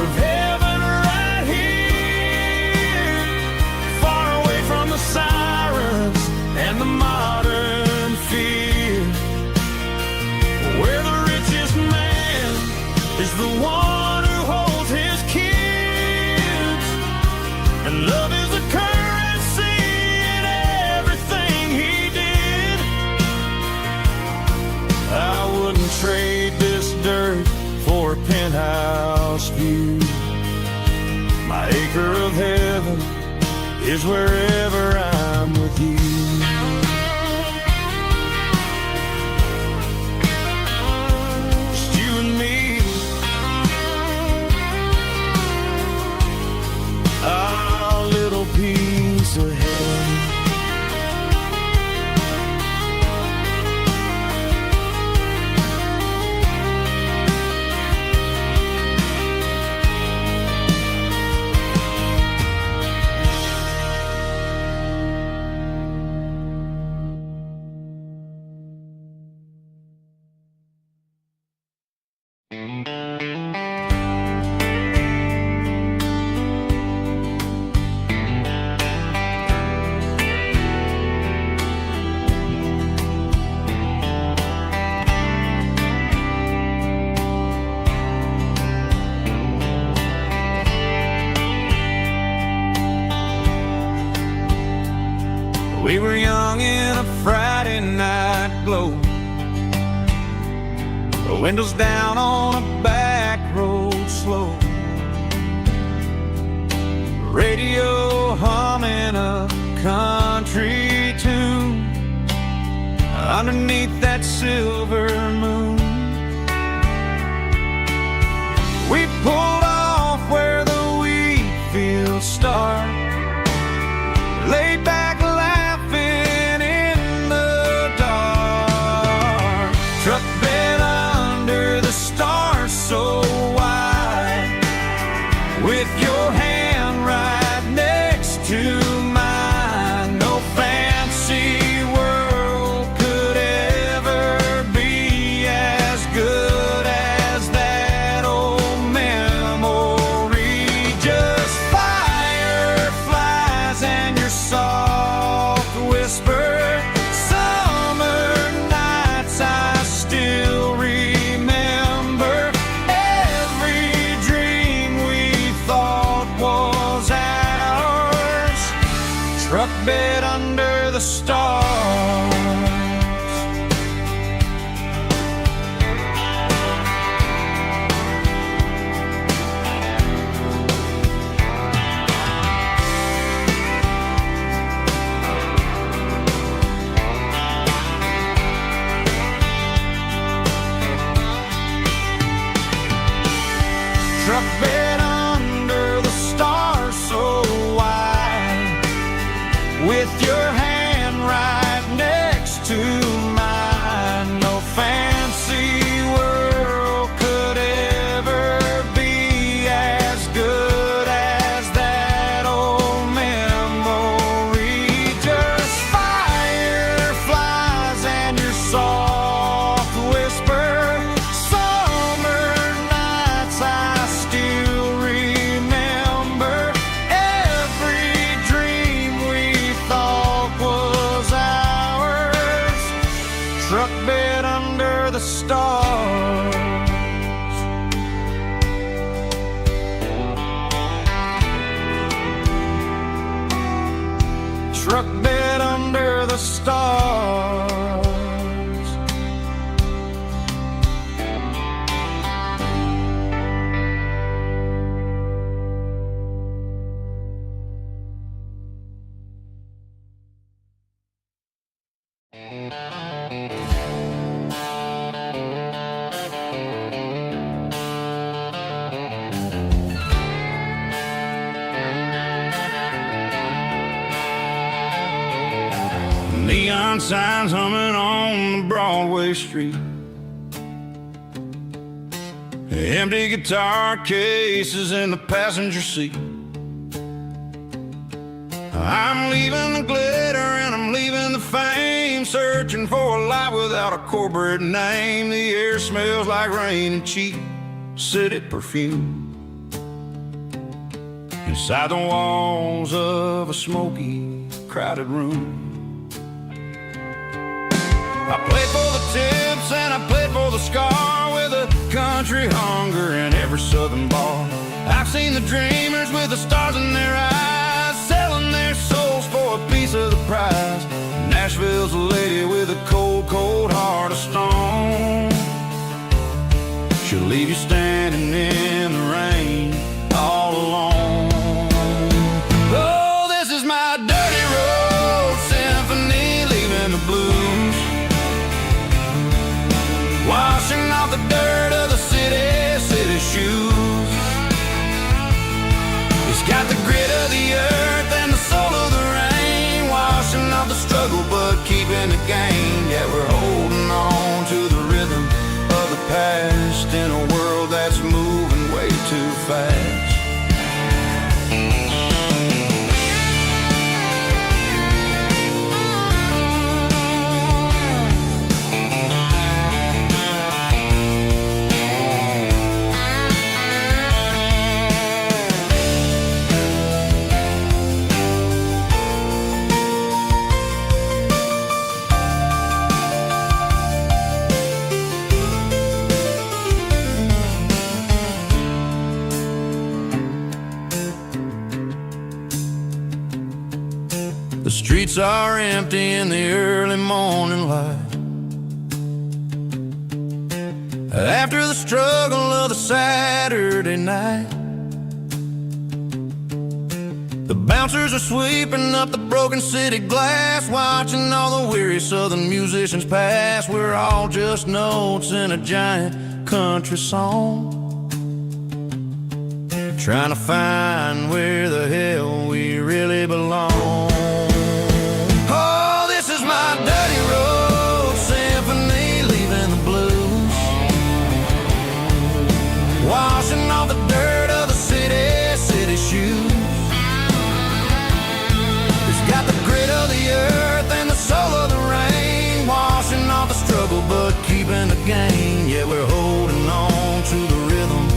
of heaven right here, far away from the sirens and the modern fear, where the richest man is the one who holds his kids, and love is the currency in everything he did. I wouldn't trade this dirt for a penthouse view. My acre of heaven is wherever I'm with you. We were young in a Friday night glow, the windows down on a back road slow, radio humming a country tune underneath that silver moon. We pulled off where the wheat fields start, laid back laughing in the dark. Truck bed under the stars so wide, with your hand right next to mine. No fancy world could ever be as good as that old memory. Just fireflies and your soft whisper. Summer nights I still remember. Every dream we thought was ours. Truck bed under the stars. Truck bed under the stars so wide, with your hand right next to mine. No fancy world could ever be as good as that old memory. Just fireflies and your soft whisper. Summer nights I still remember. Every dream we thought was ours. Truck bed under the stars. Truck bed under the stars. Neon signs humming on the Broadway street, empty guitar cases in the passenger seat. I'm leaving the glitter and I'm leaving the fame, searching for a life without a corporate name. The air smells like rain and cheap city perfume inside the walls of a smoky, crowded room. I played for the tips and I played for the scar, with a country hunger in every southern bar. I've seen the dreamers with the stars in their eyes, selling their souls for a piece of the prize. Nashville's a lady with a cold, cold heart of stone. She'll leave you standing in the rain all alone. Oh, this is my dirty road symphony, leaving the blues, washing off the dirt of the city shoes. It's got streets are empty in the early morning light. After the struggle of the Saturday night, the bouncers are sweeping up the broken city glass, watching all the weary southern musicians pass. We're all just notes in a giant country song, trying to find where the hell we really belong. Oh, this is my dirty road symphony, leaving the blues, washing off the dirt of the city shoes. It's got the grit of the earth and the soul of the rain, washing off the struggle but keeping the gain. Yeah, we're holding on to the rhythm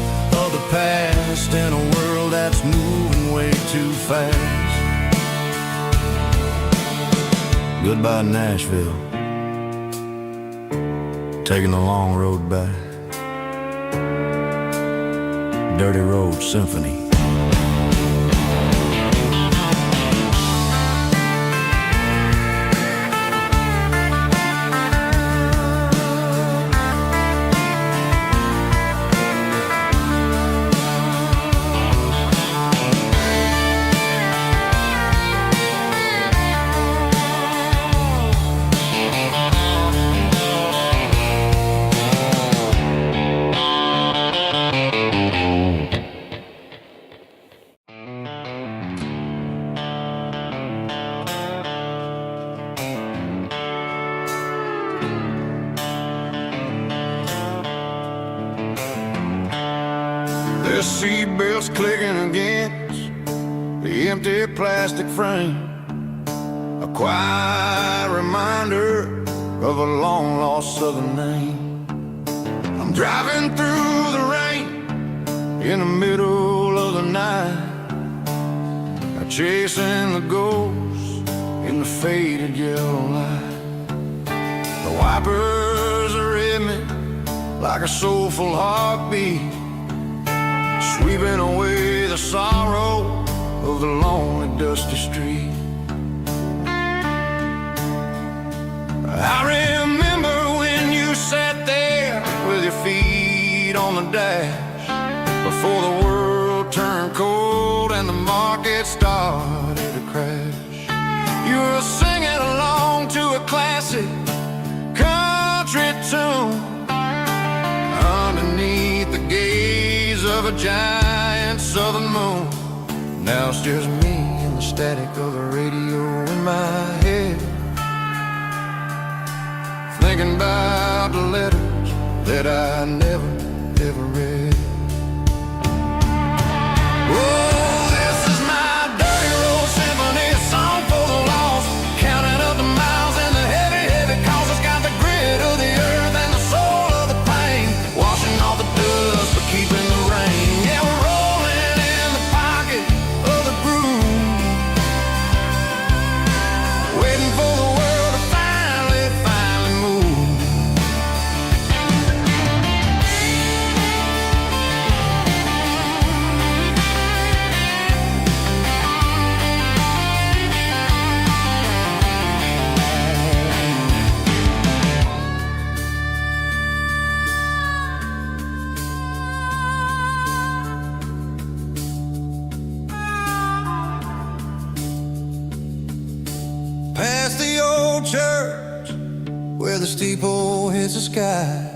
of the past in a world that's moving way too fast. Goodbye Nashville, taking the long road back. Dirty Road Symphony. The seatbelts clicking against the empty plastic frame, a quiet reminder of a long-lost southern name. I'm driving through the rain in the middle of the night, chasing the ghosts in the faded yellow light. The wipers are in me like a soulful heartbeat, sweeping away the sorrow of the lonely, dusty street. I remember when you sat there with your feet on the dash, before the world turned cold and the market started to crash. You were singing along to a classic country tune underneath the gaze of a giant southern moon. Now it's just me and the static of the radio in my head, thinking about the letters that I never, ever read. Oh, this is my dirty road symphony, a song for the lost, counting up the miles and the heavy, heavy calls. It's got the grit of the earth and the soul of the pain, washing off the dust but keeping the rain. Yeah, we're rolling in the pocket of the groove, waiting for the world to finally move. Past the old church where the steeple hits the sky,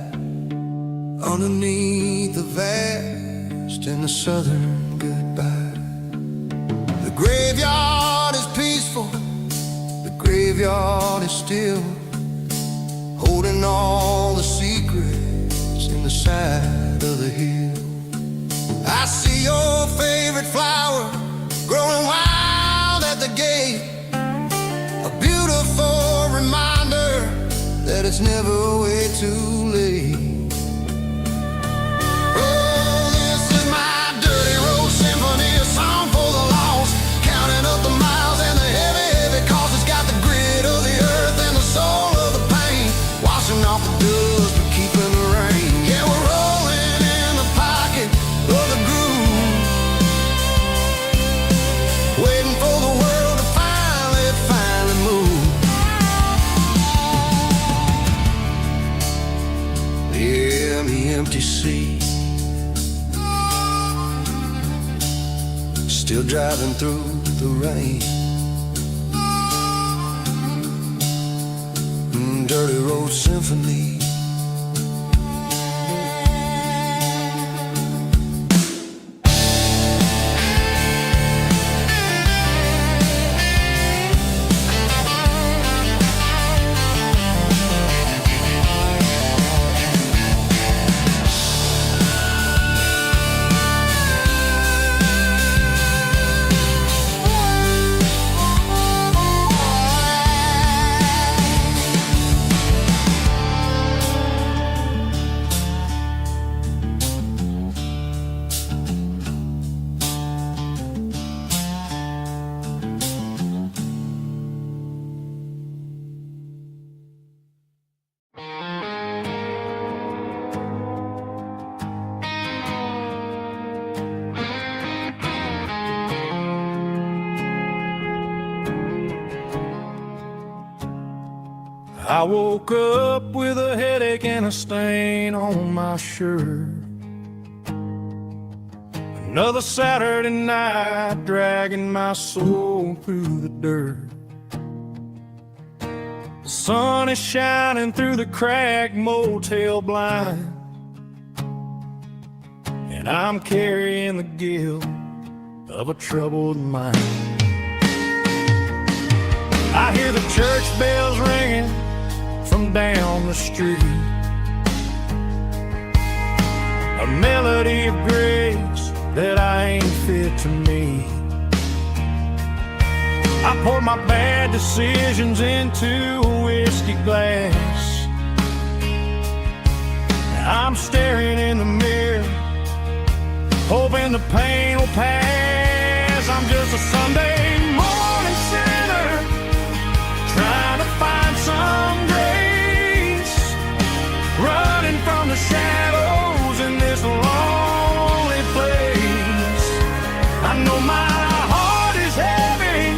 underneath the vast and the southern goodbye. The graveyard is peaceful, the graveyard is still, holding all the secrets in the side of the hill. I see your favorite flower growing wild at the gate, a beautiful reminder that it's never way too late. Oh, this is my dirty road symphony, a song for the lost, counting up the miles and the heavy, heavy calls. It's got the grit of the earth and the soul of the pain, washing off the dust but keeping the rain. Yeah, we're rolling in the pocket of the groove, waiting for the world to finally driving through the rain. Dirty road symphony. I woke up with a headache and a stain on my shirt. Another Saturday night dragging my soul through the dirt. The sun is shining through the cracked motel blind, and I'm carrying the guilt of a troubled mind. I hear the church bells ringing from down the street, a melody of grace that I ain't fit to meet. I poured my bad decisions into a whiskey glass. I'm staring in the mirror, hoping the pain will pass. I'm just a Sunday morning sinner, trying to find some grace, running from the shadows in this lonely place. I know my heart is heavy,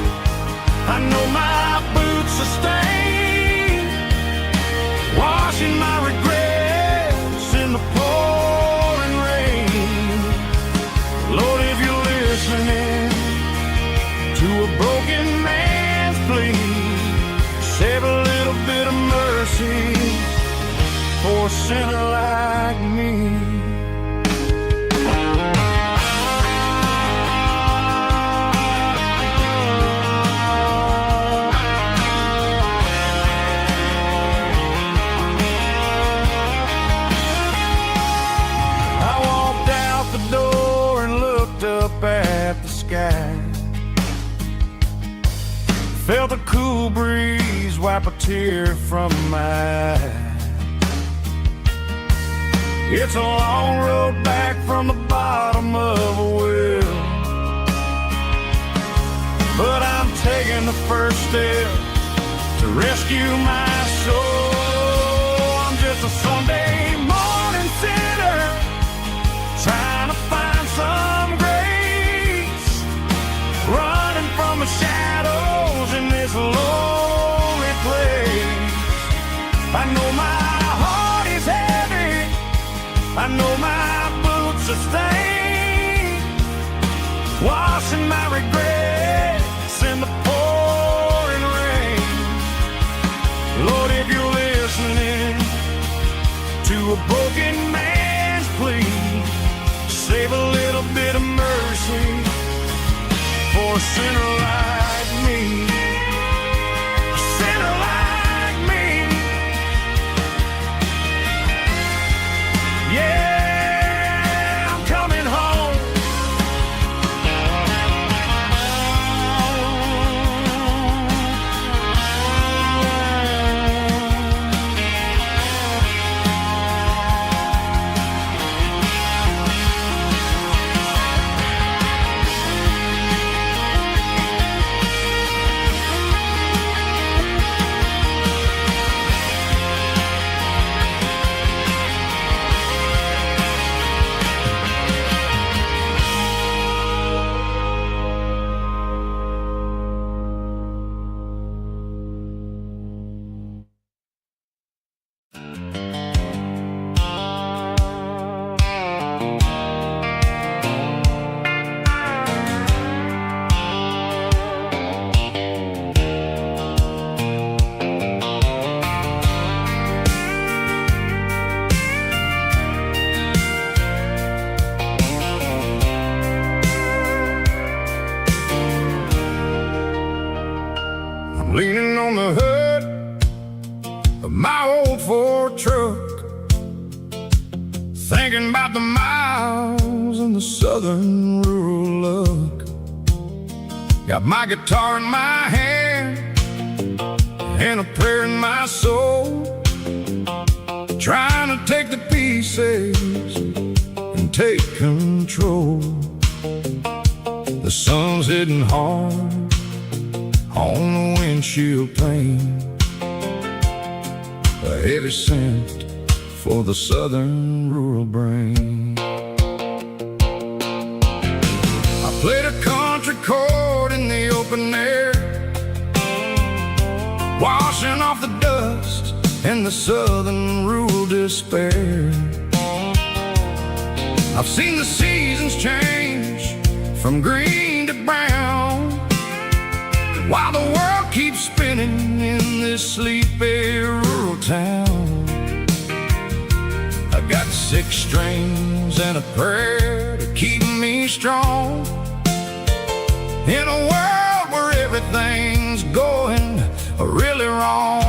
I know my boots are stained, washing my regrets in the pouring rain. Lord, if you're listening to a broken man's plea, save a little bit of mercy for a sinner like me. I walked out the door and looked up at the sky, felt a cool breeze wipe a tear from my eye. It's a long road back from the bottom of a well, but I'm taking the first step to rescue my soul. I'm just a Sunday morning sinner, trying to find some grace, running from the shadows in this lonely place. I know my heart is heavy, I know my boots are stained, washing my regrets in the pouring rain. Lord, if you're listening leaning on the hood of my old Ford truck, thinking about the miles and the southern rural look. Got my guitar in my hand and a prayer in my soul, trying to take the pieces and take control. The sun's hitting hard on the windshield pane, a heavy scent for the southern rural brain. I played a country chord in the open air, washing off the dust and the southern rural despair. I've seen the seasons change from green to brown, while the world keeps spinning in this sleepy rural town. I got 6 strings and a prayer to keep me strong, in a world where everything's going really wrong.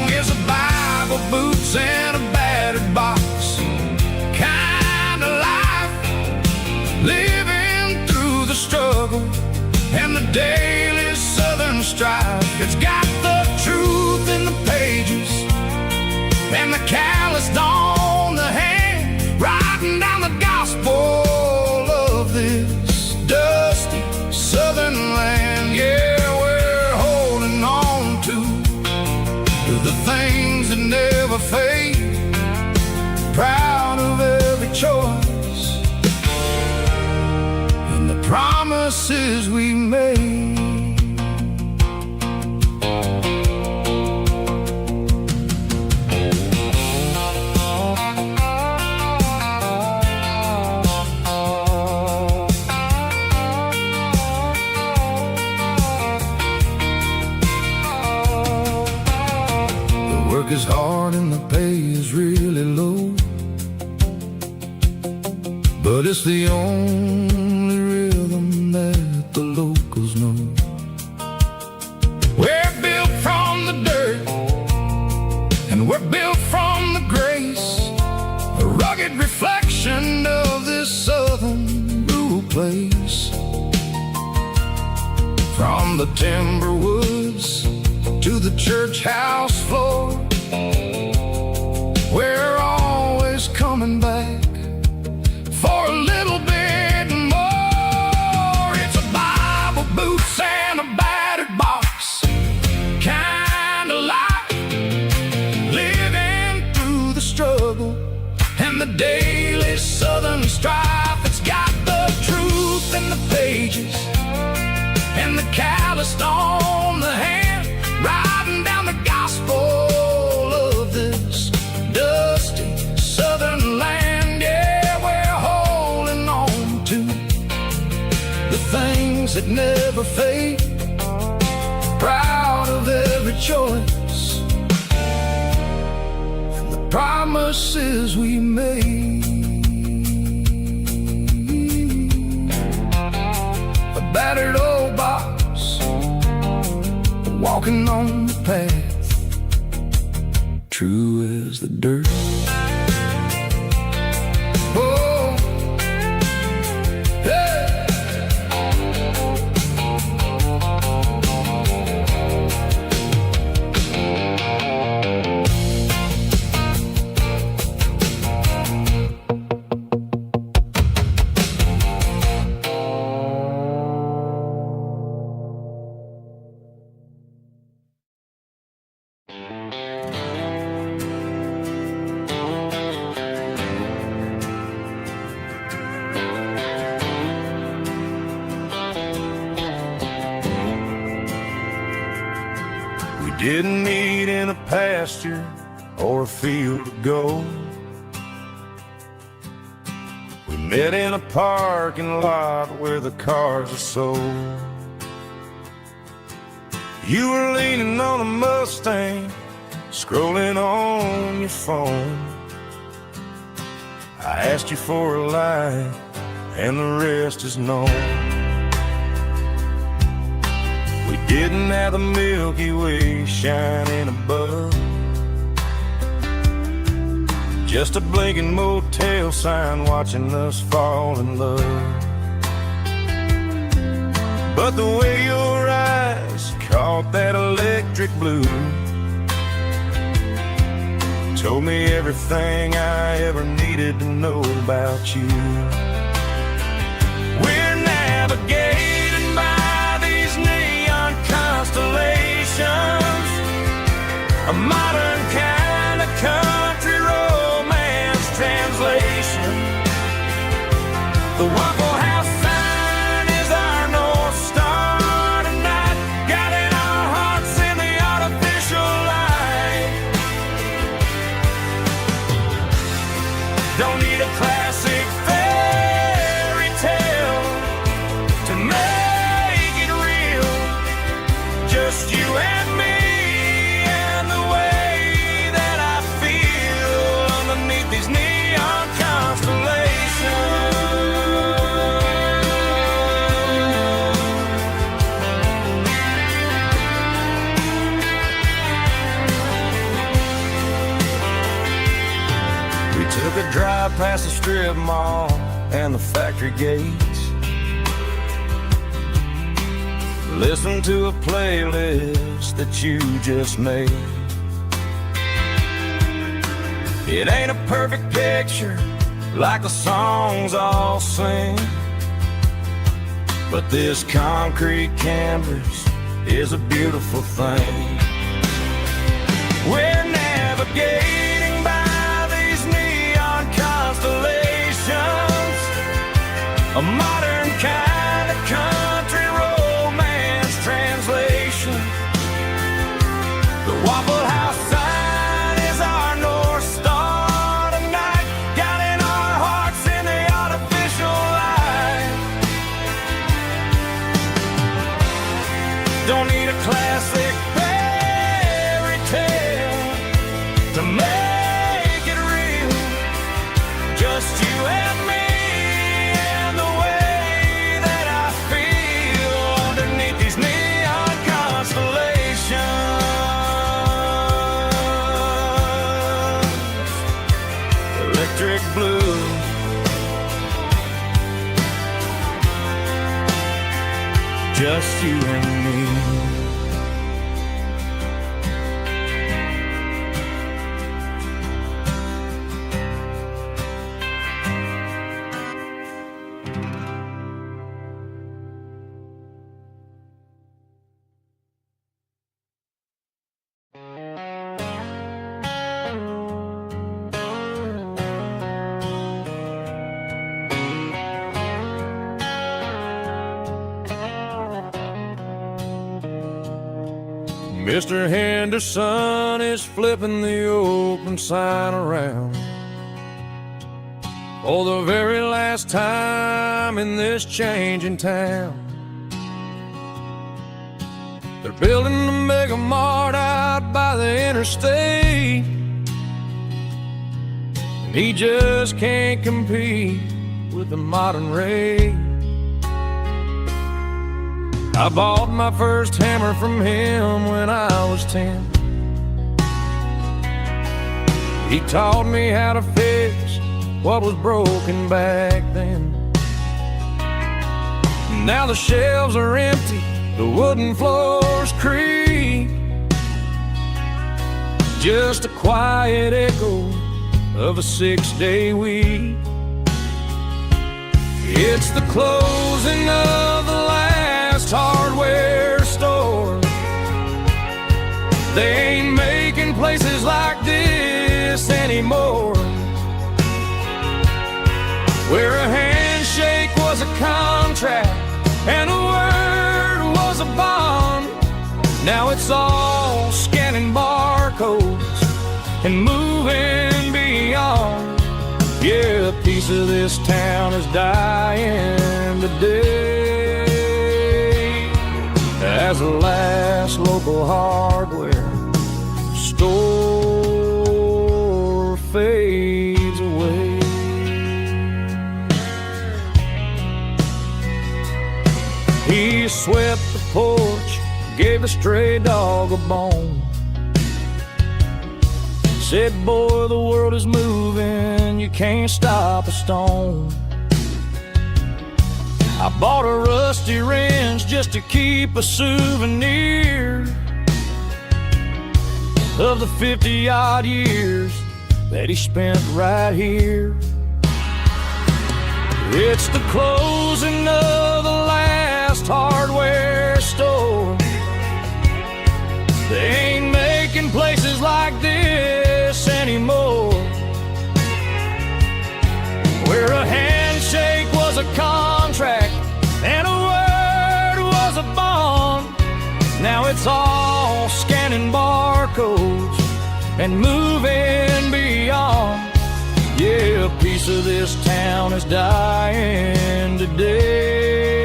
It's a Bible, boots, and a battered box kind of life, living through the struggle and the daily southern strife. It's got the truth in the pages and the calloused on the hand, writing down the gospel of this dusty southern land. Yeah, we're holding on to the things that never fade, proud of every choice and the promises we made. Work is hard and the pay is really low, but it's the only rhythm that the locals know. We're built from the dirt and we're built from the grace, a rugged reflection of this southern rural place. From the timber woods to the church house floor, we're always coming back for a little bit more. It's a Bible, boots, and a battered box kind of life, living through the struggle and the daily southern strife. It's got the truth in the pages and the calloused on the hand, writing down the gospel of this dusty southern land. Yeah, we're holding on to the things that never fade, proud of every choice and the promises we made. A battered old box, walking on the path, true as the dirt. Oh, hey. Didn't meet in a pasture or a field of gold. We met in a parking lot where the cars are sold. You were leaning on a Mustang, scrolling on your phone. I asked you for a light, and the rest is known. Getting at the Milky Way shining above. Just a blinking motel sign watching us fall in love. But the way your eyes caught that electric blue told me everything I ever needed to know about you. We're navigating by these neon constellations, a modern kind of country romance translation. The Waffle House sign is our North Star tonight, guiding our hearts in the artificial light. Don't need a classic fairy tale to make it real. Just you and me and the way that I feel underneath these neon constellations. We took a drive past the strip mall and the factory gates. Listened to a playlist that you just made. It ain't a perfect picture like the songs all sing, but this concrete canvas is a beautiful thing. We're navigating by these neon constellations, a modern kind of country romance translation. The Waffle House sign is our North Star tonight, guiding our hearts in the artificial light. Don't need a classic fairy tale to make it real. Just you and me and the way that I feel underneath these neon constellations. Electric blue, just you and me. Mr. Henderson is flipping the open sign around for the very last time in this changing town. They're building a mega mart out by the interstate, and he just can't compete with the modern rate. I bought my first hammer from him when I was 10. He taught me how to fix what was broken back then. Now the shelves are empty, the wooden floors creak, just a quiet echo of a 6-day week. It's the closing of the last hardware store. They ain't making places like this anymore, where a handshake was a contract and a word was a bond. Now it's all scanning barcodes and moving beyond. Yeah, a piece of this town is dying today as the last local hardware store fades away. He swept the porch, gave the stray dog a bone. Said, boy, the world is moving, you can't stop a stone. I bought a rusty wrench just to keep a souvenir of the 50-odd years that he spent right here. It's the closing of the last hardware store. They ain't making places like this anymore, where a handshake was a contract and a word was a bond. Now it's all scanning barcodes and moving beyond. Yeah, a piece of this town is dying today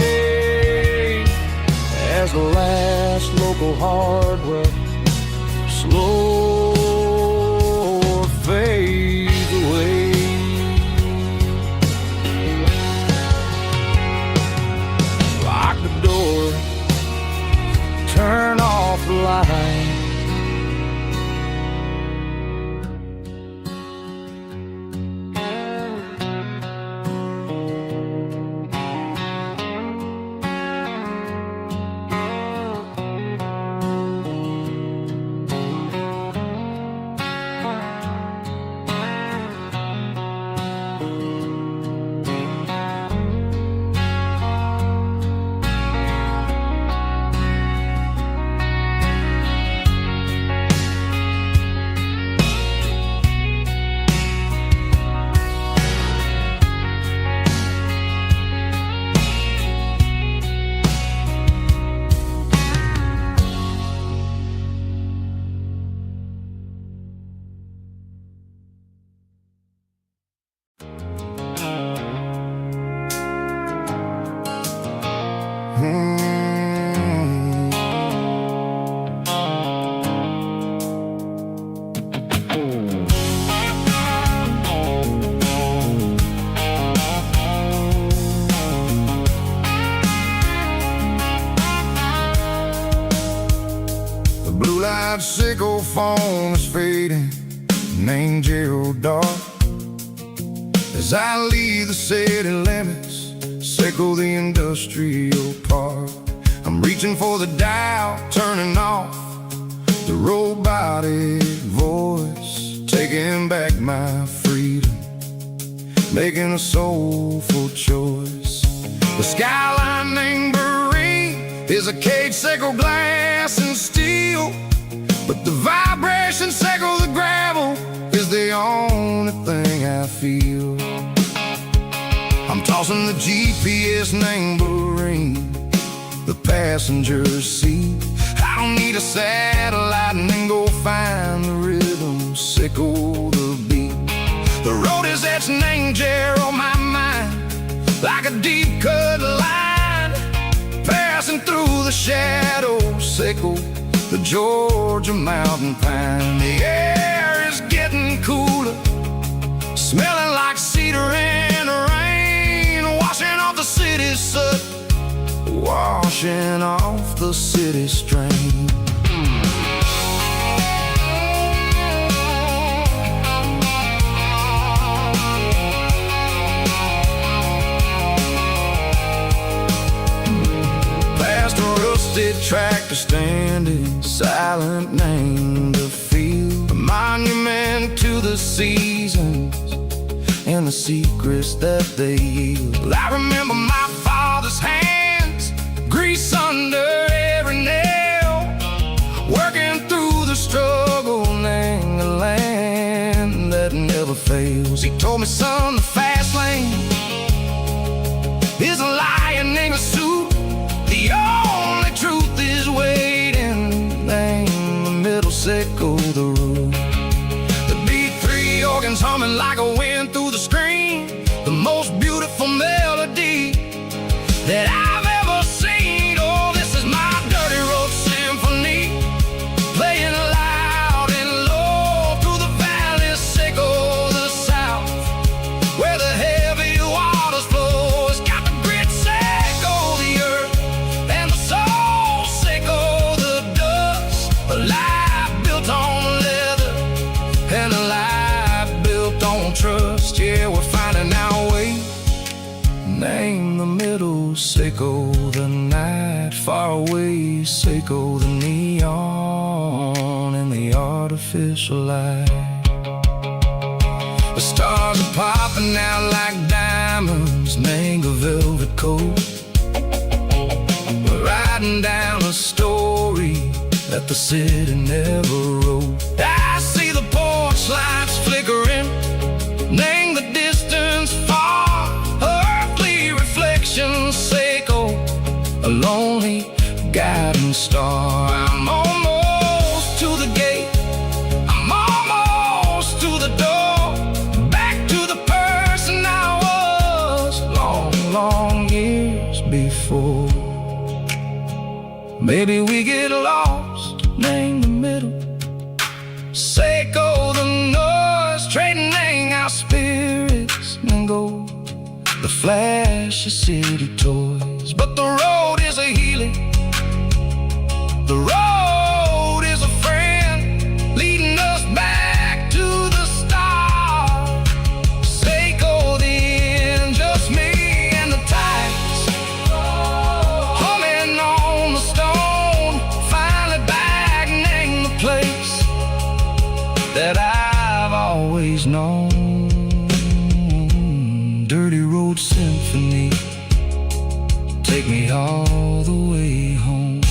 as the last local hardware slow fades away. Lock the door, turn off the light. The blue-light sickle phone is fading, named Gerald Dark. As I leave the city limits, sickle the industrial park. I'm reaching for the dial, turning off the robotic voice, taking back my freedom, making a soulful choice. The skyline named Marine is a cage, sickle glass and steel, but the vibration sickle the gravel is the only thing I feel. I'm tossing the GPS named Marine, the passenger seat. I don't need a satellite and then go find the rhythm, sickle the beat. The road is etched named Jer on my mind, like a deep cut line, passing through the shadows, sickle the Georgia mountain pine. The air is getting cooler, smelling like cedar in the rain, washing off the city's soot, washing off the city strain. Past a rusted tractor standing silent, named the field, a monument to the seasons and the secrets that they yield. I remember my father's hands, grease under every nail, working through the struggle, named the land that never fails. He told me, son, the fast lane is a lion in a suit, the only truth is waiting, named the middle sickle the root. The B3 organs humming like a wind through the screen, the most beautiful melody that I've ever seen. Oh, this is my dirty road symphony, playing loud and low through the valleys, sickle the south, where the heavy waters flow. It's got the grit, sickle the earth, and the soul, sickle the Name the middle, Seiko the night. Far away, Seiko the neon and the artificial light. The stars are popping out like diamonds, mango velvet coat. We're riding down a story that the city never wrote. I see the porch lights flickering, name the distance far. Earthly reflections, Seiko, a lonely guiding star. I'm almost to the gate, I'm almost to the door, back to the person I was long, long years before. Maybe we get lost, name the middle, Seiko the noise, trading our spirits and gold, the flash of city toys. But the road is a healing, the road is a friend, leading us back to the start. Seiko the end, just me and the tides, humming on the stone. Finally back, name the place that I've always known. Dirty Road Symphony, take me all the way home.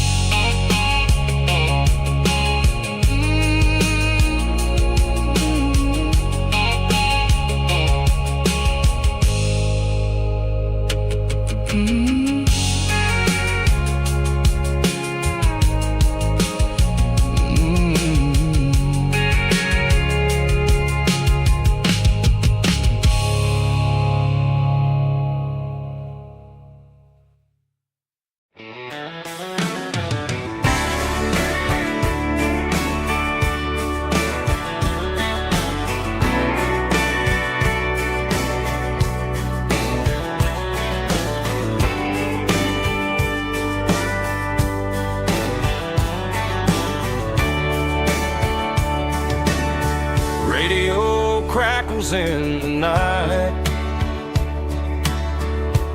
Radio crackles in the night,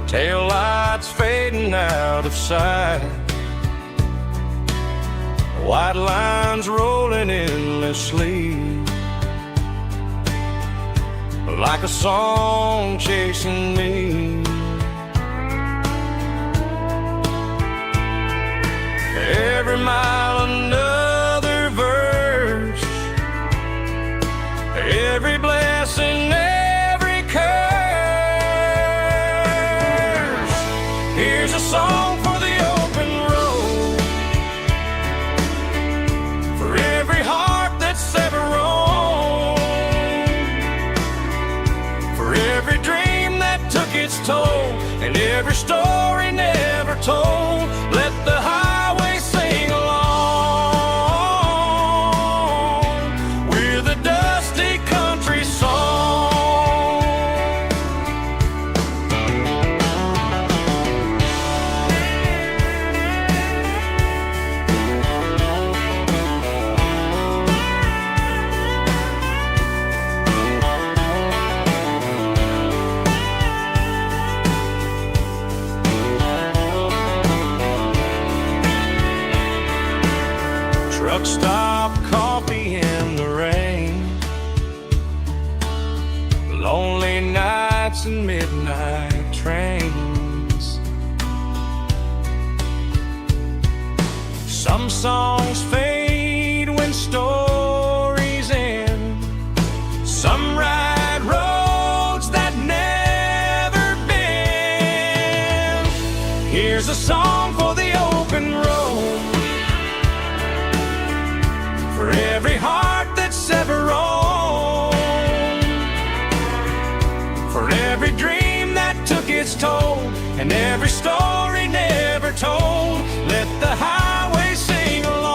tail lights fading out of sight, white lines rolling endlessly, like a song chasing me. Every mile another verse, every blessing, every curse. Here's a song for the open road, for every heart that's ever roamed, for every dream that took its toll, and every story never told. Let the highway sing along with a dusty country song. Truck stop, coffee in the rain, lonely nights and midnight trains. Some songs fade when stories end, some ride roads that never bend. Here's a song for the open road, for every heart that's ever roamed, for every dream that took its toll, and every story never told. Let the highway sing along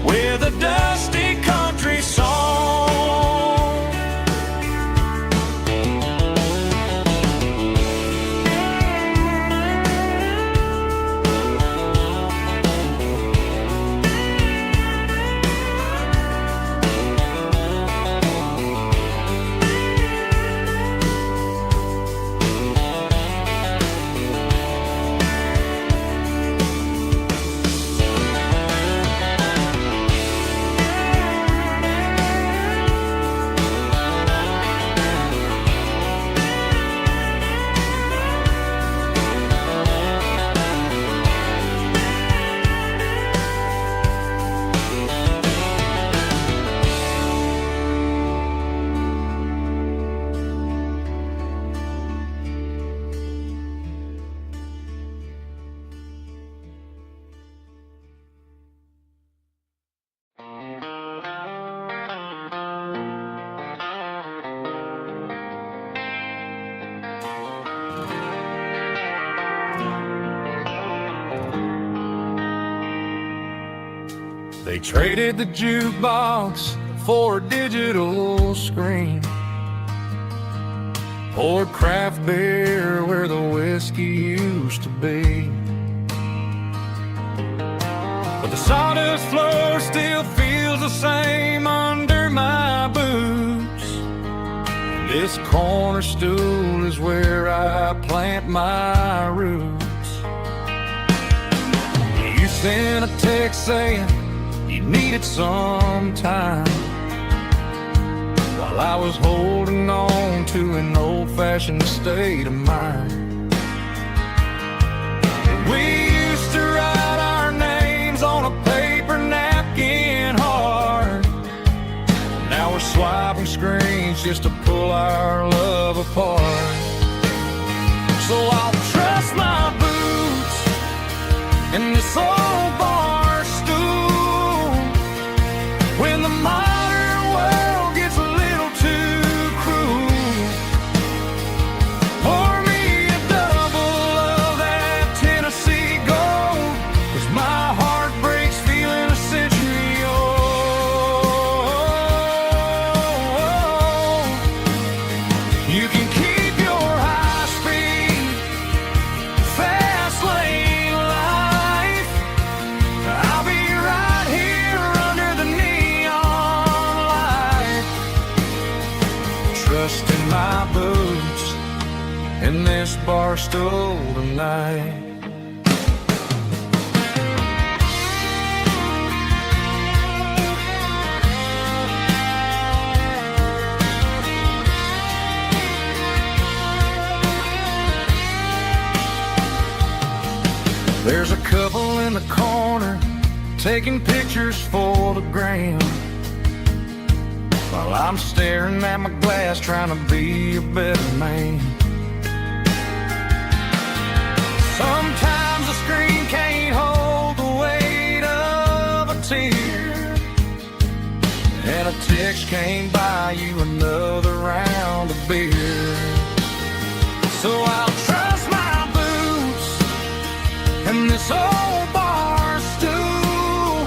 with a dusty country song. They traded the jukebox for a digital screen, poured craft beer where the whiskey used to be. But the sawdust floor still feels the same under my boots. This corner stool is where I plant my roots. You sent a text saying you needed some time, while I was holding on to an old-fashioned state of mind. We used to write our names on a paper napkin hard. Now we're swiping screens just to pull our love apart. So I'll trust my boots in this old bar stool when the modern world gets a little too cruel. Pour me a double of that Tennessee Gold, 'cause my heart breaks feeling a century old. You can keep your high-speed, fast lane life. I'll be right here under the neon light, trusting my boots in this bar stool tonight. There's a couple in the corner taking pictures for the gram, while I'm staring at my glass trying to be a better man. Sometimes the screen can't hold the weight of a tear, and a text can't buy you another round of beer. So I'll trust my boots in this old bar stool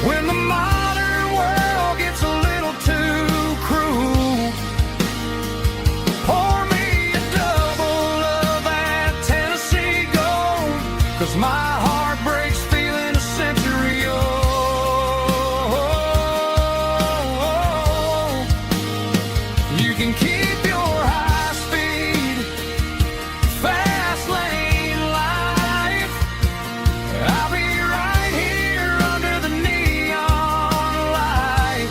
when the modern world gets a little too cruel. Pour me a double of that Tennessee Gold, 'cause my heart breaks feeling a century old. You can keep your high-speed, fast lane life. I'll be right here under the neon light,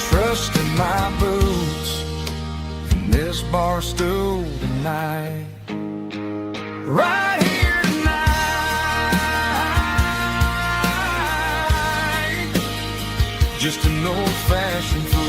trusting my boots in this bar stool tonight. Right here tonight, just an old-fashioned fool.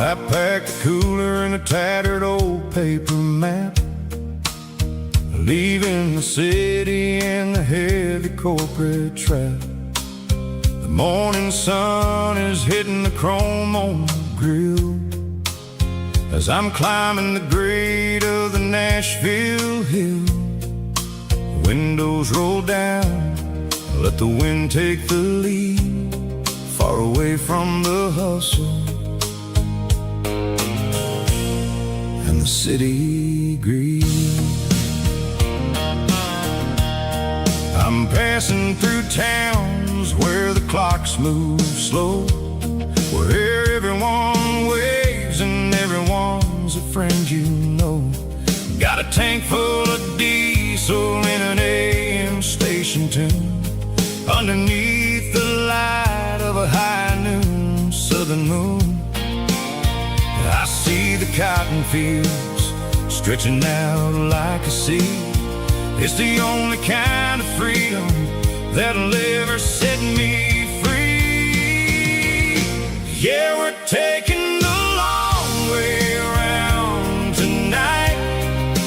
I packed the cooler in a tattered old paper map, leaving the city in the heavy corporate trap. The morning sun is hitting the chrome on the grill as I'm climbing the grade of the Nashville hill. The windows roll down, I let the wind take the lead, far away from the hustle and the city greed. I'm passing through towns where the clocks move slow, where everyone waves and everyone's a friend you know. Got a tank full of diesel in an AM station tune, underneath the light of a high noon southern moon. I see the cotton fields stretching out like a sea, It's the only kind of freedom that'll ever set me free. Yeah, we're taking the long way around tonight,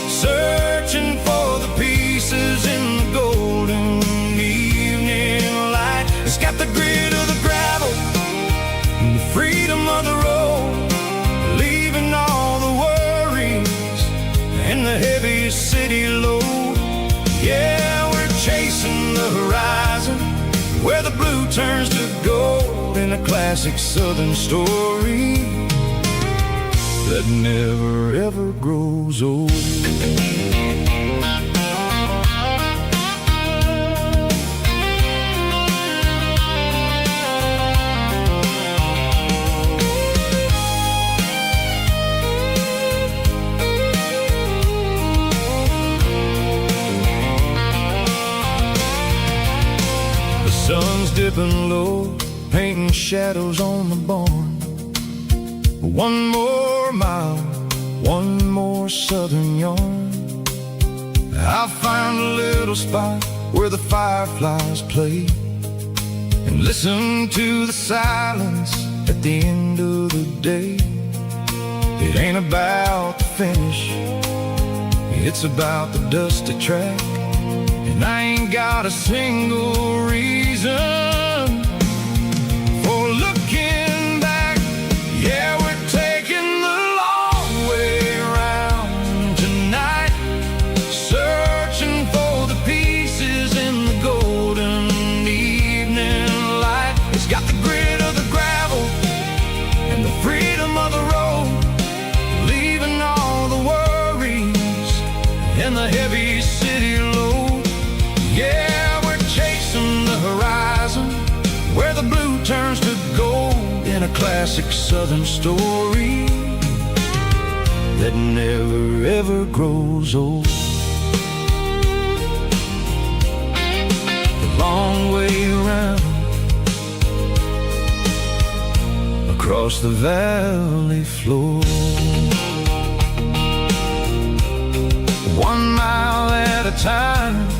searching for the pieces in the golden evening light. It's got the grit of the gravel and the freedom of the road, leaving all the worries and the heavy city load. Yeah, we're chasing the horizon where the blue turns to gold, in a classic southern story that never ever grows old. Sun's dipping low, painting shadows on the barn. One more mile, one more southern yarn. I'll find a little spot where the fireflies play, and listen to the silence at the end of the day. It ain't about the finish, it's about the dusty track. And I ain't got a single reason for looking back. Yeah, we're taking the long way around tonight, searching for the pieces in the golden evening light. It's got the grit of the gravel and the freedom of the road, leaving all the worries and the heavy city load. Yeah, we're chasing the horizon where the blue turns to gold, in a classic southern story that never ever grows old. The long way around across the valley floor, 1 mile at a time.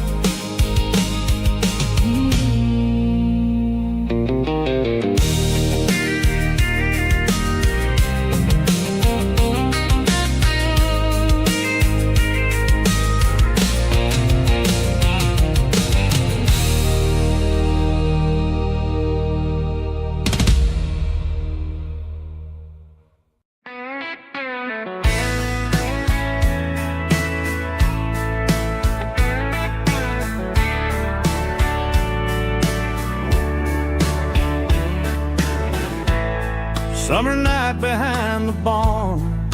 Summer night behind the barn,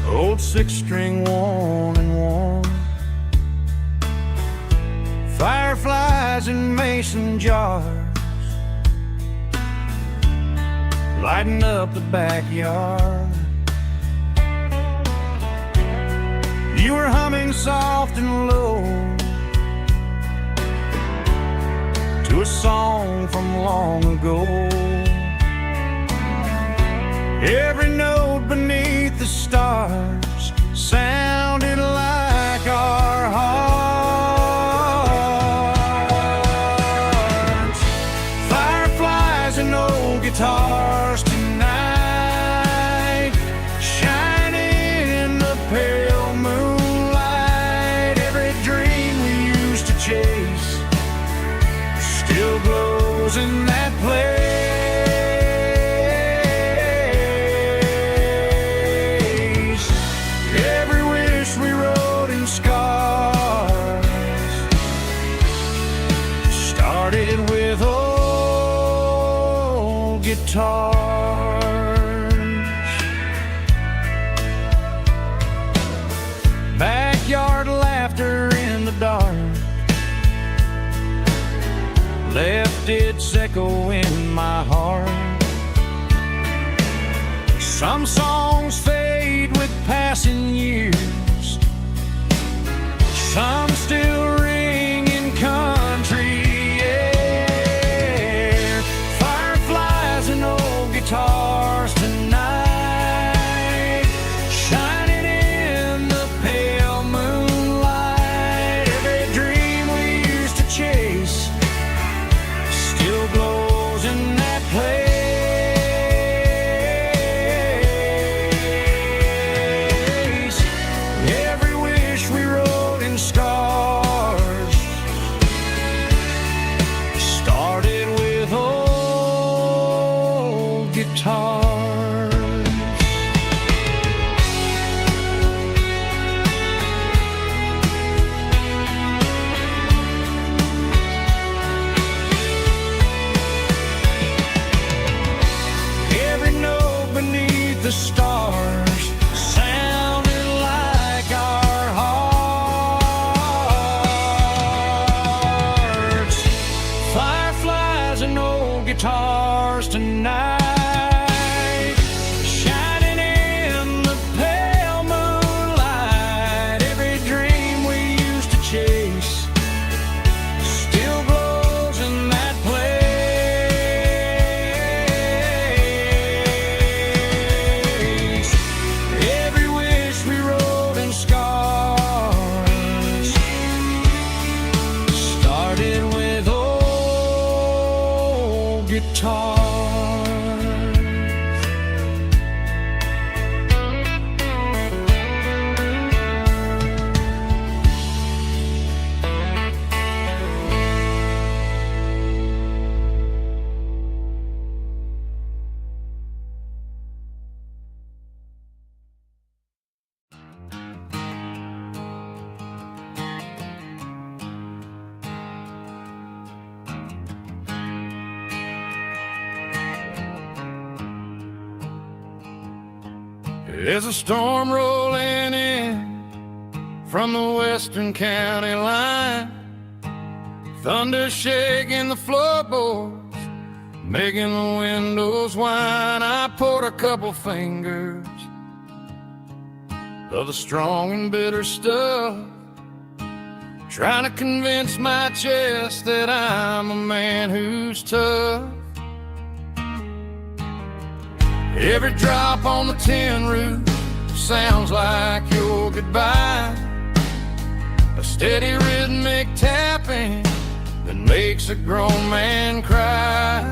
old 6-string worn and worn, fireflies in mason jars, lighting up the backyard. You were humming soft and low to a song from long ago. Every note beneath the stars sounded like our hearts. Fireflies and old guitars tonight, shining in the pale moonlight. Every dream we used to chase still glows in that place. Every wish we wrote in scars started with old guitars. Backyard laughter in the dark left its echo in my heart. Some songs fade with passing years, some still ring in country air. Fireflies and old guitars tonight, shining in the pale heart. There's a storm rolling in from the western county line, thunder shaking the floorboards, making the windows whine. I poured a couple fingers of the strong and bitter stuff, trying to convince my chest that I'm a man who's tough. Every drop on the tin roof sounds like your goodbye, a steady rhythmic tapping that makes a grown man cry.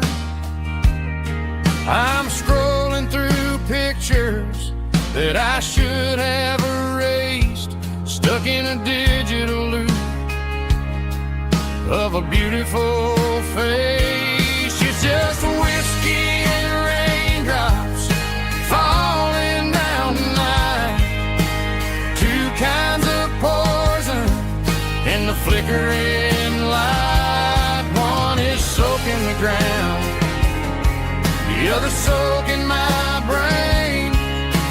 I'm scrolling through pictures that I should have erased, stuck in a digital loop of a beautiful face. It's just whiskey and raindrops falling down tonight, two kinds of poison in the flickering light. One is soaking the ground, the other soaking my brain.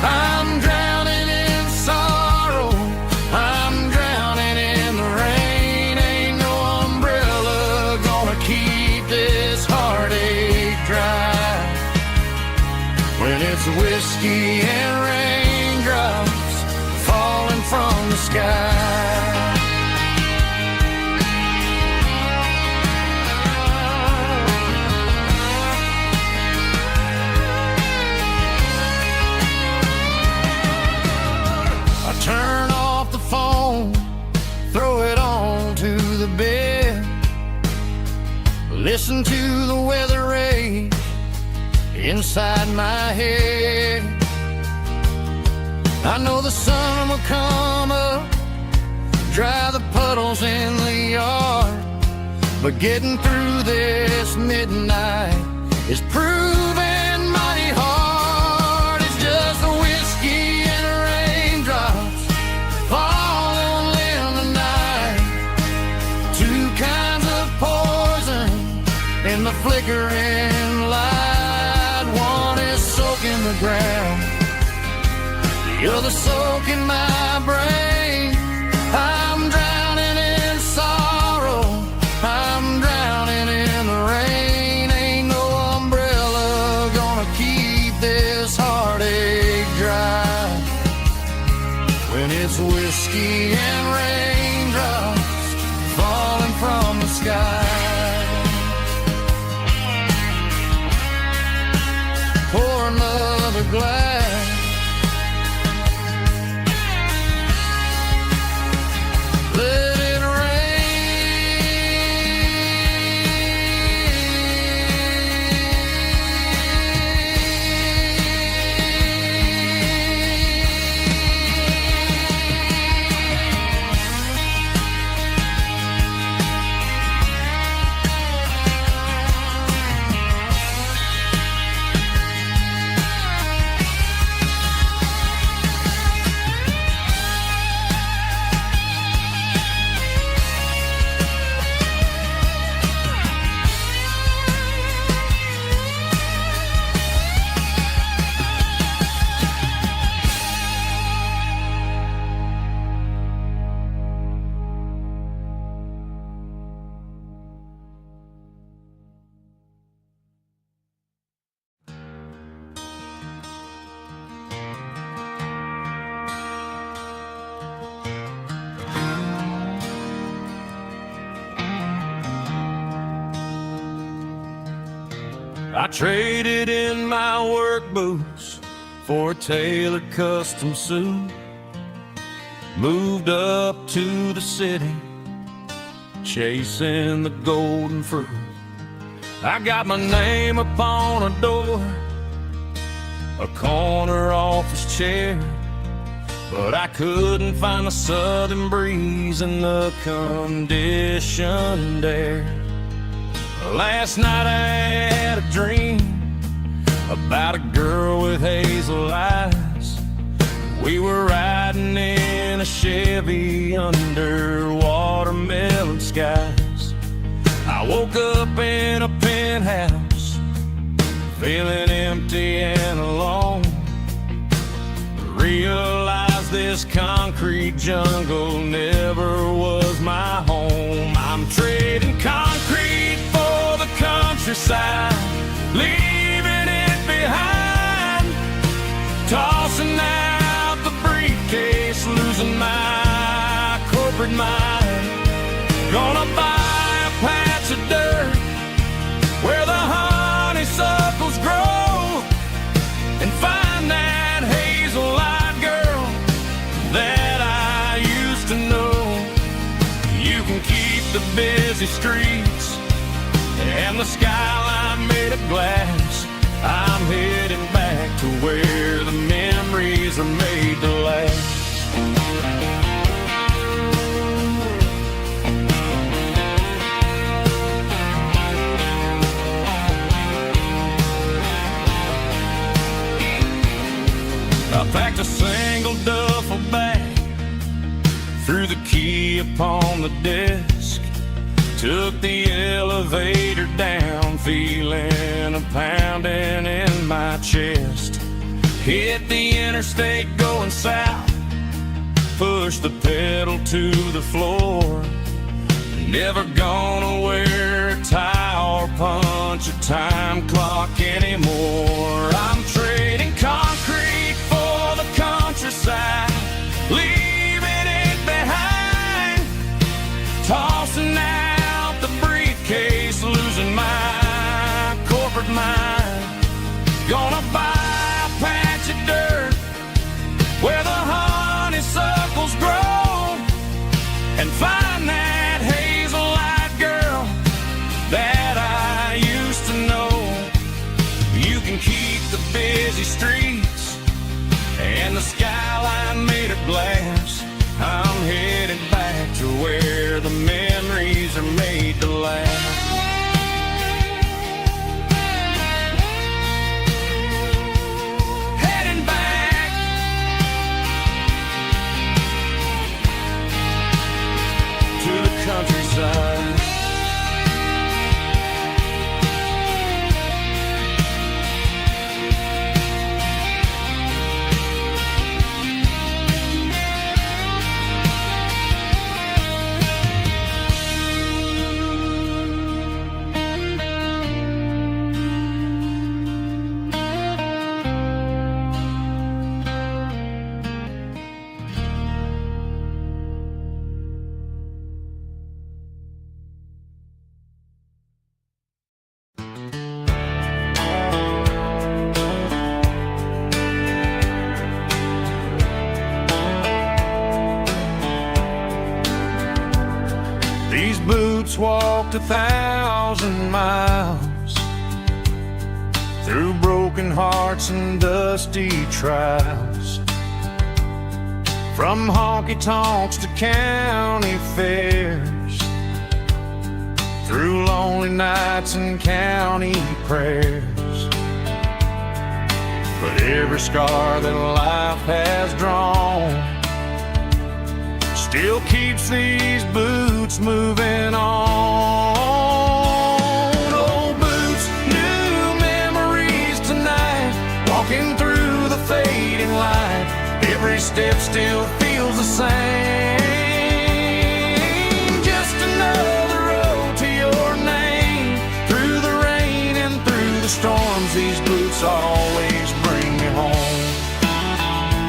I'm drowning in sorrow, I'm drowning in the rain. Ain't no umbrella gonna keep this heartache dry when it's whiskey and raindrops falling from the sky. I turn off the phone, throw it on to the bed, listen to the weather rage inside my head. I know the sun will come up, dry the puddles in the yard, but getting through this midnight is proving mighty hard. It's just a whiskey and raindrops falling in the night, two kinds of poison in the flickering light. One is soaking the ground, the other soaking my brain. I'm drowning in sorrow, I'm drowning in the rain. Ain't no umbrella gonna keep this heartache dry when it's whiskey and raindrops falling from the sky. Pour another glass, let it I traded in my work boots for a tailored custom suit, moved up to the city, chasing the golden fruit. I got my name upon a door, a corner office chair, but I couldn't find the southern breeze in the conditioned air. Last night I had a dream about a girl with hazel eyes. We were riding in a Chevy under watermelon skies. I woke up in a penthouse, feeling empty and alone. Realized this concrete jungle never was my home. I'm trading concrete for the countryside, leaving it behind, tossing out the briefcase, losing my corporate mind. Gonna buy a patch of dirt where the honeysuckles grow and find that hazel-eyed girl that I used to know. You can keep the busy streets and the skyline made of glass. I'm heading back to where the memories are made to last. I packed a single duffel bag, threw the key upon the desk, took the elevator down, feeling a pounding in my chest. Hit the interstate going south, pushed the pedal to the floor. Never gonna wear a tie or punch a time clock anymore. I'm trading concrete for the countryside, leaving it behind, tossing out the briefcase, losing my corporate mind. Gonna buy a patch of dirt where the honeysuckles grow and find that hazel-eyed girl that I used to know. You can keep the busy streets and the skyline made of glass. I'm headed back to where the memories are made to last. Heading back to the countryside. These boots walked 1,000 miles through broken hearts and dusty trials, from honky-tonks to county fairs, through lonely nights and county prayers. But every scar that life has drawn still keeps these boots moving on. Old boots, new memories tonight, walking through the fading light. Every step still feels the same.